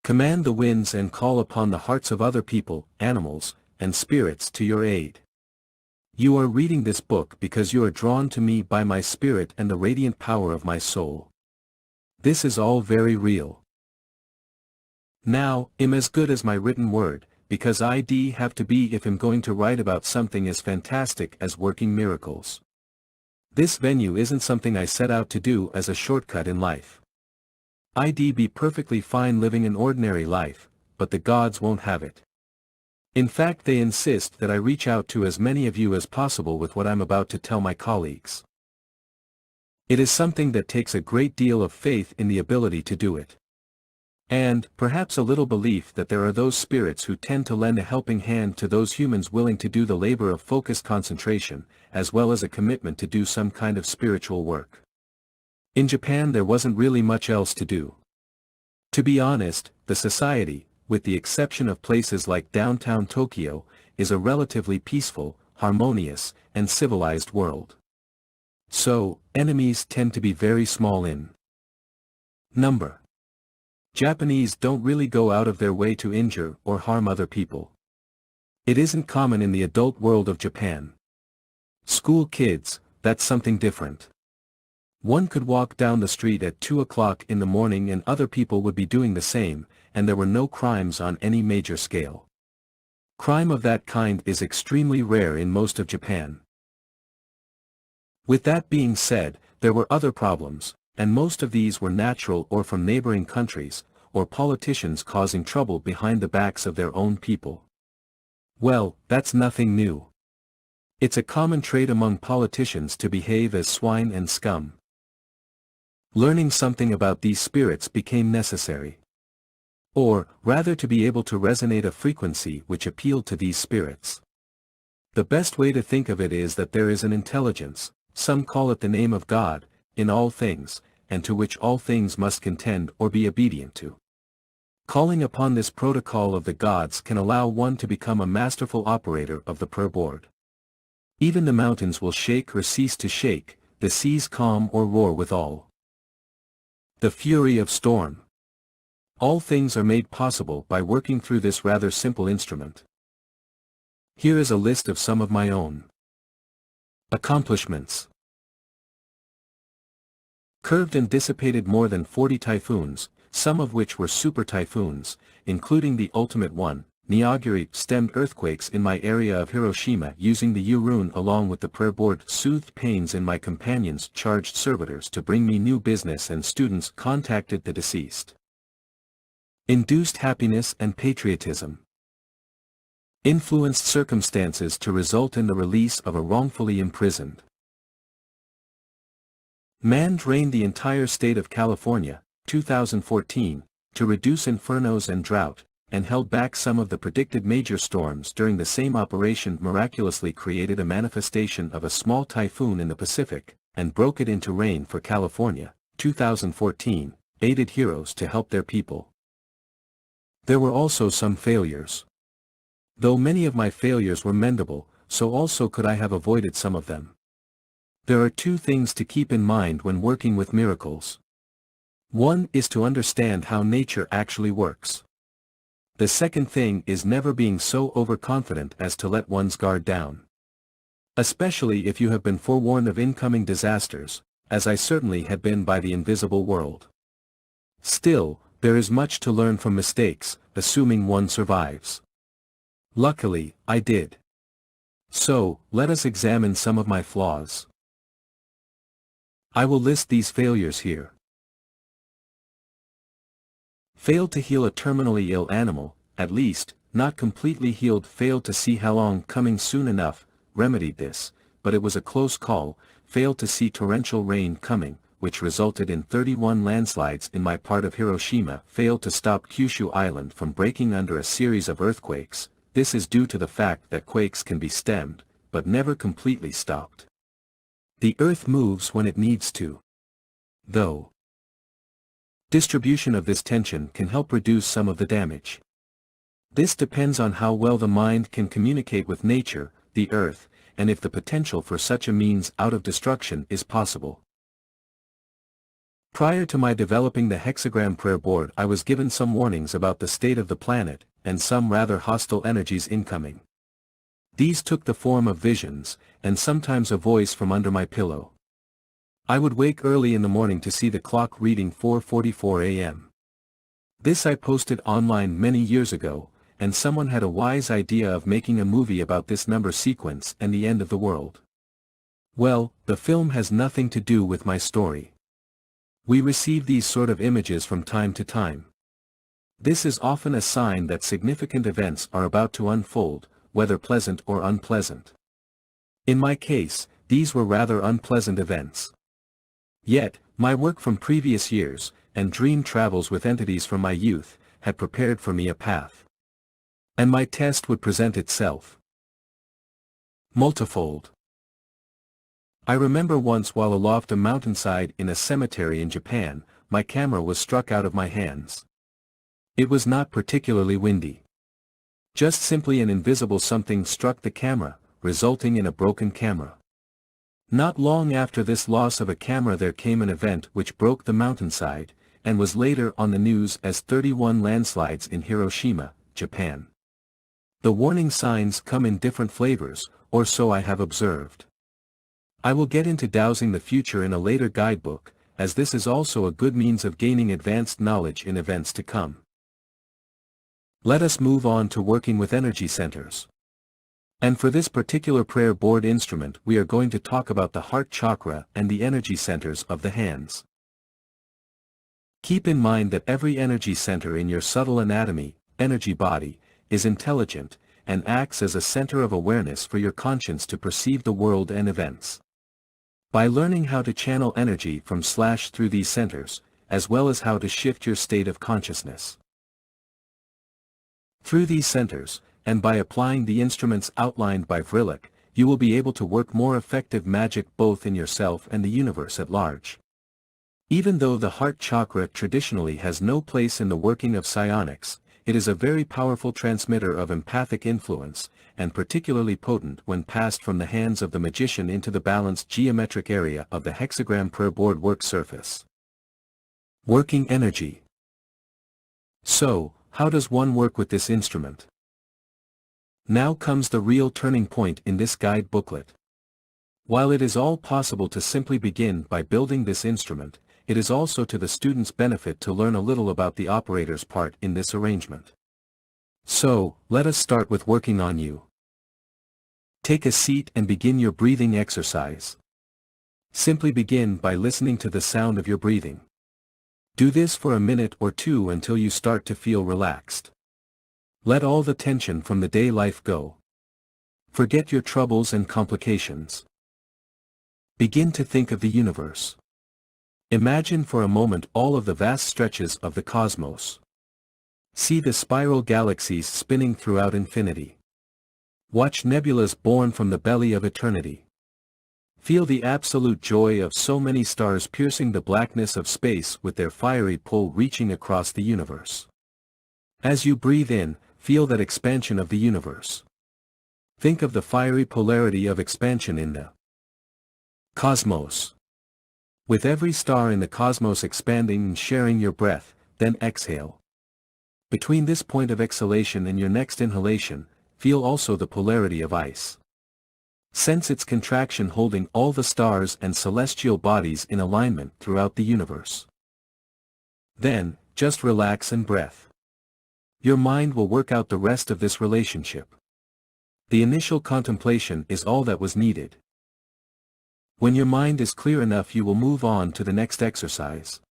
command the winds and call upon the hearts of other people, animals, and spirits to your aid. You are reading this book because you are drawn to me by my spirit and the radiant power of my soul. This is all very real. Now, I'm as good as my written word, because I'd have to be if I'm going to write about something as fantastic as working miracles. This venue isn't something I set out to do as a shortcut in life. I'd be perfectly fine living an ordinary life, but the gods won't have it. In fact, they insist that I reach out to as many of you as possible with what I'm about to tell my colleagues. It is something that takes a great deal of faith in the ability to do it. And, perhaps a little belief that there are those spirits who tend to lend a helping hand to those humans willing to do the labor of focused concentration, as well as a commitment to do some kind of spiritual work. In Japan there wasn't really much else to do. To be honest, the society, with the exception of places like downtown Tokyo, is a relatively peaceful, harmonious, and civilized world. So, enemies tend to be very small in number. Japanese don't really go out of their way to injure or harm other people. It isn't common in the adult world of Japan. School kids, that's something different. One could walk down the street at 2 o'clock in the morning and other people would be doing the same, and there were no crimes on any major scale. Crime of that kind is extremely rare in most of Japan. With that being said, there were other problems, and most of these were natural or from neighboring countries, or politicians causing trouble behind the backs of their own people. Well, that's nothing new. It's a common trait among politicians to behave as swine and scum. Learning something about these spirits became necessary. Or, rather, to be able to resonate a frequency which appealed to these spirits. The best way to think of it is that there is an intelligence, some call it the name of God, in all things, and to which all things must contend or be obedient to. Calling upon this protocol of the gods can allow one to become a masterful operator of the prayer board. Even the mountains will shake or cease to shake, the seas calm or roar withal. The fury of storm. All things are made possible by working through this rather simple instrument. Here is a list of some of my own accomplishments. Curved and dissipated more than 40 typhoons, some of which were super typhoons, including the ultimate one, Niagari. Stemmed earthquakes in my area of Hiroshima using the U-rune along with the prayer board. Soothed pains in my companions. Charged servitors to bring me new business and students contacted the deceased. Induced happiness and patriotism. Influenced circumstances to result in the release of a wrongfully imprisoned man. Drained the entire state of California, 2014, to reduce infernos and drought, and held back some of the predicted major storms. During the same operation miraculously created a manifestation of a small typhoon in the Pacific, and broke it into rain for California, 2014, aided heroes to help their people. There were also some failures. Though many of my failures were mendable, so also could I have avoided some of them. There are two things to keep in mind when working with miracles. One is to understand how nature actually works. The second thing is never being so overconfident as to let one's guard down. Especially if you have been forewarned of incoming disasters, as I certainly had been by the invisible world. Still, there is much to learn from mistakes, assuming one survives. Luckily, I did. So, let us examine some of my flaws. I will list these failures here. Failed to heal a terminally ill animal, at least, not completely healed. Failed to see how long coming soon enough, remedied this, but it was a close call. Failed to see torrential rain coming, which resulted in 31 landslides in my part of Hiroshima. Failed to stop Kyushu Island from breaking under a series of earthquakes. This is due to the fact that quakes can be stemmed, but never completely stopped. The earth moves when it needs to, though. Distribution of this tension can help reduce some of the damage. This depends on how well the mind can communicate with nature, the earth, and if the potential for such a means out of destruction is possible. Prior to my developing the hexagram prayer board, I was given some warnings about the state of the planet, and some rather hostile energies incoming. These took the form of visions, and sometimes a voice from under my pillow. I would wake early in the morning to see the clock reading 4:44 a.m. This I posted online many years ago, and someone had a wise idea of making a movie about this number sequence and the end of the world. Well, the film has nothing to do with my story. We receive these sort of images from time to time. This is often a sign that significant events are about to unfold, whether pleasant or unpleasant. In my case, these were rather unpleasant events. Yet, my work from previous years, and dream travels with entities from my youth, had prepared for me a path. And my test would present itself. Multifold. I remember once while aloft a mountainside in a cemetery in Japan, my camera was struck out of my hands. It was not particularly windy. Just simply an invisible something struck the camera, resulting in a broken camera. Not long after this loss of a camera there came an event which broke the mountainside, and was later on the news as 31 landslides in Hiroshima, Japan. The warning signs come in different flavors, or so I have observed. I will get into dowsing the future in a later guidebook, as this is also a good means of gaining advanced knowledge in events to come. Let us move on to working with energy centers. And for this particular prayer board instrument we are going to talk about the heart chakra and the energy centers of the hands. Keep in mind that every energy center in your subtle anatomy, energy body, is intelligent, and acts as a center of awareness for your conscience to perceive the world and events. By learning how to channel energy from / through these centers, as well as how to shift your state of consciousness through these centers, and by applying the instruments outlined by Vrillik, you will be able to work more effective magic both in yourself and the universe at large. Even though the heart chakra traditionally has no place in the working of psionics, it is a very powerful transmitter of empathic influence, and particularly potent when passed from the hands of the magician into the balanced geometric area of the hexagram prayer board work surface. Working energy. So, how does one work with this instrument? Now comes the real turning point in this guide booklet. While it is all possible to simply begin by building this instrument, it is also to the student's benefit to learn a little about the operator's part in this arrangement. So, let us start with working on you. Take a seat and begin your breathing exercise. Simply begin by listening to the sound of your breathing. Do this for a minute or two until you start to feel relaxed. Let all the tension from the day life go. Forget your troubles and complications. Begin to think of the universe. Imagine for a moment all of the vast stretches of the cosmos. See the spiral galaxies spinning throughout infinity. Watch nebulas born from the belly of eternity. Feel the absolute joy of so many stars piercing the blackness of space with their fiery pull reaching across the universe. As you breathe in, feel that expansion of the universe. Think of the fiery polarity of expansion in the cosmos. With every star in the cosmos expanding and sharing your breath, then exhale. Between this point of exhalation and your next inhalation, feel also the polarity of ice. Sense its contraction holding all the stars and celestial bodies in alignment throughout the universe. Then, just relax and breath. Your mind will work out the rest of this relationship. The initial contemplation is all that was needed. When your mind is clear enough, you will move on to the next exercise.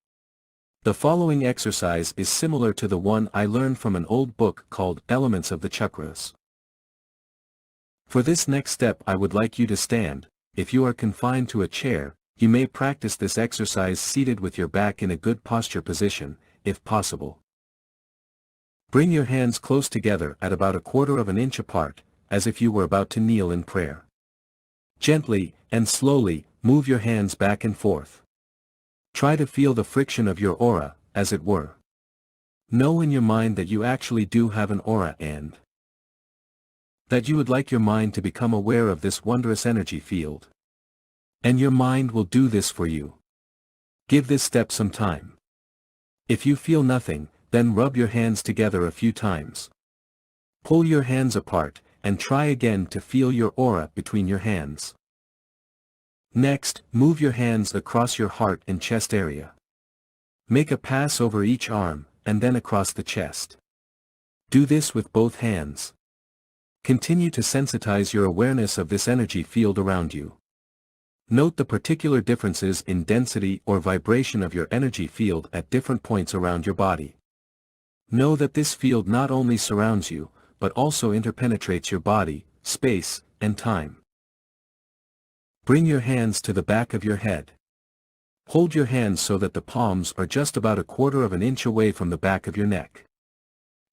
The following exercise is similar to the one I learned from an old book called Elements of the Chakras. For this next step, I would like you to stand. If you are confined to a chair, you may practice this exercise seated with your back in a good posture position, if possible. Bring your hands close together at about 1/4 of an inch apart, as if you were about to kneel in prayer. Gently, and slowly, move your hands back and forth. Try to feel the friction of your aura, as it were. Know in your mind that you actually do have an aura and that you would like your mind to become aware of this wondrous energy field. And your mind will do this for you. Give this step some time. If you feel nothing, then rub your hands together a few times. Pull your hands apart, and try again to feel your aura between your hands. Next, move your hands across your heart and chest area. Make a pass over each arm, and then across the chest. Do this with both hands. Continue to sensitize your awareness of this energy field around you. Note the particular differences in density or vibration of your energy field at different points around your body. Know that this field not only surrounds you, but also interpenetrates your body, space, and time. Bring your hands to the back of your head. Hold your hands so that the palms are just about 1/4 of an inch away from the back of your neck.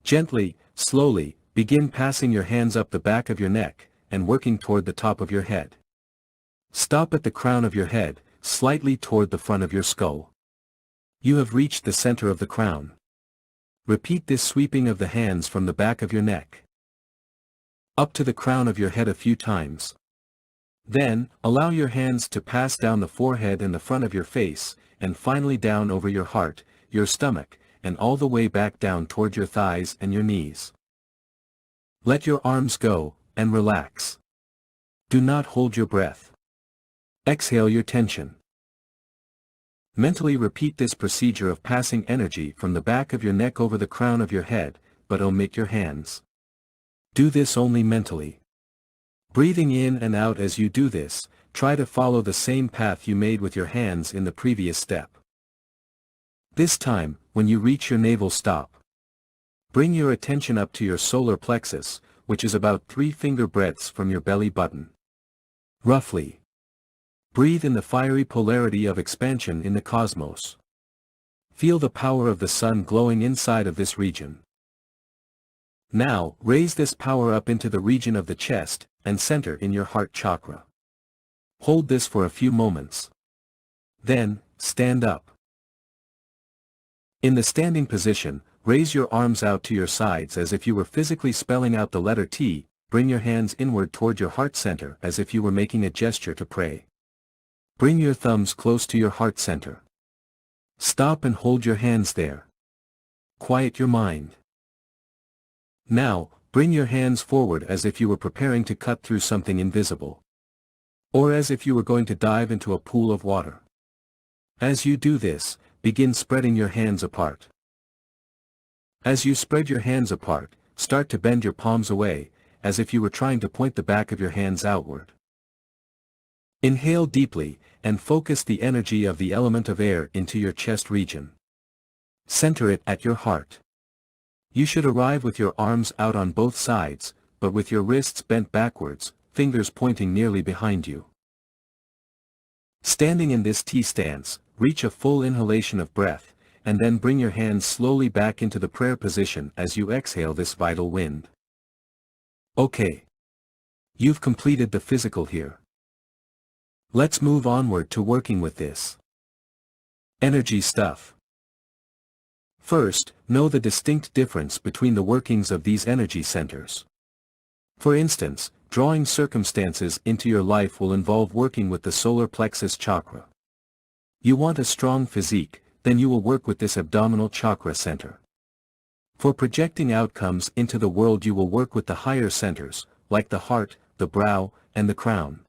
Gently, slowly, begin passing your hands up the back of your neck, and working toward the top of your head. Stop at the crown of your head, slightly toward the front of your skull. You have reached the center of the crown. Repeat this sweeping of the hands from the back of your neck up to the crown of your head a few times. Then, allow your hands to pass down the forehead and the front of your face, and finally down over your heart, your stomach, and all the way back down toward your thighs and your knees. Let your arms go, and relax. Do not hold your breath. Exhale your tension. Mentally repeat this procedure of passing energy from the back of your neck over the crown of your head, but omit your hands. Do this only mentally. Breathing in and out as you do this, try to follow the same path you made with your hands in the previous step. This time, when you reach your navel stop, bring your attention up to your solar plexus, which is about 3 finger breadths from your belly button. Roughly. Breathe in the fiery polarity of expansion in the cosmos. Feel the power of the sun glowing inside of this region. Now, raise this power up into the region of the chest, and center in your heart chakra. Hold this for a few moments. Then, stand up. In the standing position, raise your arms out to your sides as if you were physically spelling out the letter T, bring your hands inward toward your heart center as if you were making a gesture to pray. Bring your thumbs close to your heart center. Stop and hold your hands there. Quiet your mind. Now, bring your hands forward as if you were preparing to cut through something invisible. Or as if you were going to dive into a pool of water. As you do this, begin spreading your hands apart. As you spread your hands apart, start to bend your palms away, as if you were trying to point the back of your hands outward. Inhale deeply, and focus the energy of the element of air into your chest region. Center it at your heart. You should arrive with your arms out on both sides, but with your wrists bent backwards, fingers pointing nearly behind you. Standing in this T stance, reach a full inhalation of breath, and then bring your hands slowly back into the prayer position as you exhale this vital wind. Okay. You've completed the physical here. Let's move onward to working with this energy stuff. First, know the distinct difference between the workings of these energy centers. For instance, drawing circumstances into your life will involve working with the solar plexus chakra. You want a strong physique, then you will work with this abdominal chakra center. For projecting outcomes into the world, you will work with the higher centers, like the heart, the brow, and the crown.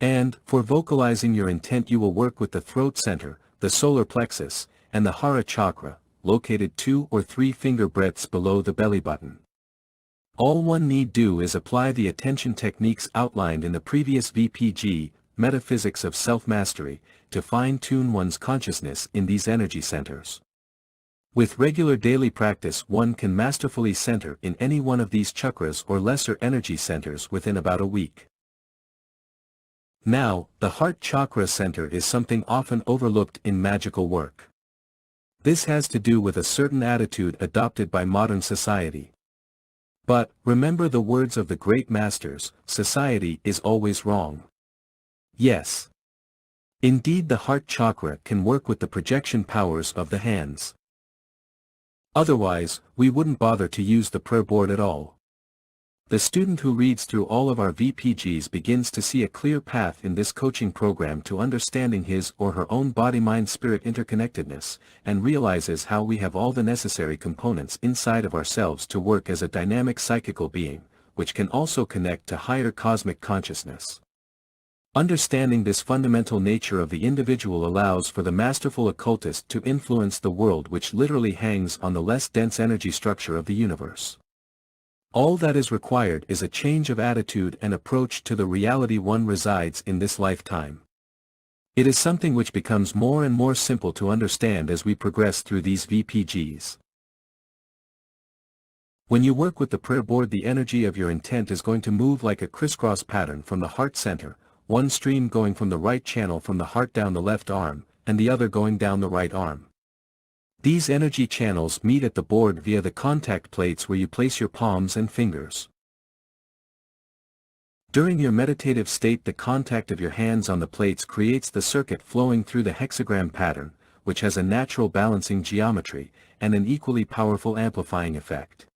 And, for vocalizing your intent, you will work with the throat center, the solar plexus, and the Hara chakra, located 2 or 3 finger breadths below the belly button. All one need do is apply the attention techniques outlined in the previous VPG, Metaphysics of Self-Mastery, to fine-tune one's consciousness in these energy centers. With regular daily practice, one can masterfully center in any one of these chakras or lesser energy centers within about a week. Now, the heart chakra center is something often overlooked in magical work. This has to do with a certain attitude adopted by modern society. But, remember the words of the great masters, society is always wrong. Yes. Indeed, the heart chakra can work with the projection powers of the hands. Otherwise, we wouldn't bother to use the prayer board at all. The student who reads through all of our VPGs begins to see a clear path in this coaching program to understanding his or her own body-mind-spirit interconnectedness, and realizes how we have all the necessary components inside of ourselves to work as a dynamic psychical being, which can also connect to higher cosmic consciousness. Understanding this fundamental nature of the individual allows for the masterful occultist to influence the world, which literally hangs on the less dense energy structure of the universe. All that is required is a change of attitude and approach to the reality one resides in this lifetime. It is something which becomes more and more simple to understand as we progress through these VPGs. When you work with the prayer board, the energy of your intent is going to move like a crisscross pattern from the heart center, one stream going from the right channel from the heart down the left arm, and the other going down the right arm. These energy channels meet at the board via the contact plates where you place your palms and fingers. During your meditative state, the contact of your hands on the plates creates the circuit flowing through the hexagram pattern, which has a natural balancing geometry, and an equally powerful amplifying effect.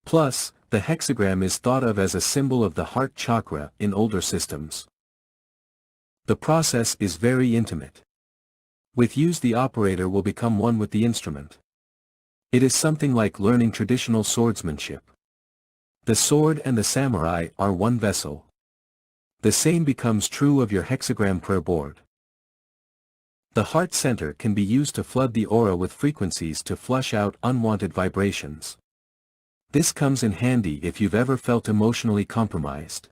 Plus, the hexagram is thought of as a symbol of the heart chakra in older systems. The process is very intimate. With use, the operator will become one with the instrument. It is something like learning traditional swordsmanship. The sword and the samurai are one vessel. The same becomes true of your hexagram prayer board. The heart center can be used to flood the aura with frequencies to flush out unwanted vibrations. This comes in handy if you've ever felt emotionally compromised.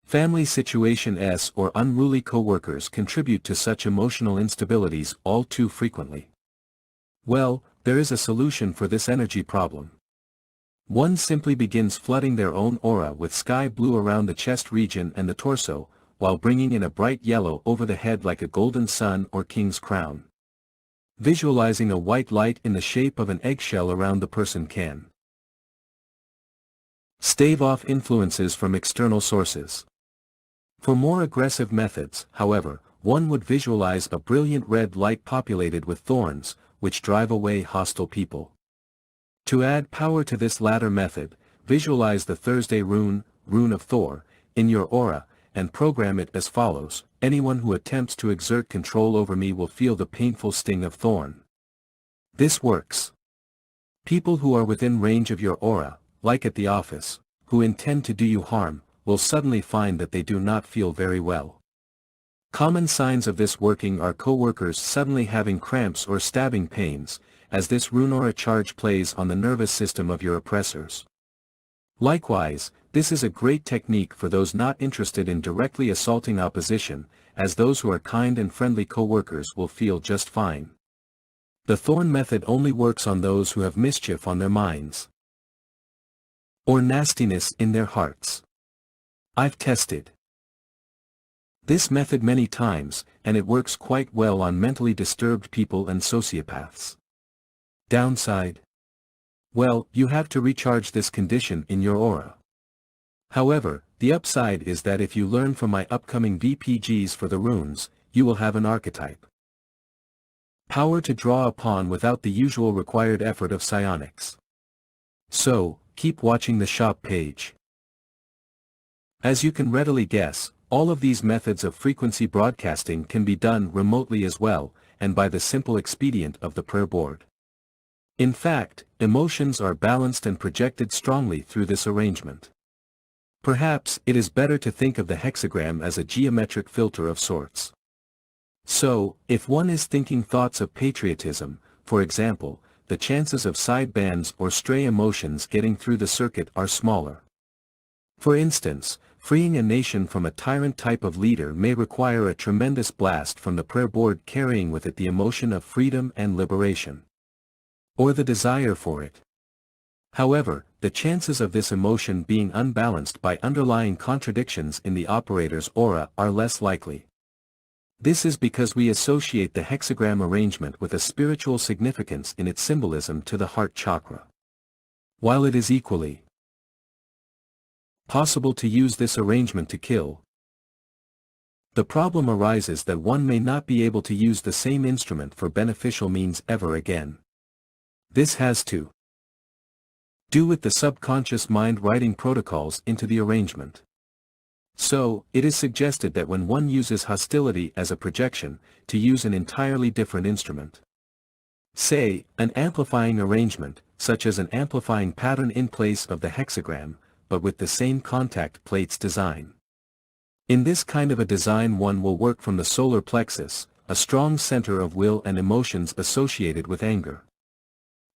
Family situations or unruly coworkers contribute to such emotional instabilities all too frequently. Well, there is a solution for this energy problem. One simply begins flooding their own aura with sky blue around the chest region and the torso, while bringing in a bright yellow over the head like a golden sun or king's crown. Visualizing a white light in the shape of an eggshell around the person can stave off influences from external sources. For more aggressive methods, however, one would visualize a brilliant red light populated with thorns, which drive away hostile people. To add power to this latter method, visualize the Thursday rune, Rune of Thor, in your aura, and program it as follows: anyone who attempts to exert control over me will feel the painful sting of thorn. This works. People who are within range of your aura, like at the office, who intend to do you harm, will suddenly find that they do not feel very well. Common signs of this working are co-workers suddenly having cramps or stabbing pains, as this rune aura charge plays on the nervous system of your oppressors. Likewise, this is a great technique for those not interested in directly assaulting opposition, as those who are kind and friendly co-workers will feel just fine. The thorn method only works on those who have mischief on their minds, or nastiness in their hearts. I've tested this method many times, and it works quite well on mentally disturbed people and sociopaths. Downside? Well, you have to recharge this condition in your aura. However, the upside is that if you learn from my upcoming VPGs for the runes, you will have an archetype. Power to draw upon without the usual required effort of psionics. So, keep watching the shop page. As you can readily guess, all of these methods of frequency broadcasting can be done remotely as well, and by the simple expedient of the prayer board. In fact, emotions are balanced and projected strongly through this arrangement. Perhaps it is better to think of the hexagram as a geometric filter of sorts. So, if one is thinking thoughts of patriotism, for example, the chances of sidebands or stray emotions getting through the circuit are smaller. For instance, freeing a nation from a tyrant type of leader may require a tremendous blast from the prayer board carrying with it the emotion of freedom and liberation. Or the desire for it. However, the chances of this emotion being unbalanced by underlying contradictions in the operator's aura are less likely. This is because we associate the hexagram arrangement with a spiritual significance in its symbolism to the heart chakra. While it is equally possible to use this arrangement to kill, the problem arises that one may not be able to use the same instrument for beneficial means ever again. This has to do with the subconscious mind writing protocols into the arrangement. So, it is suggested that when one uses hostility as a projection, to use an entirely different instrument. Say, an amplifying arrangement, such as an amplifying pattern in place of the hexagram, but with the same contact plates design. In this kind of a design one will work from the solar plexus, a strong center of will and emotions associated with anger.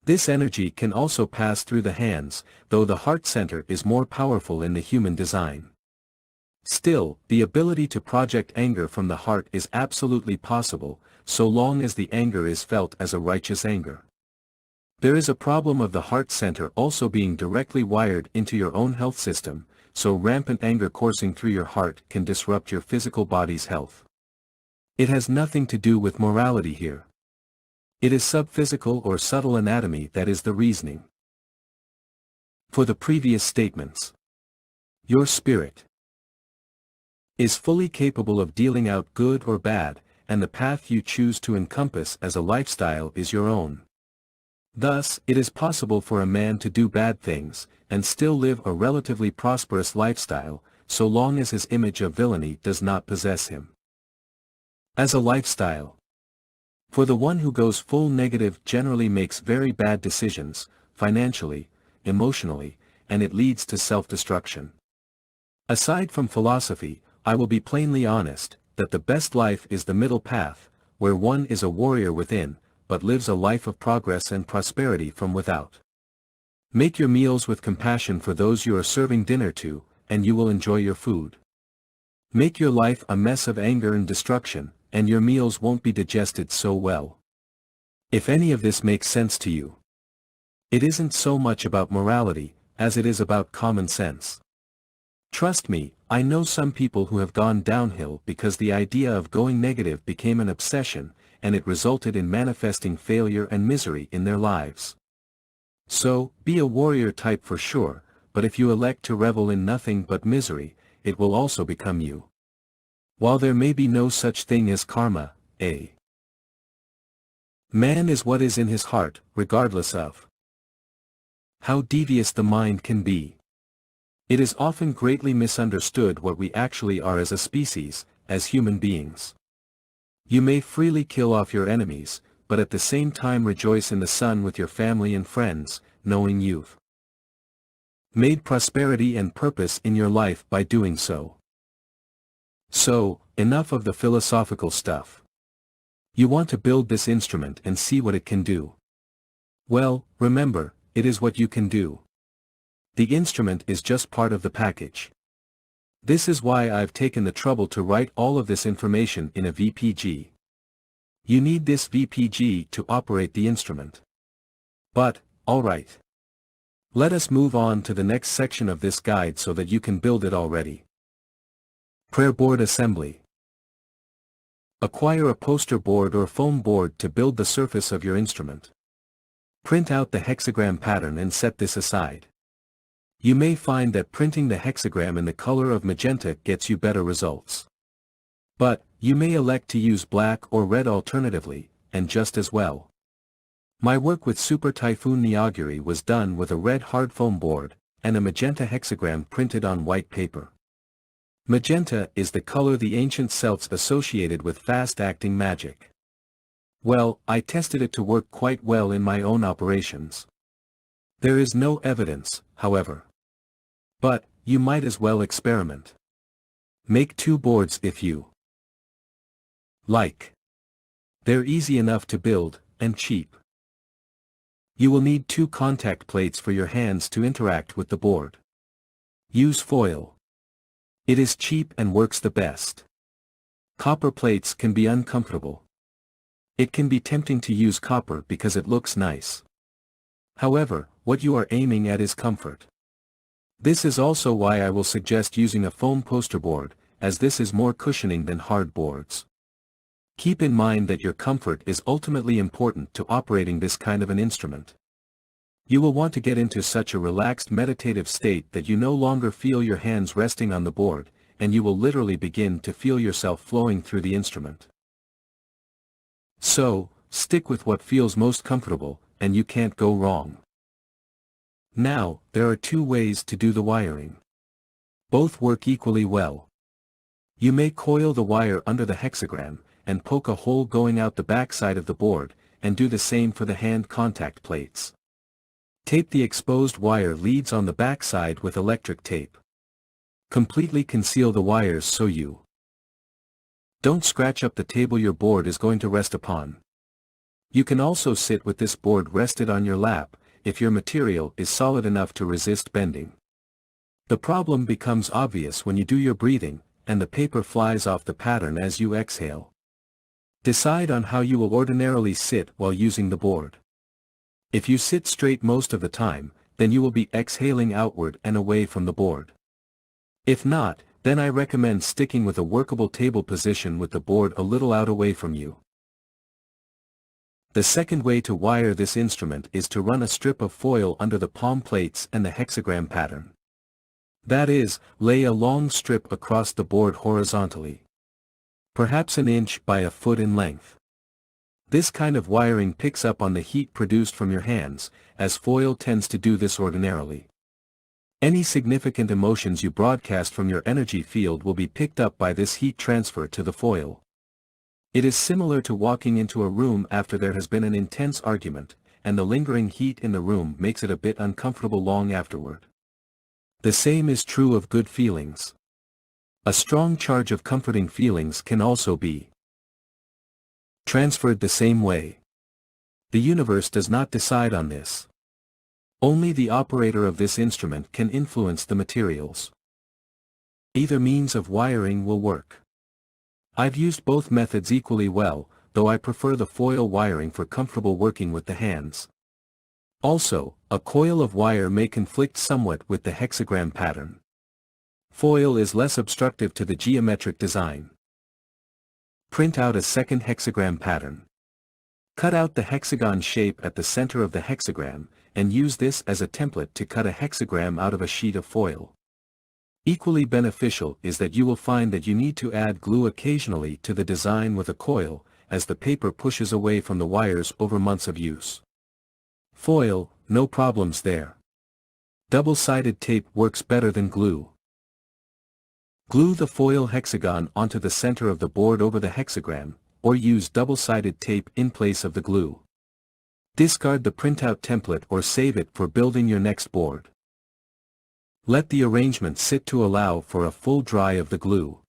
This energy can also pass through the hands, though the heart center is more powerful in the human design. Still, the ability to project anger from the heart is absolutely possible, so long as the anger is felt as a righteous anger. There is a problem of the heart center also being directly wired into your own health system, so rampant anger coursing through your heart can disrupt your physical body's health. It has nothing to do with morality here. It is subphysical or subtle anatomy that is the reasoning. For the previous statements, your spirit is fully capable of dealing out good or bad, and the path you choose to encompass as a lifestyle is your own. Thus, it is possible for a man to do bad things, and still live a relatively prosperous lifestyle, so long as his image of villainy does not possess him. As a lifestyle, for the one who goes full negative generally makes very bad decisions, financially, emotionally, and it leads to self-destruction. Aside from philosophy, I will be plainly honest, that the best life is the middle path, where one is a warrior within, but lives a life of progress and prosperity from without. Make your meals with compassion for those you are serving dinner to, and you will enjoy your food. Make your life a mess of anger and destruction, and your meals won't be digested so well. If any of this makes sense to you, it isn't so much about morality, as it is about common sense. Trust me, I know some people who have gone downhill because the idea of going negative became an obsession, and it resulted in manifesting failure and misery in their lives. So, be a warrior type for sure, but if you elect to revel in nothing but misery, it will also become you. While there may be no such thing as karma, a man is what is in his heart, regardless of how devious the mind can be. It is often greatly misunderstood what we actually are as a species, as human beings. You may freely kill off your enemies, but at the same time rejoice in the sun with your family and friends, knowing you've made prosperity and purpose in your life by doing so. So, enough of the philosophical stuff. You want to build this instrument and see what it can do. Well, remember, it is what you can do. The instrument is just part of the package. This is why I've taken the trouble to write all of this information in a VPG. You need this VPG to operate the instrument. But, alright. Let us move on to the next section of this guide so that you can build it already. Prayer board assembly. Acquire a poster board or foam board to build the surface of your instrument. Print out the hexagram pattern and set this aside. You may find that printing the hexagram in the color of magenta gets you better results. But, you may elect to use black or red alternatively, and just as well. My work with Super Typhoon Neoguri was done with a red hard foam board, and a magenta hexagram printed on white paper. Magenta is the color the ancient Celts associated with fast-acting magic. Well, I tested it to work quite well in my own operations. There is no evidence, however. But, you might as well experiment. Make 2 boards if you like. They're easy enough to build, and cheap. You will need 2 contact plates for your hands to interact with the board. Use foil. It is cheap and works the best. Copper plates can be uncomfortable. It can be tempting to use copper because it looks nice. However, what you are aiming at is comfort. This is also why I will suggest using a foam poster board, as this is more cushioning than hard boards. Keep in mind that your comfort is ultimately important to operating this kind of an instrument. You will want to get into such a relaxed meditative state that you no longer feel your hands resting on the board, and you will literally begin to feel yourself flowing through the instrument. So, stick with what feels most comfortable, and you can't go wrong. Now, there are 2 ways to do the wiring. Both work equally well. You may coil the wire under the hexagram, and poke a hole going out the back side of the board, and do the same for the hand contact plates. Tape the exposed wire leads on the back side with electric tape. Completely conceal the wires so you don't scratch up the table your board is going to rest upon. You can also sit with this board rested on your lap, if your material is solid enough to resist bending. The problem becomes obvious when you do your breathing, and the paper flies off the pattern as you exhale. Decide on how you will ordinarily sit while using the board. If you sit straight most of the time, then you will be exhaling outward and away from the board. If not, then I recommend sticking with a workable table position with the board a little out away from you. The second way to wire this instrument is to run a strip of foil under the palm plates and the hexagram pattern. That is, lay a long strip across the board horizontally. Perhaps an inch by a foot in length. This kind of wiring picks up on the heat produced from your hands, as foil tends to do this ordinarily. Any significant emotions you broadcast from your energy field will be picked up by this heat transfer to the foil. It is similar to walking into a room after there has been an intense argument, and the lingering heat in the room makes it a bit uncomfortable long afterward. The same is true of good feelings. A strong charge of comforting feelings can also be transferred the same way. The universe does not decide on this. Only the operator of this instrument can influence the materials. Either means of wiring will work. I've used both methods equally well, though I prefer the foil wiring for comfortable working with the hands. Also, a coil of wire may conflict somewhat with the hexagram pattern. Foil is less obstructive to the geometric design. Print out a second hexagram pattern. Cut out the hexagon shape at the center of the hexagram, and use this as a template to cut a hexagram out of a sheet of foil. Equally beneficial is that you will find that you need to add glue occasionally to the design with a coil, as the paper pushes away from the wires over months of use. Foil, no problems there. Double-sided tape works better than glue. Glue the foil hexagon onto the center of the board over the hexagram, or use double-sided tape in place of the glue. Discard the printout template or save it for building your next board. Let the arrangement sit to allow for a full dry of the glue.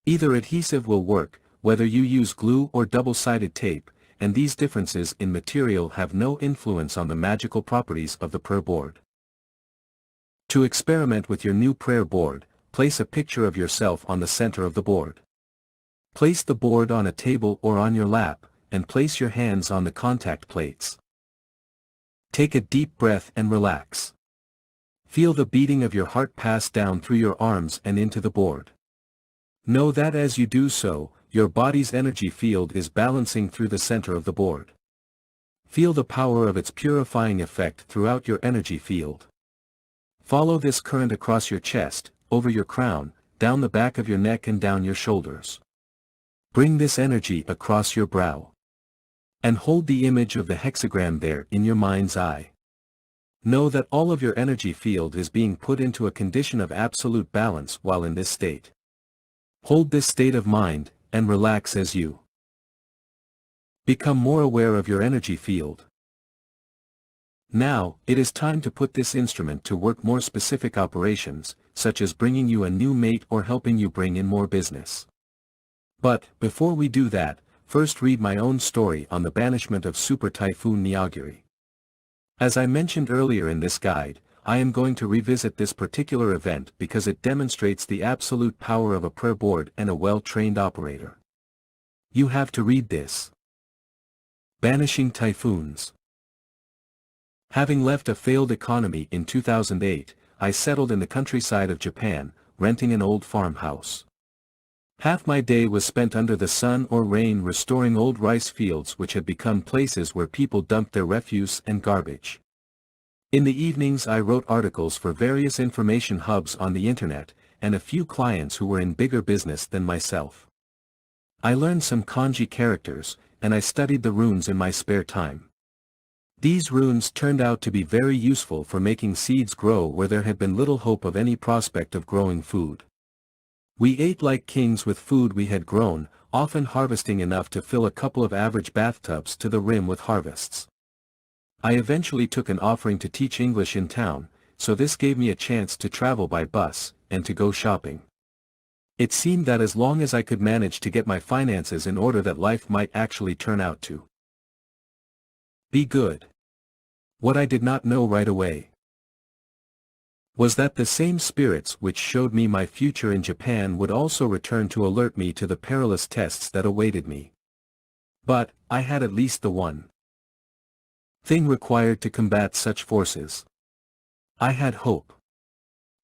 Either adhesive will work, whether you use glue or double-sided tape, and these differences in material have no influence on the magical properties of the prayer board. To experiment with your new prayer board, place a picture of yourself on the center of the board. Place the board on a table or on your lap, and place your hands on the contact plates. Take a deep breath and relax. Feel the beating of your heart pass down through your arms and into the board. Know that as you do so, your body's energy field is balancing through the center of the board. Feel the power of its purifying effect throughout your energy field. Follow this current across your chest, over your crown, down the back of your neck and down your shoulders. Bring this energy across your brow. And hold the image of the hexagram there in your mind's eye. Know that all of your energy field is being put into a condition of absolute balance while in this state. Hold this state of mind, and relax as you become more aware of your energy field. Now, it is time to put this instrument to work more specific operations, such as bringing you a new mate or helping you bring in more business. But, before we do that, first read my own story on the banishment of Super Typhoon Neogiri. As I mentioned earlier in this guide, I am going to revisit this particular event because it demonstrates the absolute power of a prayer board and a well-trained operator. You have to read this. Banishing Typhoons. Having left a failed economy in 2008, I settled in the countryside of Japan, renting an old farmhouse. Half my day was spent under the sun or rain restoring old rice fields which had become places where people dumped their refuse and garbage. In the evenings I wrote articles for various information hubs on the internet, and a few clients who were in bigger business than myself. I learned some kanji characters, and I studied the runes in my spare time. These runes turned out to be very useful for making seeds grow where there had been little hope of any prospect of growing food. We ate like kings with food we had grown, often harvesting enough to fill a couple of average bathtubs to the rim with harvests. I eventually took an offering to teach English in town, so this gave me a chance to travel by bus, and to go shopping. It seemed that as long as I could manage to get my finances in order that life might actually turn out to be good. What I did not know right away was that the same spirits which showed me my future in Japan would also return to alert me to the perilous tests that awaited me. But, I had at least the one thing required to combat such forces. I had hope.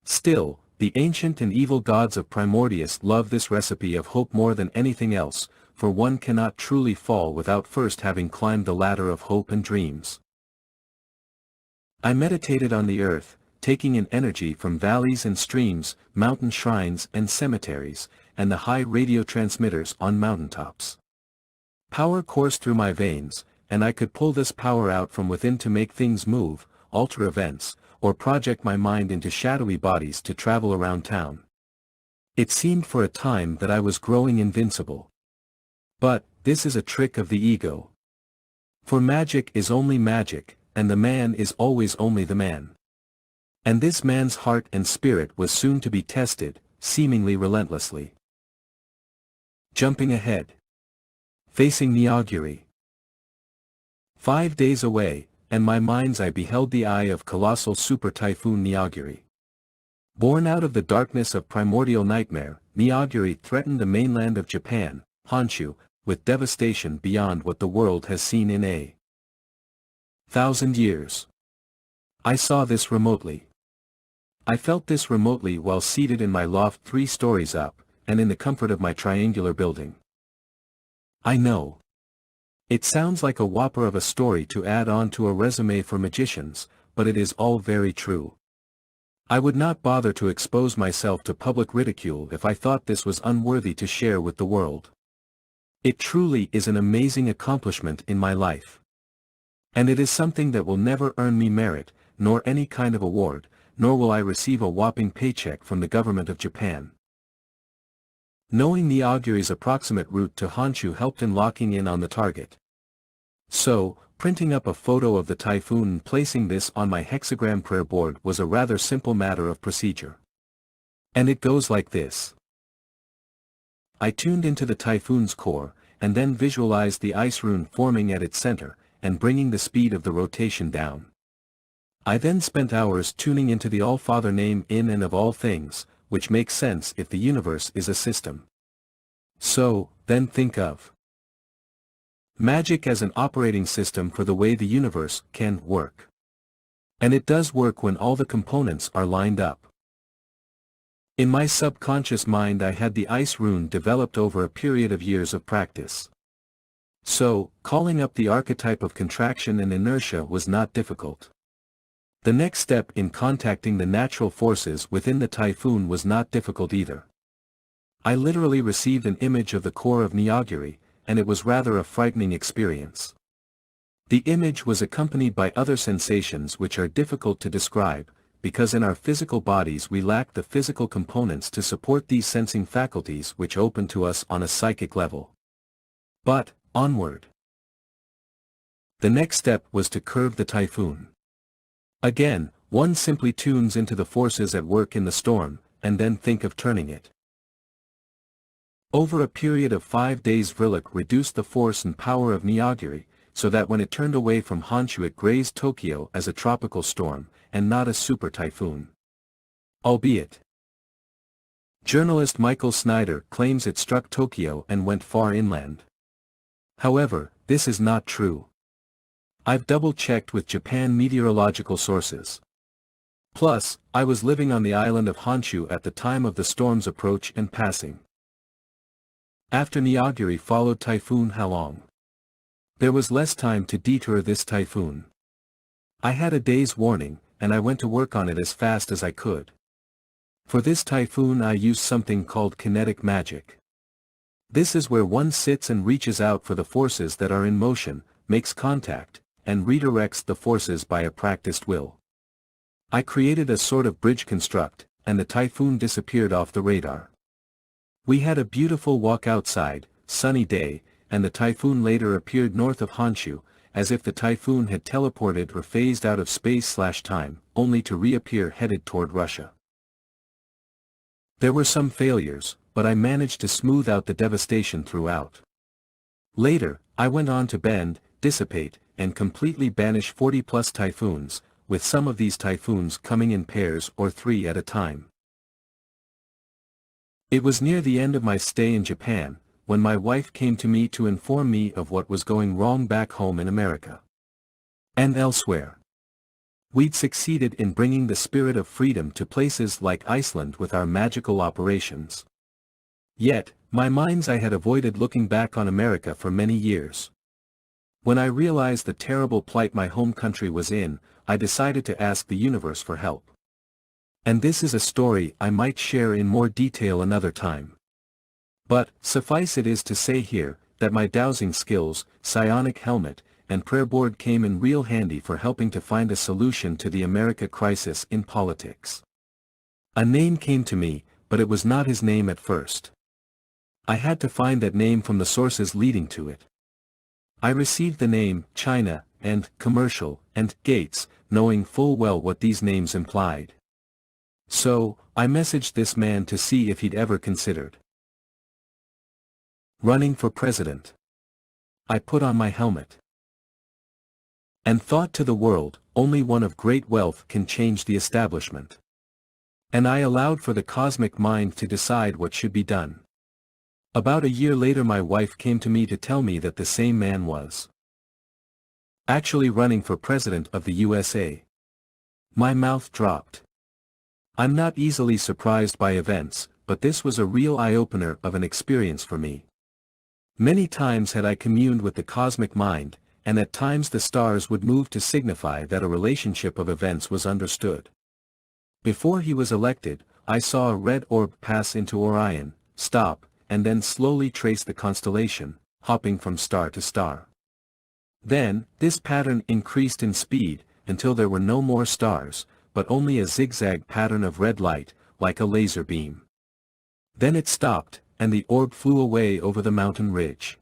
Still, the ancient and evil gods of Primordius love this recipe of hope more than anything else, for one cannot truly fall without first having climbed the ladder of hope and dreams. I meditated on the earth, taking in energy from valleys and streams, mountain shrines and cemeteries, and the high radio transmitters on mountaintops. Power coursed through my veins, and I could pull this power out from within to make things move, alter events, or project my mind into shadowy bodies to travel around town. It seemed for a time that I was growing invincible. But, this is a trick of the ego. For magic is only magic, and the man is always only the man. And this man's heart and spirit was soon to be tested, seemingly relentlessly. Jumping ahead. Facing Neogiri. 5 days away, and my mind's eye beheld the eye of colossal super typhoon Neogiri. Born out of the darkness of primordial nightmare, Neogiri threatened the mainland of Japan, Honshu, with devastation beyond what the world has seen in a 1,000 years. I saw this remotely. I felt this remotely while seated in my loft 3 stories up, and in the comfort of my triangular building. I know. It sounds like a whopper of a story to add on to a resume for magicians, but it is all very true. I would not bother to expose myself to public ridicule if I thought this was unworthy to share with the world. It truly is an amazing accomplishment in my life. And it is something that will never earn me merit, nor any kind of award, nor will I receive a whopping paycheck from the government of Japan. Knowing Neogiri's approximate route to Honshu helped in locking in on the target. So, printing up a photo of the typhoon and placing this on my hexagram prayer board was a rather simple matter of procedure. And it goes like this. I tuned into the typhoon's core, and then visualized the ice rune forming at its center, and bringing the speed of the rotation down. I then spent hours tuning into the All-Father name in and of all things, which makes sense if the universe is a system. So, then think of magic as an operating system for the way the universe can work. And it does work when all the components are lined up. In my subconscious mind I had the ice rune developed over a period of years of practice. So, calling up the archetype of contraction and inertia was not difficult. The next step in contacting the natural forces within the typhoon was not difficult either. I literally received an image of the core of Neogiri, and it was rather a frightening experience. The image was accompanied by other sensations which are difficult to describe, because in our physical bodies we lack the physical components to support these sensing faculties which open to us on a psychic level. But, onward. The next step was to curve the typhoon. Again, one simply tunes into the forces at work in the storm, and then think of turning it. Over a period of 5 days Vrillik reduced the force and power of Neogiri, so that when it turned away from Honshu it grazed Tokyo as a tropical storm, and not a super typhoon. Albeit. Journalist Michael Snyder claims it struck Tokyo and went far inland. However, this is not true. I've double-checked with Japan meteorological sources. Plus, I was living on the island of Honshu at the time of the storm's approach and passing. After Neogiri followed Typhoon Halong. There was less time to deter this typhoon. I had a day's warning, and I went to work on it as fast as I could. For this typhoon I used something called kinetic magic. This is where one sits and reaches out for the forces that are in motion, makes contact, and redirects the forces by a practiced will. I created a sort of bridge construct, and the typhoon disappeared off the radar. We had a beautiful walk outside, sunny day, and the typhoon later appeared north of Honshu, as if the typhoon had teleported or phased out of space/time, only to reappear headed toward Russia. There were some failures, but I managed to smooth out the devastation throughout. Later, I went on to bend, dissipate, and completely banish 40+ typhoons, with some of these typhoons coming in pairs or 3 at a time. It was near the end of my stay in Japan, when my wife came to me to inform me of what was going wrong back home in America. And elsewhere. We'd succeeded in bringing the spirit of freedom to places like Iceland with our magical operations. Yet, my mind's eye had avoided looking back on America for many years. When I realized the terrible plight my home country was in, I decided to ask the universe for help. And this is a story I might share in more detail another time. But, suffice it is to say here, that my dowsing skills, psionic helmet, and prayer board came in real handy for helping to find a solution to the America crisis in politics. A name came to me, but it was not his name at first. I had to find that name from the sources leading to it. I received the name, China, and commercial, and Gates, knowing full well what these names implied. So, I messaged this man to see if he'd ever considered running for president. I put on my helmet and thought to the world, only one of great wealth can change the establishment. And I allowed for the cosmic mind to decide what should be done. About a year later my wife came to me to tell me that the same man was actually running for president of the USA. My mouth dropped. I'm not easily surprised by events, but this was a real eye-opener of an experience for me. Many times had I communed with the cosmic mind, and at times the stars would move to signify that a relationship of events was understood. Before he was elected, I saw a red orb pass into Orion, stop, and then slowly trace the constellation, hopping from star to star. Then, this pattern increased in speed, until there were no more stars, but only a zigzag pattern of red light, like a laser beam. Then it stopped, and the orb flew away over the mountain ridge.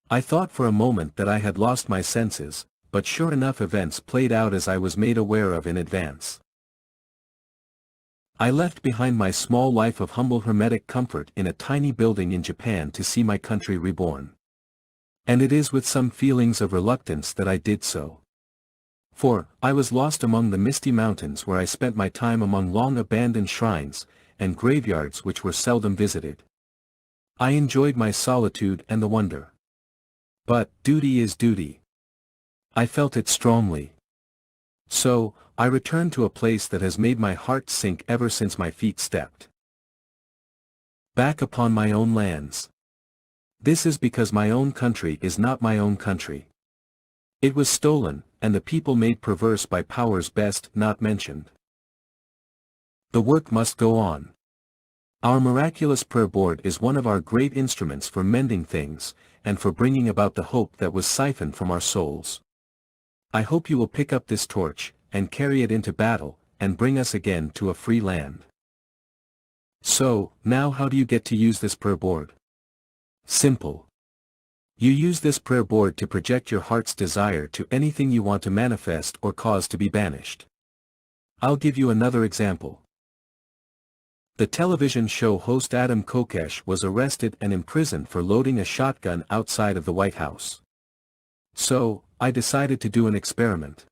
I thought for a moment that I had lost my senses, but sure enough events played out as I was made aware of in advance. I left behind my small life of humble hermetic comfort in a tiny building in Japan to see my country reborn. And it is with some feelings of reluctance that I did so. For, I was lost among the misty mountains where I spent my time among long-abandoned shrines, and graveyards which were seldom visited. I enjoyed my solitude and the wonder. But, duty is duty. I felt it strongly. So, I returned to a place that has made my heart sink ever since my feet stepped back upon my own lands. This is because my own country is not my own country. It was stolen, and the people made perverse by powers best not mentioned. The work must go on. Our miraculous prayer board is one of our great instruments for mending things, and for bringing about the hope that was siphoned from our souls. I hope you will pick up this torch, and carry it into battle, and bring us again to a free land. So, now how do you get to use this prayer board? Simple. You use this prayer board to project your heart's desire to anything you want to manifest or cause to be banished. I'll give you another example. The television show host Adam Kokesh was arrested and imprisoned for loading a shotgun outside of the White House. So, I decided to do an experiment.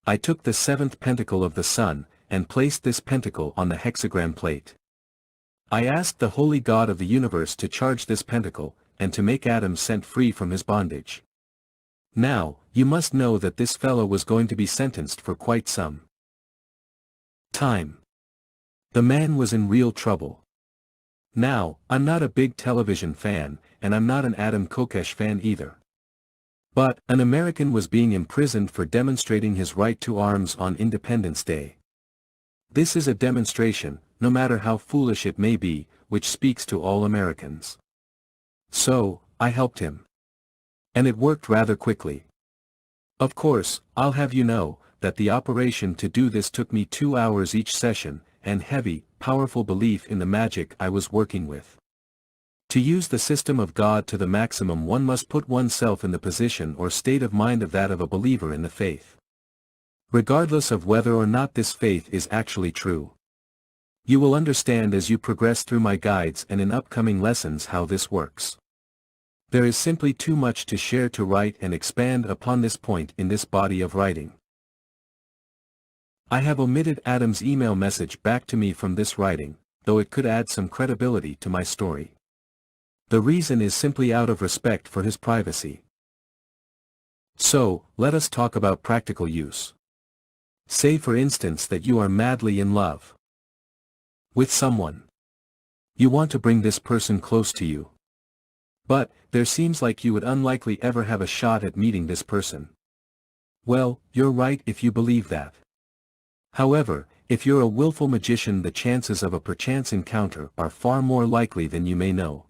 I took the seventh pentacle of the sun, and placed this pentacle on the hexagram plate. I asked the holy God of the universe to charge this pentacle, and to make Adam set free from his bondage. Now, you must know that this fellow was going to be sentenced for quite some time. The man was in real trouble. Now, I'm not a big television fan, and I'm not an Adam Kokesh fan either. But, an American was being imprisoned for demonstrating his right to arms on Independence Day. This is a demonstration, no matter how foolish it may be, which speaks to all Americans. So, I helped him. And it worked rather quickly. Of course, I'll have you know, that the operation to do this took me 2 hours each session, and heavy, powerful belief in the magic I was working with. To use the system of God to the maximum, one must put oneself in the position or state of mind of that of a believer in the faith. Regardless of whether or not this faith is actually true. You will understand as you progress through my guides and in upcoming lessons how this works. There is simply too much to share to write and expand upon this point in this body of writing. I have omitted Adam's email message back to me from this writing, though it could add some credibility to my story. The reason is simply out of respect for his privacy. So, let us talk about practical use. Say for instance that you are madly in love with someone. You want to bring this person close to you. But, there seems like you would unlikely ever have a shot at meeting this person. Well, you're right if you believe that. However, if you're a willful magician, the chances of a perchance encounter are far more likely than you may know.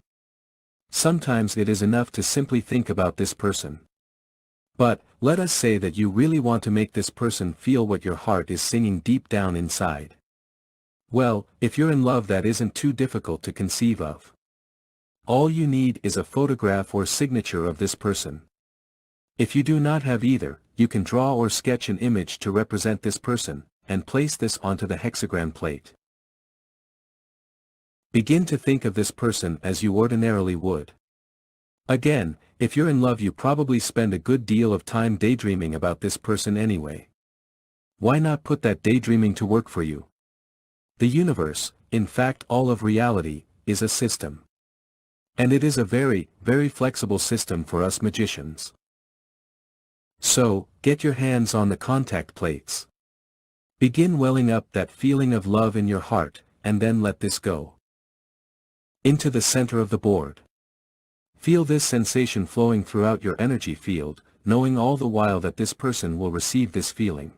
Sometimes it is enough to simply think about this person. But, let us say that you really want to make this person feel what your heart is singing deep down inside. Well, if you're in love, that isn't too difficult to conceive of. All you need is a photograph or signature of this person. If you do not have either, you can draw or sketch an image to represent this person, and place this onto the hexagram plate. Begin to think of this person as you ordinarily would. Again, if you're in love, you probably spend a good deal of time daydreaming about this person anyway. Why not put that daydreaming to work for you? The universe, in fact all of reality, is a system. And it is a very, very flexible system for us magicians. So, get your hands on the contact plates. Begin welling up that feeling of love in your heart, and then let this go into the center of the board. Feel this sensation flowing throughout your energy field, knowing all the while that this person will receive this feeling.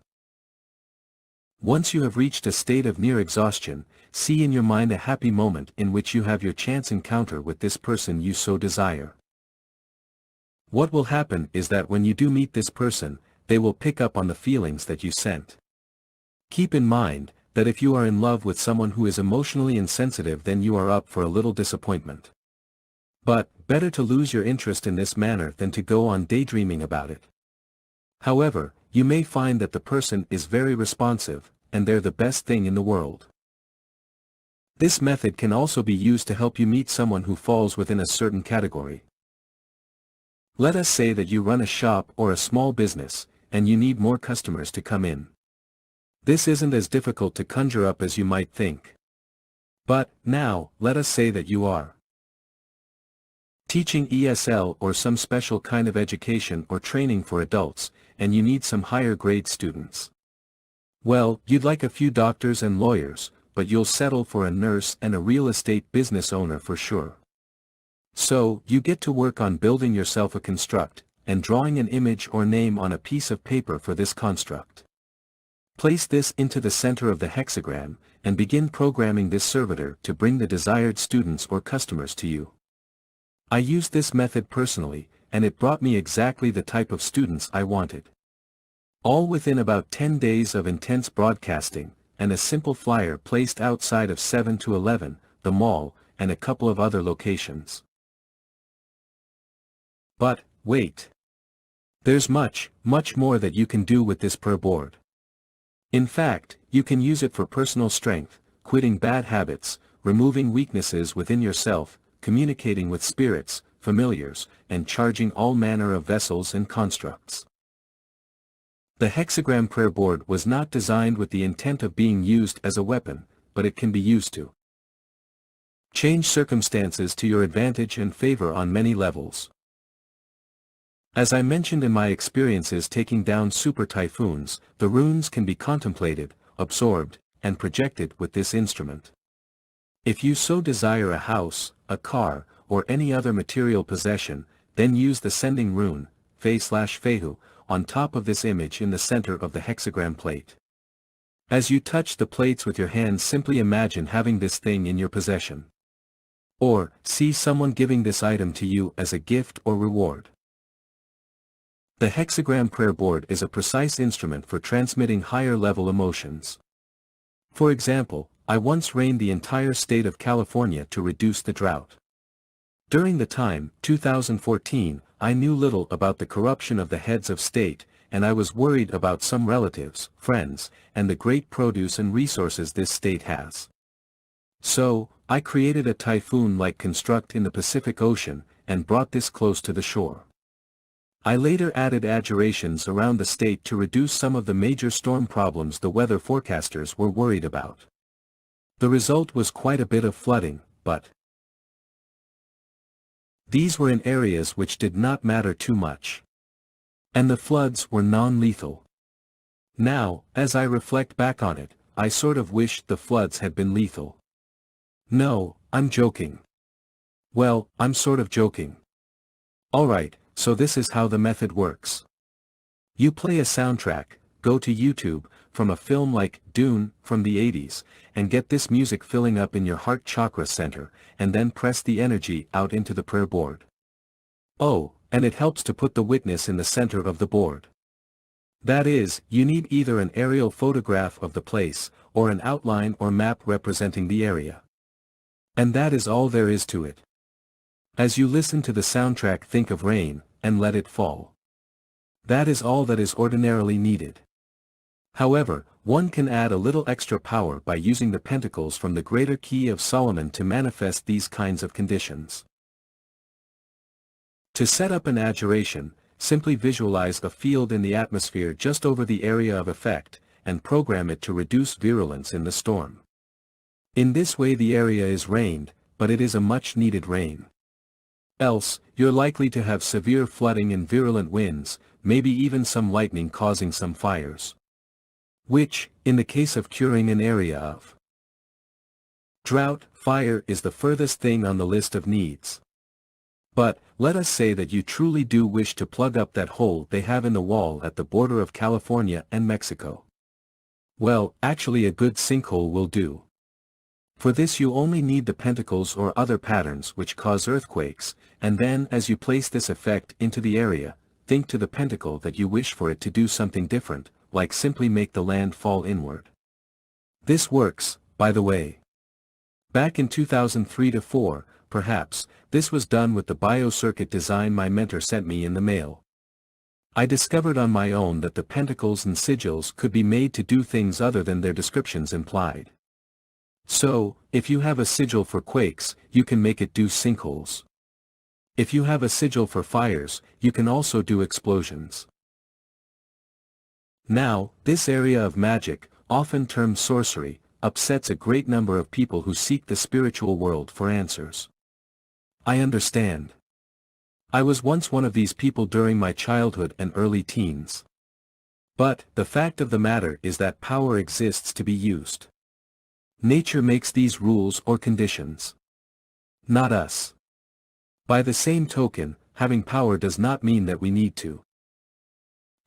Once you have reached a state of near exhaustion, see in your mind a happy moment in which you have your chance encounter with this person you so desire. What will happen is that when you do meet this person, they will pick up on the feelings that you sent. Keep in mind, that if you are in love with someone who is emotionally insensitive, then you are up for a little disappointment. But, better to lose your interest in this manner than to go on daydreaming about it. However, you may find that the person is very responsive, and they're the best thing in the world. This method can also be used to help you meet someone who falls within a certain category. Let us say that you run a shop or a small business, and you need more customers to come in. This isn't as difficult to conjure up as you might think. But, now, let us say that you are teaching ESL or some special kind of education or training for adults, and you need some higher grade students. Well, you'd like a few doctors and lawyers, but you'll settle for a nurse and a real estate business owner for sure. So, you get to work on building yourself a construct, and drawing an image or name on a piece of paper for this construct. Place this into the center of the hexagram, and begin programming this servitor to bring the desired students or customers to you. I used this method personally, and it brought me exactly the type of students I wanted. All within about 10 days of intense broadcasting, and a simple flyer placed outside of 7-Eleven, the mall, and a couple of other locations. But, wait. There's much, much more that you can do with this per board. In fact, you can use it for personal strength, quitting bad habits, removing weaknesses within yourself, communicating with spirits, familiars, and charging all manner of vessels and constructs. The hexagram prayer board was not designed with the intent of being used as a weapon, but it can be used to change circumstances to your advantage and favor on many levels. As I mentioned in my experiences taking down super typhoons, the runes can be contemplated, absorbed, and projected with this instrument. If you so desire a house, a car, or any other material possession, then use the sending rune, Fe/Fehu, on top of this image in the center of the hexagram plate. As you touch the plates with your hands, simply imagine having this thing in your possession. Or, see someone giving this item to you as a gift or reward. The hexagram prayer board is a precise instrument for transmitting higher-level emotions. For example, I once rained the entire state of California to reduce the drought. During the time, 2014, I knew little about the corruption of the heads of state, and I was worried about some relatives, friends, and the great produce and resources this state has. So, I created a typhoon-like construct in the Pacific Ocean, and brought this close to the shore. I later added adjurations around the state to reduce some of the major storm problems the weather forecasters were worried about. The result was quite a bit of flooding, but these were in areas which did not matter too much. And the floods were non-lethal. Now, as I reflect back on it, I sort of wish the floods had been lethal. No, I'm joking. Well, I'm sort of joking. Alright. So this is how the method works. You play a soundtrack, go to YouTube, from a film like Dune from the 80s, and get this music filling up in your heart chakra center, and then press the energy out into the prayer board. Oh, and it helps to put the witness in the center of the board. That is, you need either an aerial photograph of the place, or an outline or map representing the area. And that is all there is to it. As you listen to the soundtrack, think of rain, and let it fall. That is all that is ordinarily needed. However, one can add a little extra power by using the pentacles from the Greater Key of Solomon to manifest these kinds of conditions. To set up an adjuration, simply visualize a field in the atmosphere just over the area of effect, and program it to reduce virulence in the storm. In this way the area is rained, but it is a much-needed rain. Else, you're likely to have severe flooding and virulent winds, maybe even some lightning causing some fires. Which, in the case of curing an area of drought, fire is the furthest thing on the list of needs. But, let us say that you truly do wish to plug up that hole they have in the wall at the border of California and Mexico. Well, actually a good sinkhole will do. For this you only need the pentacles or other patterns which cause earthquakes, and then as you place this effect into the area, think to the pentacle that you wish for it to do something different, like simply make the land fall inward. This works, by the way. Back in 2003-4, perhaps, this was done with the biocircuit design my mentor sent me in the mail. I discovered on my own that the pentacles and sigils could be made to do things other than their descriptions implied. So, if you have a sigil for quakes, you can make it do sinkholes. If you have a sigil for fires, you can also do explosions. Now, this area of magic, often termed sorcery, upsets a great number of people who seek the spiritual world for answers. I understand. I was once one of these people during my childhood and early teens. But, the fact of the matter is that power exists to be used. Nature makes these rules or conditions. Not us. By the same token, having power does not mean that we need to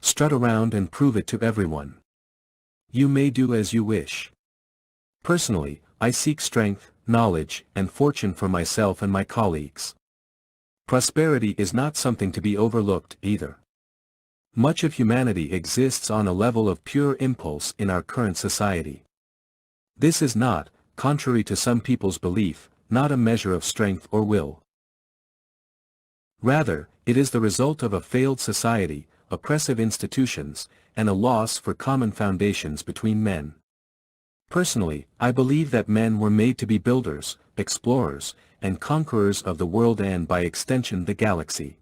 strut around and prove it to everyone. You may do as you wish. Personally, I seek strength, knowledge, and fortune for myself and my colleagues. Prosperity is not something to be overlooked either. Much of humanity exists on a level of pure impulse in our current society. This is not, contrary to some people's belief, not a measure of strength or will. Rather, it is the result of a failed society, oppressive institutions, and a loss for common foundations between men. Personally, I believe that men were made to be builders, explorers, and conquerors of the world and by extension the galaxy.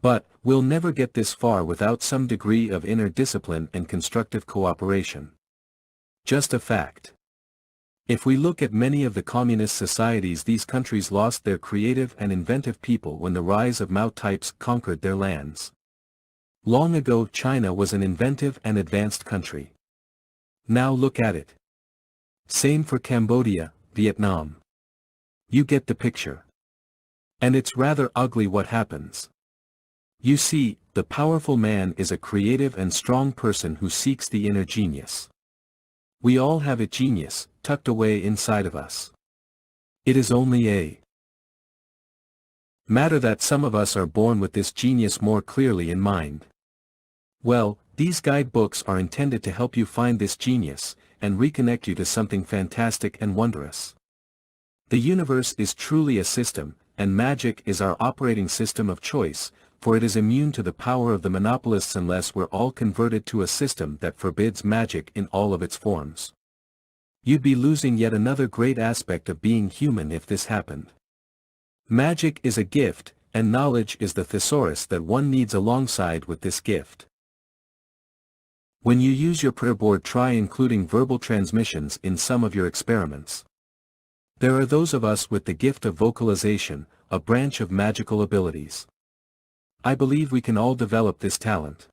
But, we'll never get this far without some degree of inner discipline and constructive cooperation. Just a fact. If we look at many of the communist societies, these countries lost their creative and inventive people when the rise of Mao types conquered their lands. Long ago China was an inventive and advanced country. Now look at it. Same for Cambodia, Vietnam. You get the picture. And it's rather ugly what happens. You see, the powerful man is a creative and strong person who seeks the inner genius. We all have a genius, tucked away inside of us. It is only a matter that some of us are born with this genius more clearly in mind. Well, these guidebooks are intended to help you find this genius, and reconnect you to something fantastic and wondrous. The universe is truly a system, and magic is our operating system of choice, for it is immune to the power of the monopolists unless we're all converted to a system that forbids magic in all of its forms. You'd be losing yet another great aspect of being human if this happened. Magic is a gift, and knowledge is the thesaurus that one needs alongside with this gift. When you use your prayer board, try including verbal transmissions in some of your experiments. There are those of us with the gift of vocalization, a branch of magical abilities. I believe we can all develop this talent.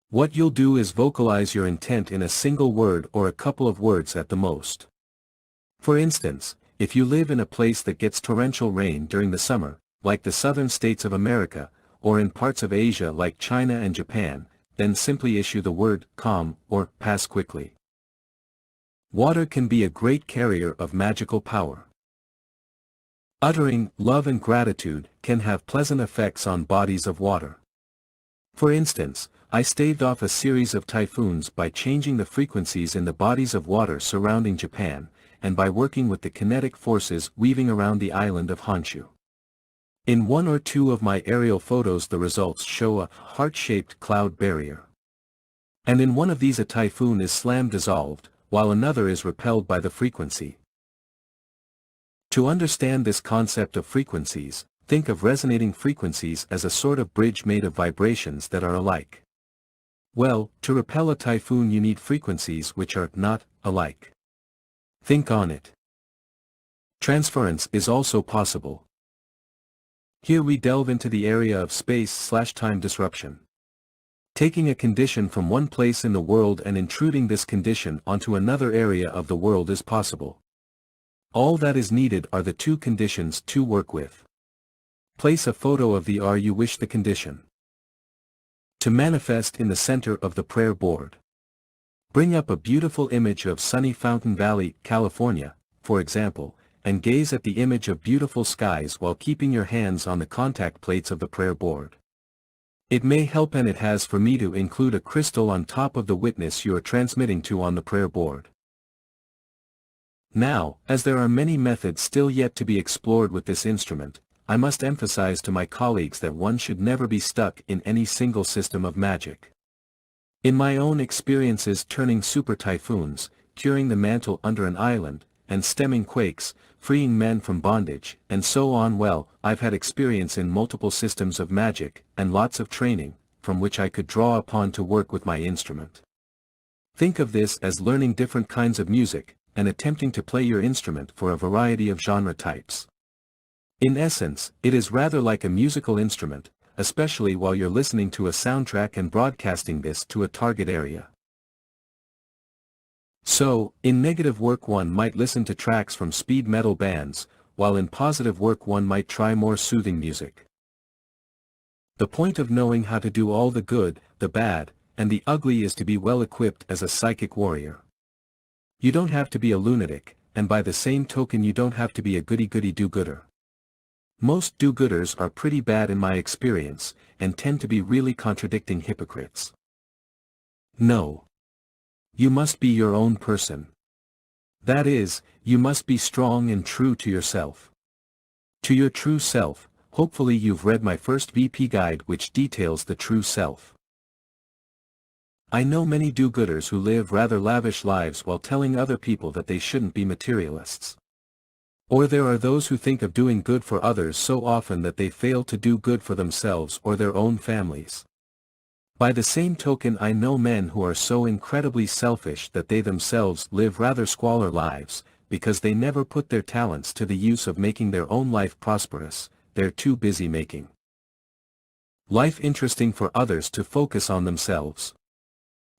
What you'll do is vocalize your intent in a single word or a couple of words at the most. For instance, if you live in a place that gets torrential rain during the summer, like the southern states of America, or in parts of Asia like China and Japan, then simply issue the word "calm" or "pass quickly." Water can be a great carrier of magical power. Uttering love and gratitude can have pleasant effects on bodies of water. For instance, I staved off a series of typhoons by changing the frequencies in the bodies of water surrounding Japan, and by working with the kinetic forces weaving around the island of Honshu. In one or two of my aerial photos the results show a heart-shaped cloud barrier. And in one of these a typhoon is slam dissolved, while another is repelled by the frequency. To understand this concept of frequencies, think of resonating frequencies as a sort of bridge made of vibrations that are alike. Well, to repel a typhoon you need frequencies which are not alike. Think on it. Transference is also possible. Here we delve into the area of space/time disruption. Taking a condition from one place in the world and intruding this condition onto another area of the world is possible. All that is needed are the two conditions to work with. Place a photo of the you wish the condition to manifest in the center of the prayer board. Bring up a beautiful image of sunny Fountain Valley, California, for example, and gaze at the image of beautiful skies while keeping your hands on the contact plates of the prayer board. It may help, and it has, for me to include a crystal on top of the witness you are transmitting to on the prayer board. Now, as there are many methods still yet to be explored with this instrument, I must emphasize to my colleagues that one should never be stuck in any single system of magic. In my own experiences turning super typhoons, curing the mantle under an island, and stemming quakes, freeing men from bondage, and so on, well, I've had experience in multiple systems of magic, and lots of training, from which I could draw upon to work with my instrument. Think of this as learning different kinds of music, and attempting to play your instrument for a variety of genre types. In essence, it is rather like a musical instrument, especially while you're listening to a soundtrack and broadcasting this to a target area. So, in negative work one might listen to tracks from speed metal bands, while in positive work one might try more soothing music. The point of knowing how to do all the good, the bad, and the ugly is to be well equipped as a psychic warrior. You don't have to be a lunatic, and by the same token you don't have to be a goody-goody do-gooder. Most do-gooders are pretty bad in my experience, and tend to be really contradicting hypocrites. No. You must be your own person. That is, you must be strong and true to yourself. To your true self, hopefully you've read my first VP guide which details the true self. I know many do-gooders who live rather lavish lives while telling other people that they shouldn't be materialists. Or there are those who think of doing good for others so often that they fail to do good for themselves or their own families. By the same token, I know men who are so incredibly selfish that they themselves live rather squalor lives, because they never put their talents to the use of making their own life prosperous. They're too busy making life interesting for others to focus on themselves.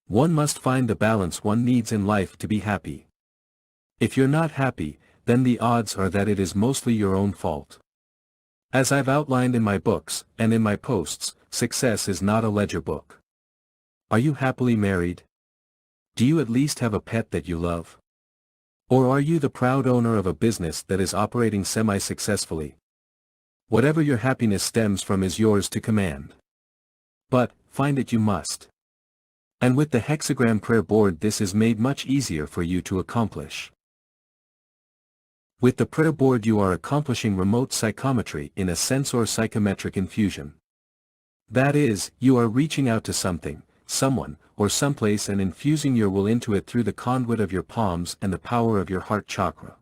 One must find the balance one needs in life to be happy. If you're not happy, then the odds are that it is mostly your own fault. As I've outlined in my books, and in my posts, success is not a ledger book. Are you happily married? Do you at least have a pet that you love? Or are you the proud owner of a business that is operating semi-successfully? Whatever your happiness stems from is yours to command. But, find it you must. And with the hexagram prayer board this is made much easier for you to accomplish. With the prayer board you are accomplishing remote psychometry in a sensor psychometric infusion. That is, you are reaching out to something, someone, or someplace and infusing your will into it through the conduit of your palms and the power of your heart chakra.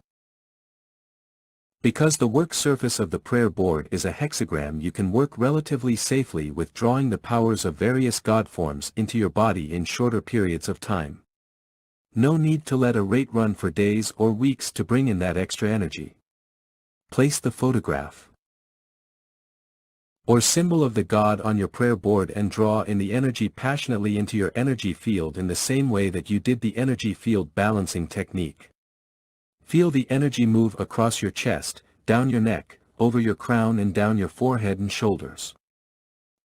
Because the work surface of the prayer board is a hexagram, you can work relatively safely with drawing the powers of various God forms into your body in shorter periods of time. No need to let a rate run for days or weeks to bring in that extra energy. Place the photograph or symbol of the God on your prayer board and draw in the energy passionately into your energy field in the same way that you did the energy field balancing technique. Feel the energy move across your chest, down your neck, over your crown and down your forehead and shoulders.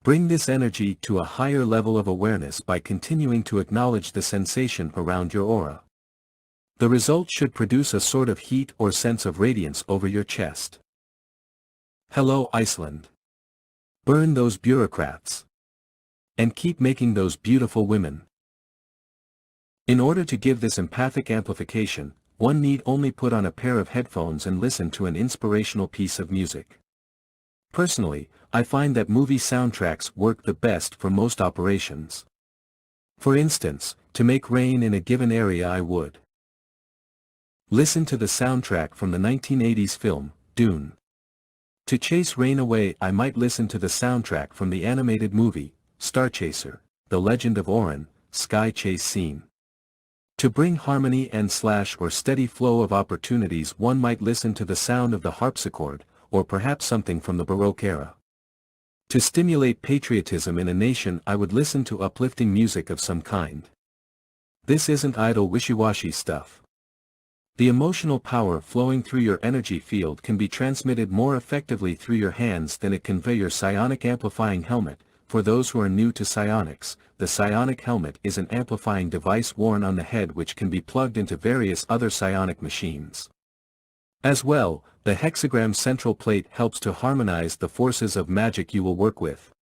Bring this energy to a higher level of awareness by continuing to acknowledge the sensation around your aura. The result should produce a sort of heat or sense of radiance over your chest. Hello Iceland. Burn those bureaucrats. And keep making those beautiful women. In order to give this empathic amplification, one need only put on a pair of headphones and listen to an inspirational piece of music. Personally, I find that movie soundtracks work the best for most operations. For instance, to make rain in a given area I would listen to the soundtrack from the 1980s film, Dune. To chase rain away I might listen to the soundtrack from the animated movie, Starchaser, The Legend of Orin, Sky Chase Scene. To bring harmony and / or steady flow of opportunities one might listen to the sound of the harpsichord, or perhaps something from the Baroque era. To stimulate patriotism in a nation I would listen to uplifting music of some kind. This isn't idle wishy-washy stuff. The emotional power flowing through your energy field can be transmitted more effectively through your hands than it can via your psionic amplifying helmet. For those who are new to psionics, the psionic helmet is an amplifying device worn on the head which can be plugged into various other psionic machines. As well, the hexagram central plate helps to harmonize the forces of magic you will work with.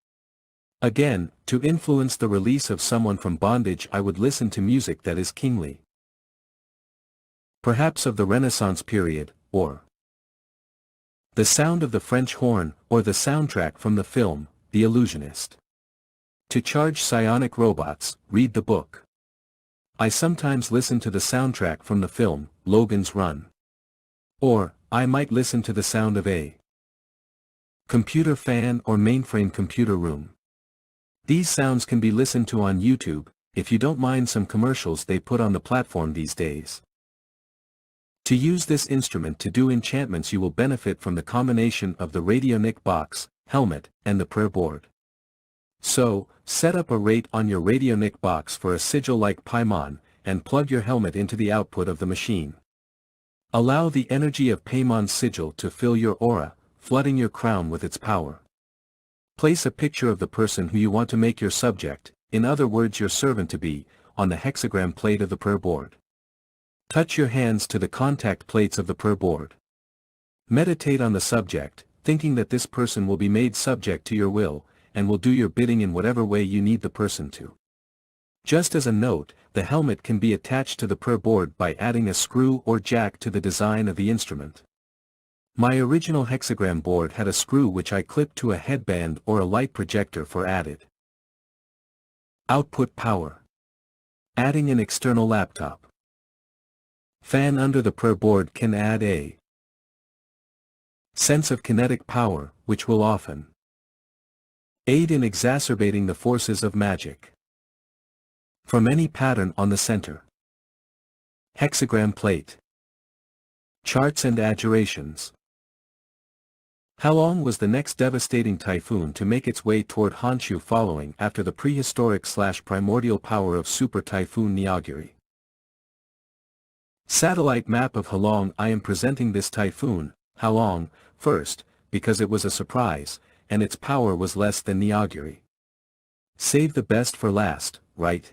Again, to influence the release of someone from bondage I would listen to music that is kingly. Perhaps of the Renaissance period, or the sound of the French horn, or the soundtrack from the film, The Illusionist. To charge psionic robots, read the book. I sometimes listen to the soundtrack from the film, Logan's Run. Or, I might listen to the sound of a computer fan or mainframe computer room. These sounds can be listened to on YouTube, if you don't mind some commercials they put on the platform these days. To use this instrument to do enchantments you will benefit from the combination of the Radionic box, helmet, and the prayer board. So, set up a rate on your Radionic box for a sigil like Paimon, and plug your helmet into the output of the machine. Allow the energy of Paimon's sigil to fill your aura, flooding your crown with its power. Place a picture of the person who you want to make your subject, in other words your servant-to-be, on the hexagram plate of the prayer board. Touch your hands to the contact plates of the prayer board. Meditate on the subject, thinking that this person will be made subject to your will, and will do your bidding in whatever way you need the person to. Just as a note, the helmet can be attached to the prayer board by adding a screw or jack to the design of the instrument. My original hexagram board had a screw which I clipped to a headband or a light projector for added output power. Adding an external laptop fan under the prayer board can add a sense of kinetic power, which will often aid in exacerbating the forces of magic. From any pattern on the center. Hexagram plate. Charts and adjurations. How long was the next devastating typhoon to make its way toward Honshu following after the prehistoric/primordial power of Super Typhoon Neogiri? Satellite map of Halong. I am presenting this typhoon, Halong, first, because it was a surprise, and its power was less than Neogiri. Save the best for last, right?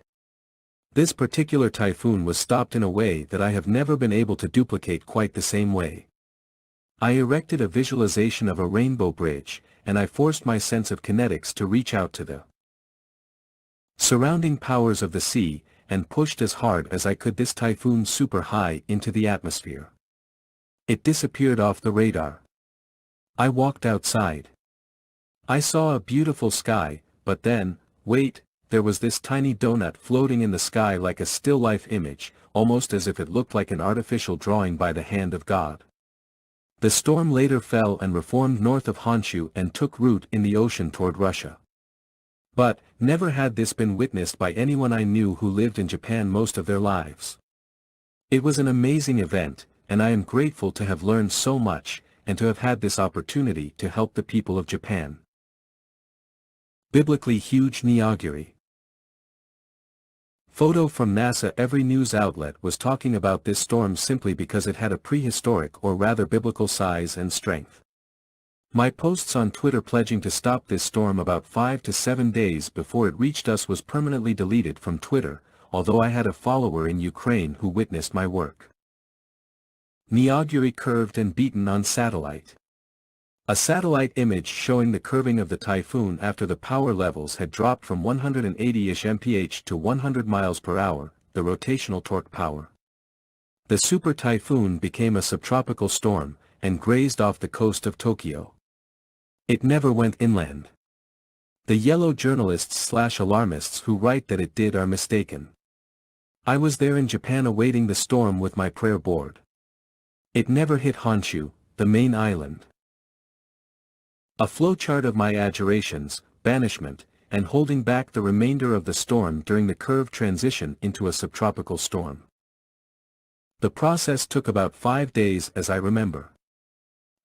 This particular typhoon was stopped in a way that I have never been able to duplicate quite the same way. I erected a visualization of a rainbow bridge, and I forced my sense of kinetics to reach out to the surrounding powers of the sea, and pushed as hard as I could this typhoon super high into the atmosphere. It disappeared off the radar. I walked outside. I saw a beautiful sky, but then, wait, there was this tiny donut floating in the sky like a still life image, almost as if it looked like an artificial drawing by the hand of God. The storm later fell and reformed north of Honshu and took root in the ocean toward Russia. But, never had this been witnessed by anyone I knew who lived in Japan most of their lives. It was an amazing event, and I am grateful to have learned so much, and to have had this opportunity to help the people of Japan. Biblically huge Neogiri. Photo from NASA. Every news outlet was talking about this storm simply because it had a prehistoric or rather biblical size and strength. My posts on Twitter pledging to stop this storm about 5 to 7 days before it reached us was permanently deleted from Twitter, although I had a follower in Ukraine who witnessed my work. Neogiri curved and beaten on satellite. A satellite image showing the curving of the typhoon after the power levels had dropped from 180-ish mph to 100 miles per hour, the rotational torque power. The super typhoon became a subtropical storm, and grazed off the coast of Tokyo. It never went inland. The yellow journalists/alarmists who write that it did are mistaken. I was there in Japan awaiting the storm with my prayer board. It never hit Honshu, the main island. A flowchart of my adjurations, banishment, and holding back the remainder of the storm during the curved transition into a subtropical storm. The process took about 5 days as I remember.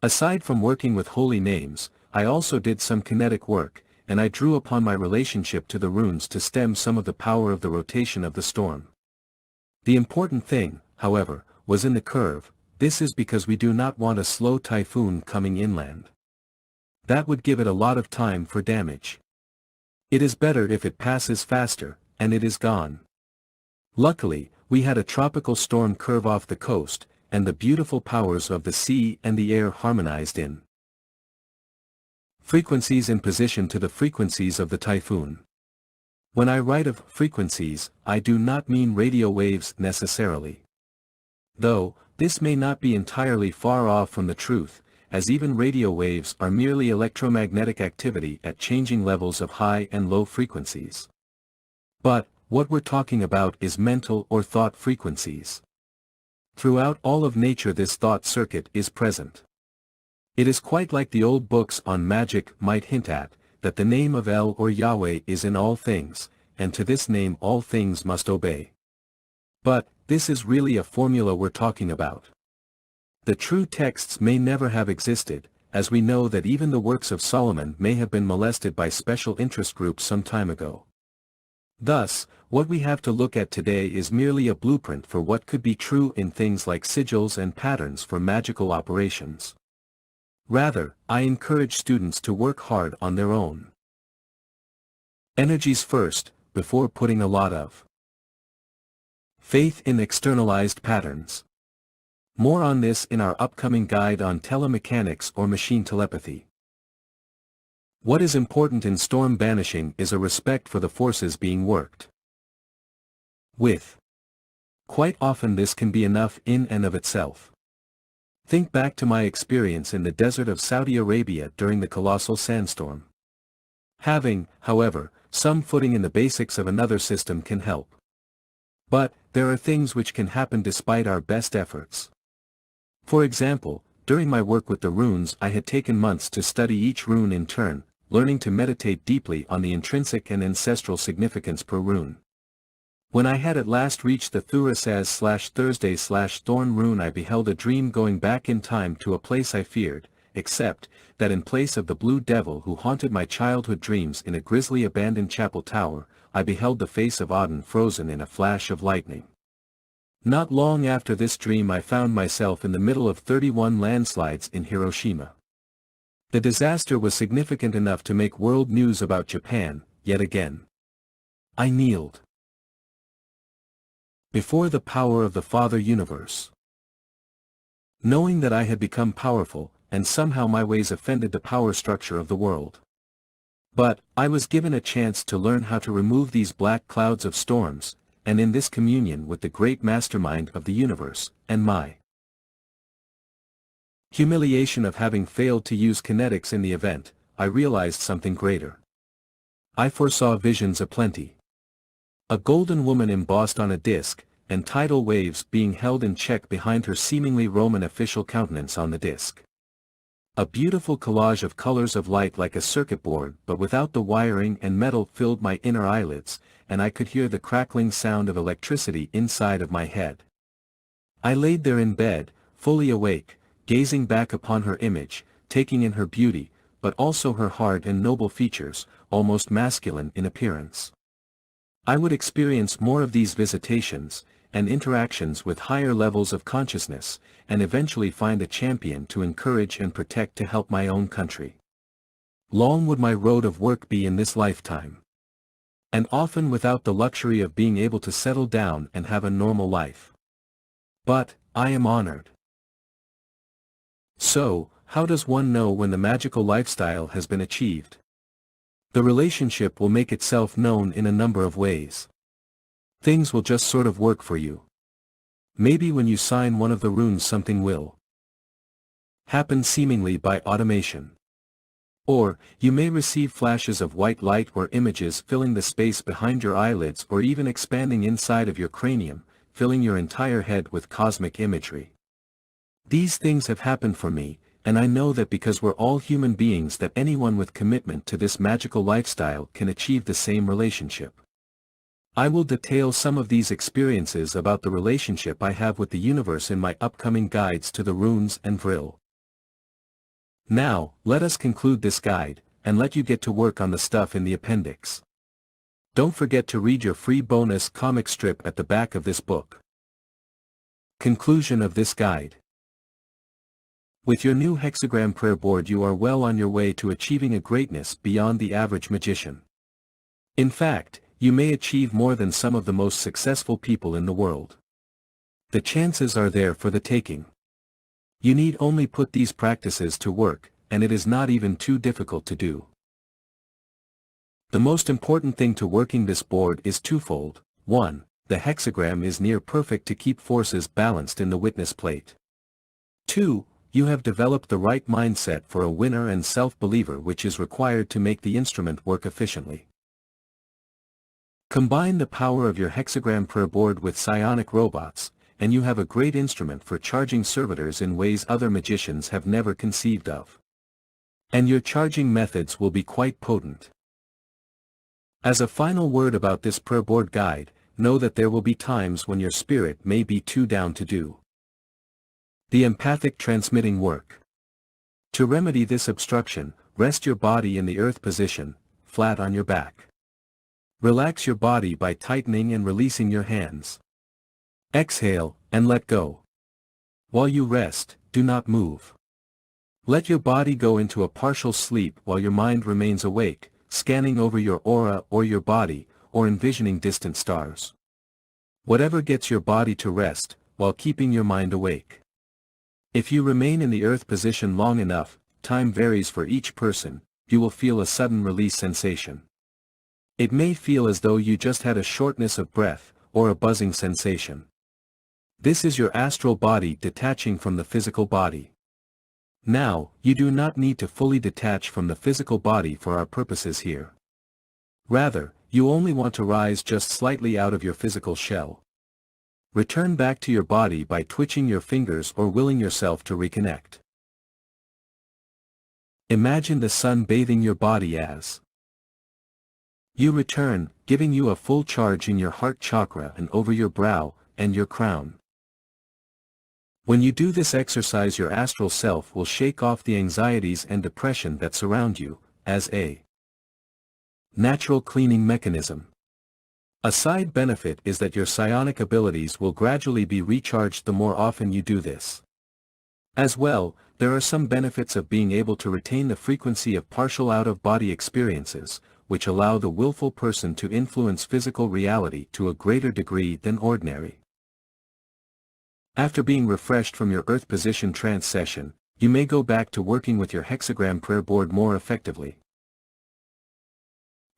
Aside from working with holy names, I also did some kinetic work, and I drew upon my relationship to the runes to stem some of the power of the rotation of the storm. The important thing, however, was in the curve. This is because we do not want a slow typhoon coming inland. That would give it a lot of time for damage. It is better if it passes faster, and it is gone. Luckily, we had a tropical storm curve off the coast, and the beautiful powers of the sea and the air harmonized in frequencies in position to the frequencies of the typhoon. When I write of frequencies, I do not mean radio waves necessarily. Though, this may not be entirely far off from the truth, as even radio waves are merely electromagnetic activity at changing levels of high and low frequencies. But, what we're talking about is mental or thought frequencies. Throughout all of nature this thought circuit is present. It is quite like the old books on magic might hint at, that the name of El or Yahweh is in all things, and to this name all things must obey. But, this is really a formula we're talking about. The true texts may never have existed, as we know that even the works of Solomon may have been molested by special interest groups some time ago. Thus, what we have to look at today is merely a blueprint for what could be true in things like sigils and patterns for magical operations. Rather, I encourage students to work hard on their own energies first, before putting a lot of faith in externalized patterns. More on this in our upcoming guide on telemechanics or machine telepathy. What is important in storm banishing is a respect for the forces being worked with. Quite often this can be enough in and of itself. Think back to my experience in the desert of Saudi Arabia during the colossal sandstorm. Having, however, some footing in the basics of another system can help. But, there are things which can happen despite our best efforts. For example, during my work with the runes I had taken months to study each rune in turn, learning to meditate deeply on the intrinsic and ancestral significance per rune. When I had at last reached the Thursday/Thorn rune, I beheld a dream going back in time to a place I feared, except, that in place of the blue devil who haunted my childhood dreams in a grisly abandoned chapel tower, I beheld the face of Odin frozen in a flash of lightning. Not long after this dream I found myself in the middle of 31 landslides in Hiroshima. The disaster was significant enough to make world news about Japan, yet again. I kneeled before the power of the Father Universe. Knowing that I had become powerful, and somehow my ways offended the power structure of the world. But, I was given a chance to learn how to remove these black clouds of storms, and in this communion with the great mastermind of the universe, and my humiliation of having failed to use kinetics in the event, I realized something greater. I foresaw visions aplenty. A golden woman embossed on a disc, and tidal waves being held in check behind her seemingly Roman official countenance on the disc. A beautiful collage of colors of light like a circuit board but without the wiring and metal filled my inner eyelids, and I could hear the crackling sound of electricity inside of my head. I laid there in bed, fully awake, gazing back upon her image, taking in her beauty, but also her hard and noble features, almost masculine in appearance. I would experience more of these visitations, and interactions with higher levels of consciousness, and eventually find a champion to encourage and protect to help my own country. Long would my road of work be in this lifetime. And often without the luxury of being able to settle down and have a normal life. But, I am honored. So, how does one know when the magical lifestyle has been achieved? The relationship will make itself known in a number of ways. Things will just sort of work for you. Maybe when you sign one of the runes something will happen seemingly by automation. Or, you may receive flashes of white light or images filling the space behind your eyelids or even expanding inside of your cranium, filling your entire head with cosmic imagery. These things have happened for me, and I know that because we're all human beings that anyone with commitment to this magical lifestyle can achieve the same relationship. I will detail some of these experiences about the relationship I have with the universe in my upcoming guides to the runes and Vril. Now, let us conclude this guide, and let you get to work on the stuff in the appendix. Don't forget to read your free bonus comic strip at the back of this book. Conclusion of this guide. With your new hexagram prayer board you are well on your way to achieving a greatness beyond the average magician. In fact, you may achieve more than some of the most successful people in the world. The chances are there for the taking. You need only put these practices to work, and it is not even too difficult to do. The most important thing to working this board is twofold. 1. The hexagram is near perfect to keep forces balanced in the witness plate. 2. You have developed the right mindset for a winner and self-believer which is required to make the instrument work efficiently. Combine the power of your hexagram prayer board with psionic robots, and you have a great instrument for charging servitors in ways other magicians have never conceived of. And your charging methods will be quite potent. As a final word about this prayer board guide, know that there will be times when your spirit may be too down to do the empathic transmitting work. To remedy this obstruction, rest your body in the earth position, flat on your back. Relax your body by tightening and releasing your hands. Exhale, and let go. While you rest, do not move. Let your body go into a partial sleep while your mind remains awake, scanning over your aura or your body, or envisioning distant stars. Whatever gets your body to rest, while keeping your mind awake. If you remain in the earth position long enough, time varies for each person, you will feel a sudden release sensation. It may feel as though you just had a shortness of breath, or a buzzing sensation. This is your astral body detaching from the physical body. Now, you do not need to fully detach from the physical body for our purposes here. Rather, you only want to rise just slightly out of your physical shell. Return back to your body by twitching your fingers or willing yourself to reconnect. Imagine the sun bathing your body as you return, giving you a full charge in your heart chakra and over your brow and your crown. When you do this exercise, your astral self will shake off the anxieties and depression that surround you, as a natural cleaning mechanism. A side benefit is that your psionic abilities will gradually be recharged the more often you do this. As well, there are some benefits of being able to retain the frequency of partial out-of-body experiences, which allow the willful person to influence physical reality to a greater degree than ordinary. After being refreshed from your Earth Position trance session, you may go back to working with your hexagram prayer board more effectively.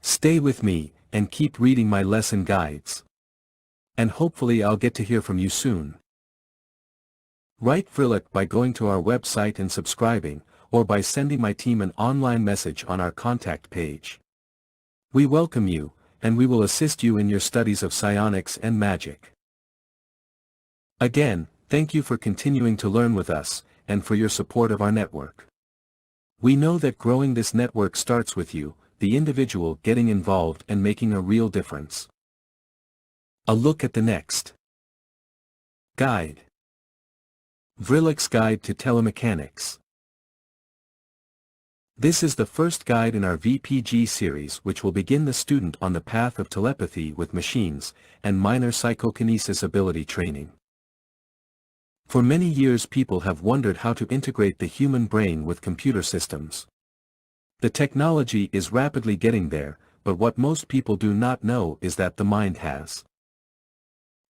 Stay with me, and keep reading my lesson guides. And hopefully I'll get to hear from you soon. Write Vrilek by going to our website and subscribing, or by sending my team an online message on our contact page. We welcome you, and we will assist you in your studies of psionics and magic. Again, thank you for continuing to learn with us, and for your support of our network. We know that growing this network starts with you, the individual, getting involved and making a real difference. A look at the next guide. Vrilek's Guide to Telemechanics. This is the first guide in our VPG series, which will begin the student on the path of telepathy with machines, and minor psychokinesis ability training. For many years people have wondered how to integrate the human brain with computer systems. The technology is rapidly getting there, but what most people do not know is that the mind has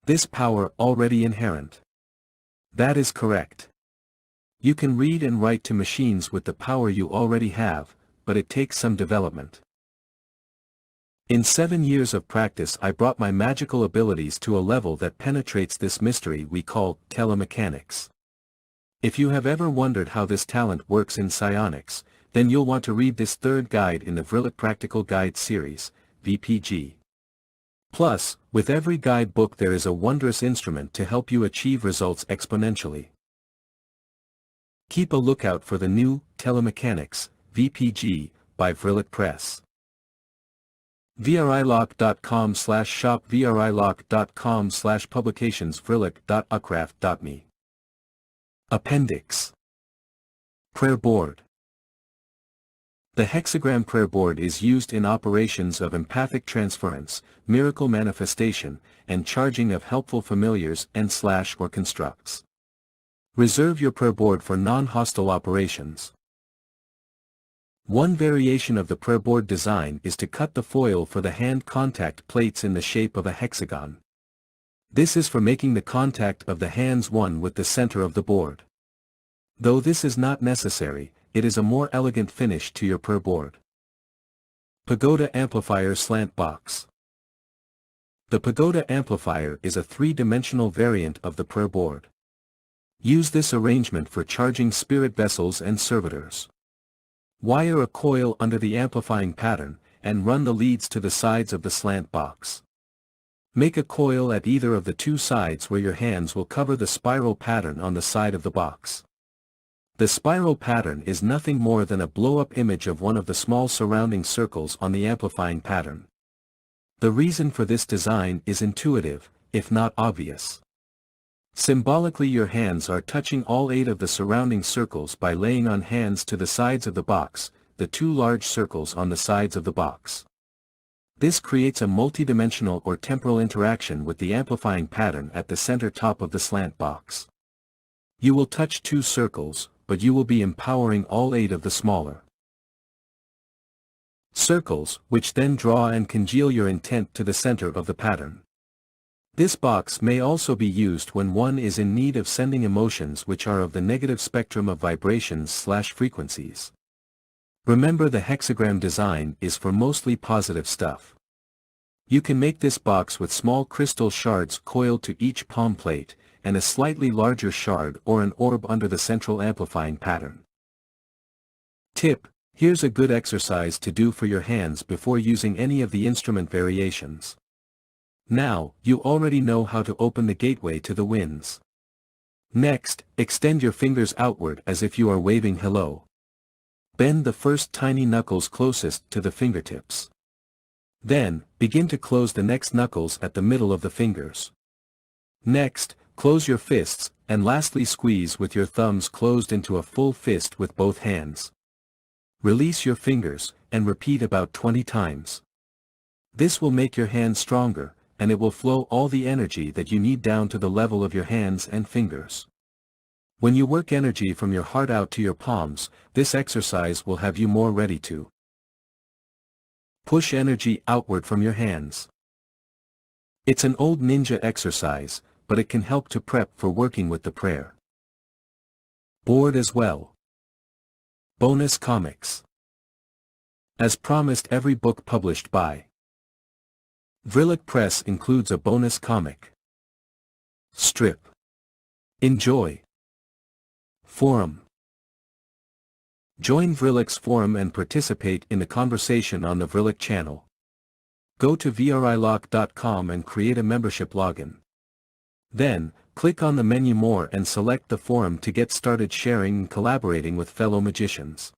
this power already inherent. That is correct. You can read and write to machines with the power you already have, but it takes some development. In 7 years of practice I brought my magical abilities to a level that penetrates this mystery we call telemechanics. If you have ever wondered how this talent works in psionics, then you'll want to read this third guide in the Vrilek Practical Guide series, VPG. Plus, with every guidebook there is a wondrous instrument to help you achieve results exponentially. Keep a lookout for the new Telemechanics, VPG, by Vrilek Press. vrilock.com/shop vrilock.com/publications vrilek.ucraft.me. Appendix. Prayer Board. The hexagram prayer board is used in operations of empathic transference, miracle manifestation, and charging of helpful familiars and/or constructs. Reserve your prayer board for non-hostile operations. One variation of the prayer board design is to cut the foil for the hand contact plates in the shape of a hexagon. This is for making the contact of the hands one with the center of the board. Though this is not necessary, it is a more elegant finish to your prayer board. Pagoda Amplifier Slant Box. The Pagoda Amplifier is a 3-dimensional variant of the prayer board. Use this arrangement for charging spirit vessels and servitors. Wire a coil under the amplifying pattern, and run the leads to the sides of the slant box. Make a coil at either of the 2 sides where your hands will cover the spiral pattern on the side of the box. The spiral pattern is nothing more than a blow-up image of one of the small surrounding circles on the amplifying pattern. The reason for this design is intuitive, if not obvious. Symbolically, your hands are touching all 8 of the surrounding circles by laying on hands to the sides of the box, the 2 large circles on the sides of the box. This creates a multidimensional or temporal interaction with the amplifying pattern at the center top of the slant box. You will touch 2 circles, but you will be empowering all 8 of the smaller circles, which then draw and congeal your intent to the center of the pattern. This box may also be used when one is in need of sending emotions which are of the negative spectrum of vibrations/frequencies. Remember, the hexagram design is for mostly positive stuff. You can make this box with small crystal shards coiled to each palm plate, and a slightly larger shard or an orb under the central amplifying pattern. Tip: here's a good exercise to do for your hands before using any of the instrument variations. Now, you already know how to open the gateway to the winds. Next, extend your fingers outward as if you are waving hello. Bend the first tiny knuckles closest to the fingertips. Then, begin to close the next knuckles at the middle of the fingers. Next, close your fists, and lastly squeeze with your thumbs closed into a full fist with both hands. Release your fingers, and repeat about 20 times. This will make your hands stronger, and it will flow all the energy that you need down to the level of your hands and fingers. When you work energy from your heart out to your palms, this exercise will have you more ready to push energy outward from your hands. It's an old ninja exercise, but it can help to prep for working with the prayer board as well. Bonus comics. As promised, every book published by Vrillik Press includes a bonus comic strip. Enjoy. Forum. Join Vrillik's forum and participate in the conversation on the Vrillik channel. Go to vrilock.com and create a membership login. Then, click on the menu More and select the forum to get started sharing and collaborating with fellow magicians.